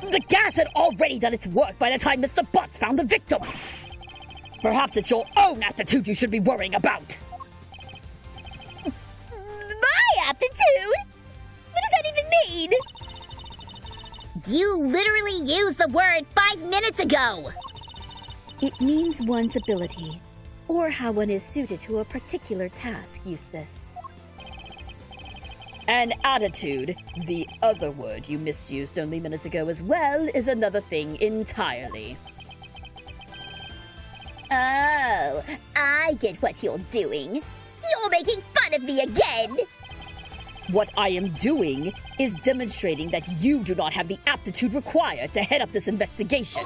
The gas had already done its work by the time Mr. Butts found the victim. Perhaps it's your own aptitude you should be worrying about. My aptitude? What does that even mean? You literally used the word 5 minutes ago. It means one's ability, or how one is suited to a particular task, Eustace. And attitude, the other word you misused only minutes ago as well, is another thing entirely. Oh, I get what you're doing. You're making fun of me again! What I am doing is demonstrating that you do not have the aptitude required to head up this investigation.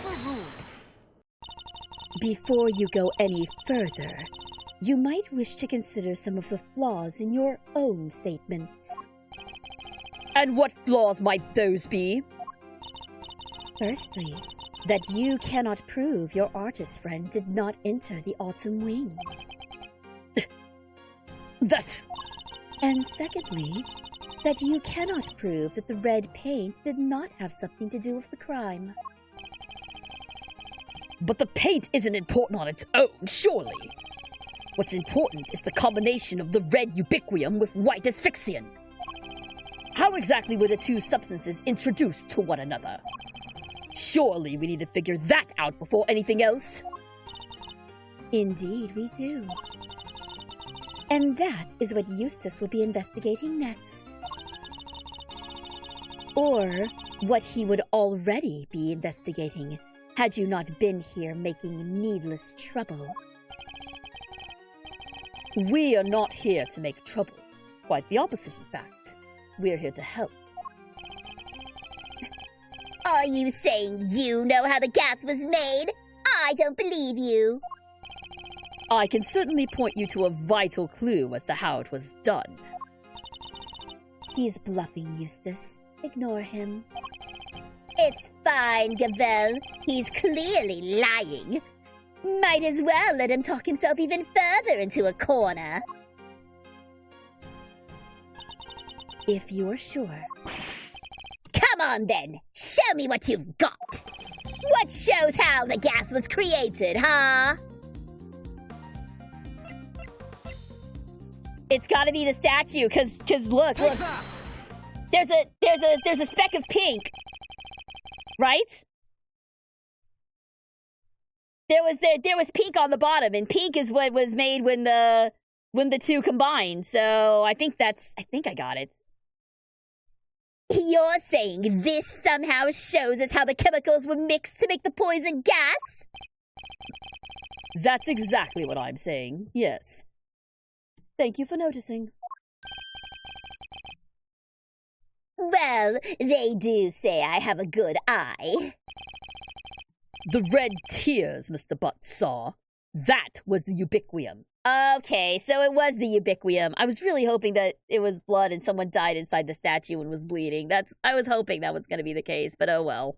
Before you go any further, you might wish to consider some of the flaws in your own statements. And what flaws might those be? Firstly, that you cannot prove your artist friend did not enter the Autumn Wing. That's... And secondly, that you cannot prove that the red paint did not have something to do with the crime. But the paint isn't important on its own, surely. What's important is the combination of the red ubiquium with white asphyxian. How exactly were the two substances introduced to one another? Surely we need to figure that out before anything else. Indeed, we do. And that is what Eustace will be investigating next. Or what he would already be investigating had you not been here making needless trouble. We are not here to make trouble. Quite the opposite, in fact. We're here to help. Are you saying you know how the gas was made? I don't believe you. I can certainly point you to a vital clue as to how it was done. He's bluffing, Eustace. Ignore him. It's fine, Gavel. He's clearly lying. Might as well let him talk himself even further into a corner. If you're sure. Come on then, show me what you've got. What shows how the gas was created, huh? It's gotta be the statue, cause look. There's a speck of pink. Right? There was pink on the bottom, and pink is what was made when the two combined. So I think I got it. You're saying this somehow shows us how the chemicals were mixed to make the poison gas? That's exactly what I'm saying, yes. Thank you for noticing. Well, they do say I have a good eye. The red tears Mr. Butt saw, that was the ubiquium. Okay, so it was the ubiquium. I was really hoping that it was blood and someone died inside the statue and was bleeding. I was hoping that was going to be the case, but oh well.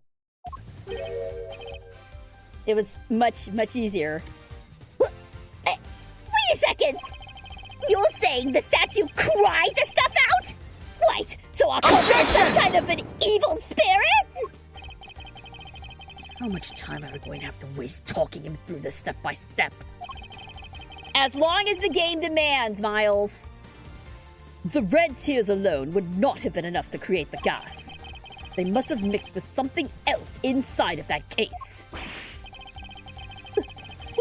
It was much easier. Wait a second! You're saying the statue cried the stuff out? Right, so I'll call it some kind of an evil spirit? How much time are we going to have to waste talking him through this step by step? As long as the game demands, Miles. The red tears alone would not have been enough to create the gas. They must have mixed with something else inside of that case.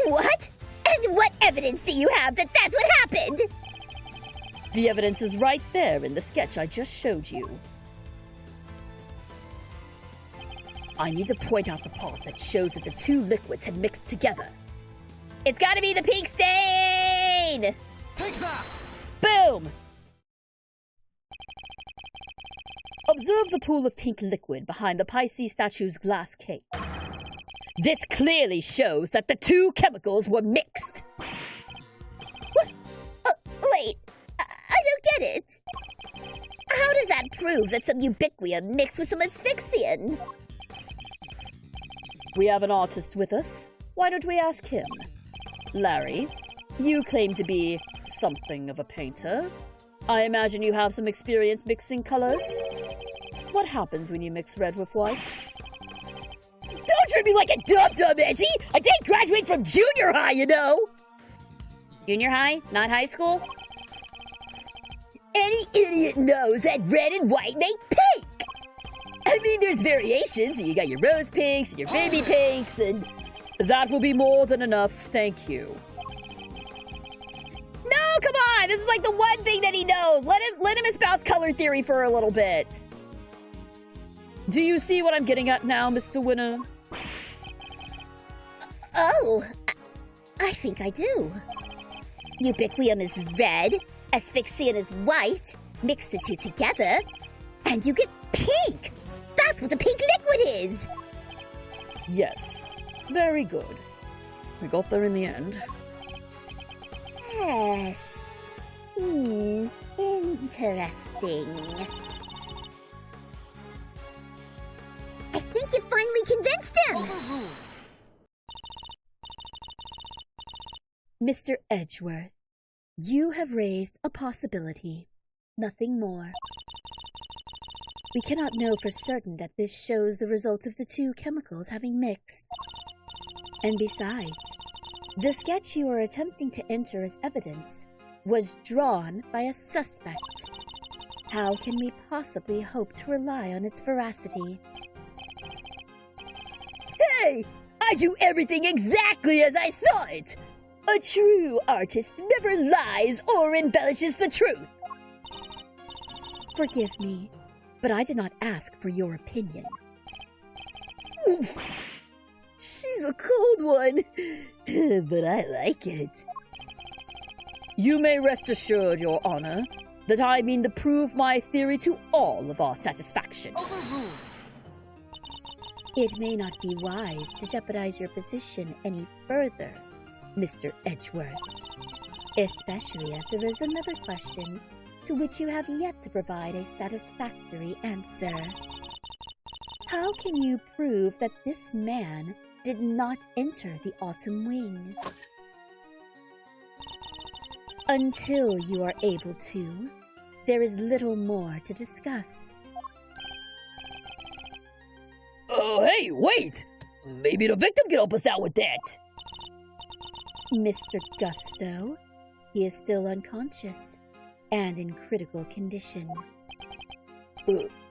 What? And what evidence do you have that that's what happened? The evidence is right there in the sketch I just showed you. I need to point out the part that shows that the two liquids had mixed together. It's gotta be the pink stain! Take that! Boom! Observe the pool of pink liquid behind the Pisces statue's glass case. This clearly shows that the two chemicals were mixed. What? Wait, I don't get it. How does that prove that some ubiquium mixed with some asphyxian? We have an artist with us. Why don't we ask him? Larry, you claim to be something of a painter. I imagine you have some experience mixing colors. What happens when you mix red with white? Don't treat me like a dum-dum, Edgy! I didn't graduate from junior high, you know! Junior high? Not high school? Any idiot knows that red and white make pink! I mean, there's variations. You got your rose pinks and your baby pinks and... That will be more than enough, thank you. No, come on! This is like the one thing that he knows. Let him espouse color theory for a little bit. Do you see what I'm getting at now, Mr. Winner? Oh, I think I do. Ubiquium is red, asphyxian is white, mix the two together, and you get pink! That's what the pink liquid is! Yes. Very good. We got there in the end. Yes. Interesting. I think you finally convinced him! Mr. Edgeworth, you have raised a possibility, nothing more. We cannot know for certain that this shows the results of the two chemicals having mixed. And besides, the sketch you are attempting to enter as evidence was drawn by a suspect. How can we possibly hope to rely on its veracity? Hey! I do everything exactly as I saw it! A true artist never lies or embellishes the truth. Forgive me, but I did not ask for your opinion. Oof. She's a cold one, but I like it. You may rest assured, Your Honor, that I mean to prove my theory to all of our satisfaction. It may not be wise to jeopardize your position any further, Mr. Edgeworth, especially as there is another question to which you have yet to provide a satisfactory answer. How can you prove that this man did not enter the Autumn Wing? Until you are able to, there is little more to discuss. Oh, hey, wait! Maybe the victim can help us out with that. Mr. Gusto, he is still unconscious and in critical condition.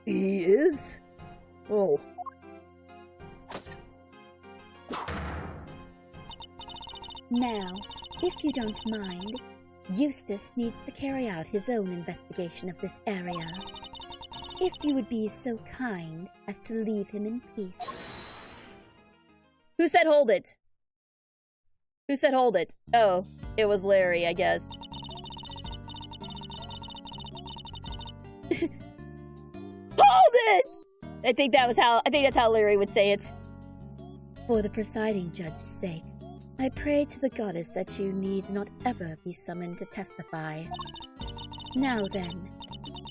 He is? Oh. Now, if you don't mind, Eustace needs to carry out his own investigation of this area. If you would be so kind as to leave him in peace. Who said hold it? Who said hold it? Oh, it was Larry, I guess. Hold it! I think that's how Larry would say it. For the presiding judge's sake, I pray to the goddess that you need not ever be summoned to testify. Now then,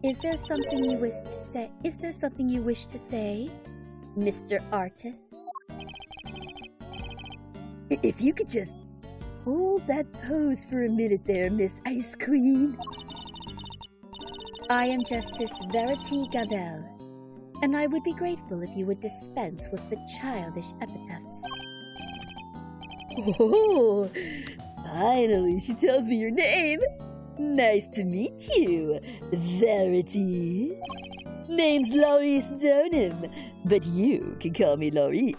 is there something you wish to say? Mr. Artist? If you could just hold that pose for a minute there, Miss Ice Queen. I am Justice Verity Gavel, and I would be grateful if you would dispense with the childish epithets. Oh, finally, she tells me your name. Nice to meet you, Verity. Name's Laurice Donham, but you can call me Laurice.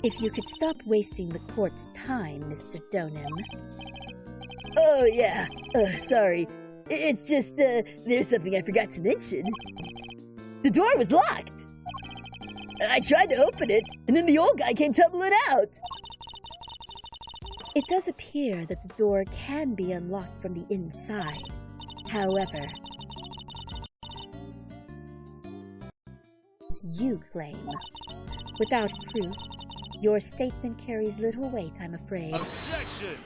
If you could stop wasting the court's time, Mr. Donham. Oh, yeah. Sorry. It's just, there's something I forgot to mention. The door was locked. I tried to open it, and then the old guy came tumbling out. It does appear that the door can be unlocked from the inside. However, as you claim, without proof, your statement carries little weight, I'm afraid. Objection!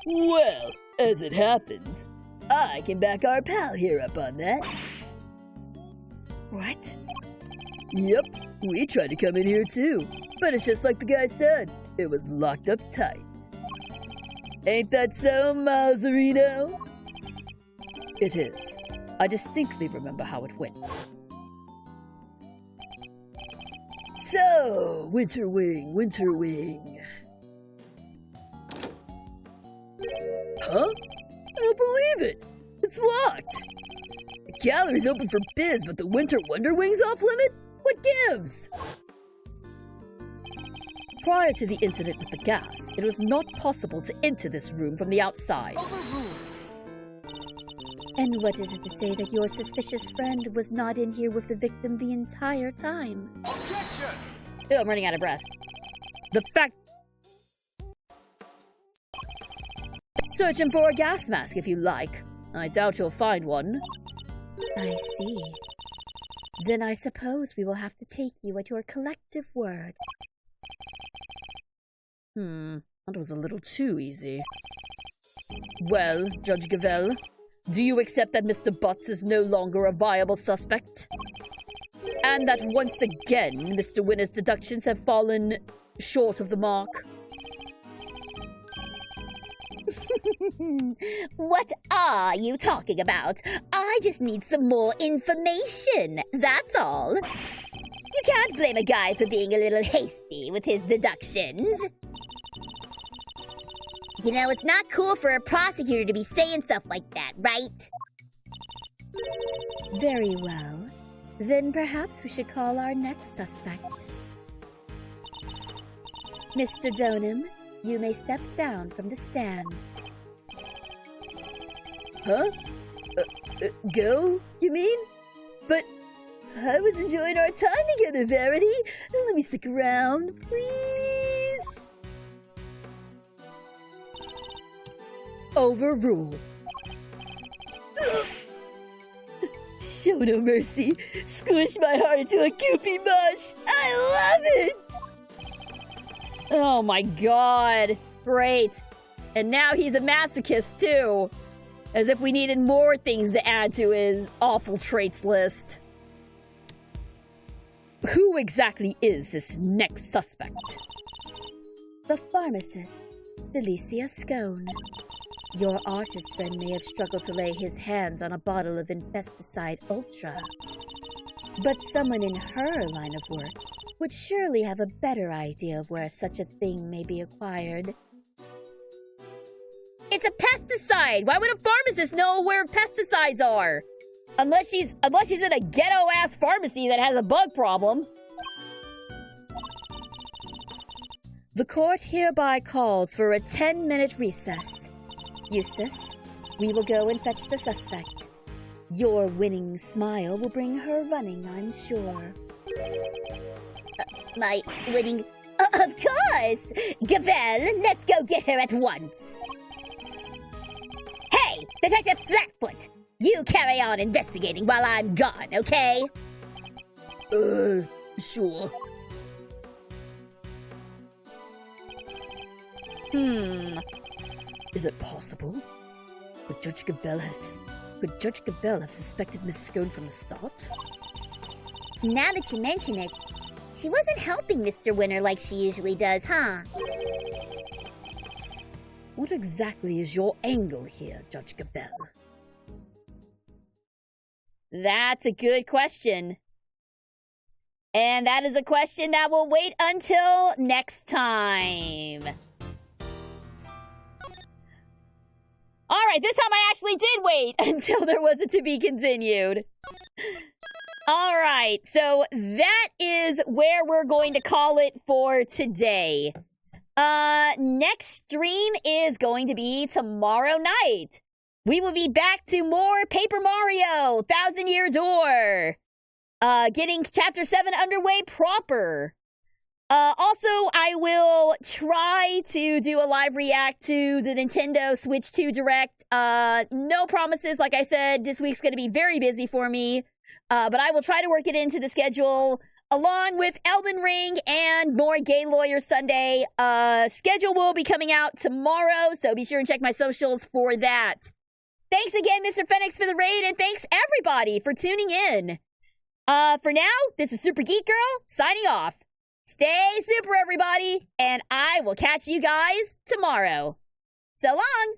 Well, as it happens, I can back our pal here up on that. What? Yep, we tried to come in here too, but it's just like the guy said. It was locked up tight. Ain't that so, Malzarino? It is. I distinctly remember how it went. So, Winter Wing, Winter Wing. Huh? I don't believe it. It's locked. The gallery's open for biz, but the Winter Wonder Wing's off limit? What gives? Prior to the incident with the gas, it was not possible to enter this room from the outside. And what is it to say that your suspicious friend was not in here with the victim the entire time? Objection! Ew, I'm running out of breath. The fact Search him for a gas mask if you like. I doubt you'll find one. I see. Then I suppose we will have to take you at your collective word. That was a little too easy. Well, Judge Gavel, do you accept that Mr. Butts is no longer a viable suspect? And that once again, Mr. Winner's deductions have fallen short of the mark? What are you talking about? I just need some more information, that's all. You can't blame a guy for being a little hasty with his deductions. You know, it's not cool for a prosecutor to be saying stuff like that, right? Very well. Then perhaps we should call our next suspect. Mr. Donham, you may step down from the stand. Huh? Go, you mean? But I was enjoying our time together, Verity. Let me stick around, please. Overruled. Show no mercy. Squish my heart into a goopy mush. I love it! Oh my god. Great. And now he's a masochist too. As if we needed more things to add to his awful traits list. Who exactly is this next suspect? The pharmacist, Felicia Scone. Your artist friend may have struggled to lay his hands on a bottle of Infesticide Ultra. But someone in her line of work would surely have a better idea of where such a thing may be acquired. It's a pesticide! Why would a pharmacist know where pesticides are? Unless she's in a ghetto-ass pharmacy that has a bug problem. The court hereby calls for a 10-minute recess. Eustace, we will go and fetch the suspect. Your winning smile will bring her running, I'm sure. My winning... of course! Gavel, let's go get her at once. Hey, Detective Flatfoot! You carry on investigating while I'm gone, okay? Sure. Is it possible? Could Judge Gavel have suspected Miss Scone from the start? Now that you mention it, she wasn't helping Mr. Winner like she usually does, huh? What exactly is your angle here, Judge Gavel? That's a good question. And that is a question that will wait until next time. Alright, this time I actually did wait until there was a to be continued. Alright, so that is where we're going to call it for today. Next stream is going to be tomorrow night. We will be back to more Paper Mario, 1,000 Year Door. Getting Chapter 7 underway proper. Also, I will try to do a live react to the Nintendo Switch 2 Direct. No promises, like I said, this week's going to be very busy for me. But I will try to work it into the schedule, along with Elden Ring and more Gay Lawyer Sunday. Schedule will be coming out tomorrow, so be sure and check my socials for that. Thanks again, Mr. Phoenix, for the raid, and thanks everybody for tuning in. For now, this is Super Geek Girl, signing off. Stay super, everybody, and I will catch you guys tomorrow. So long!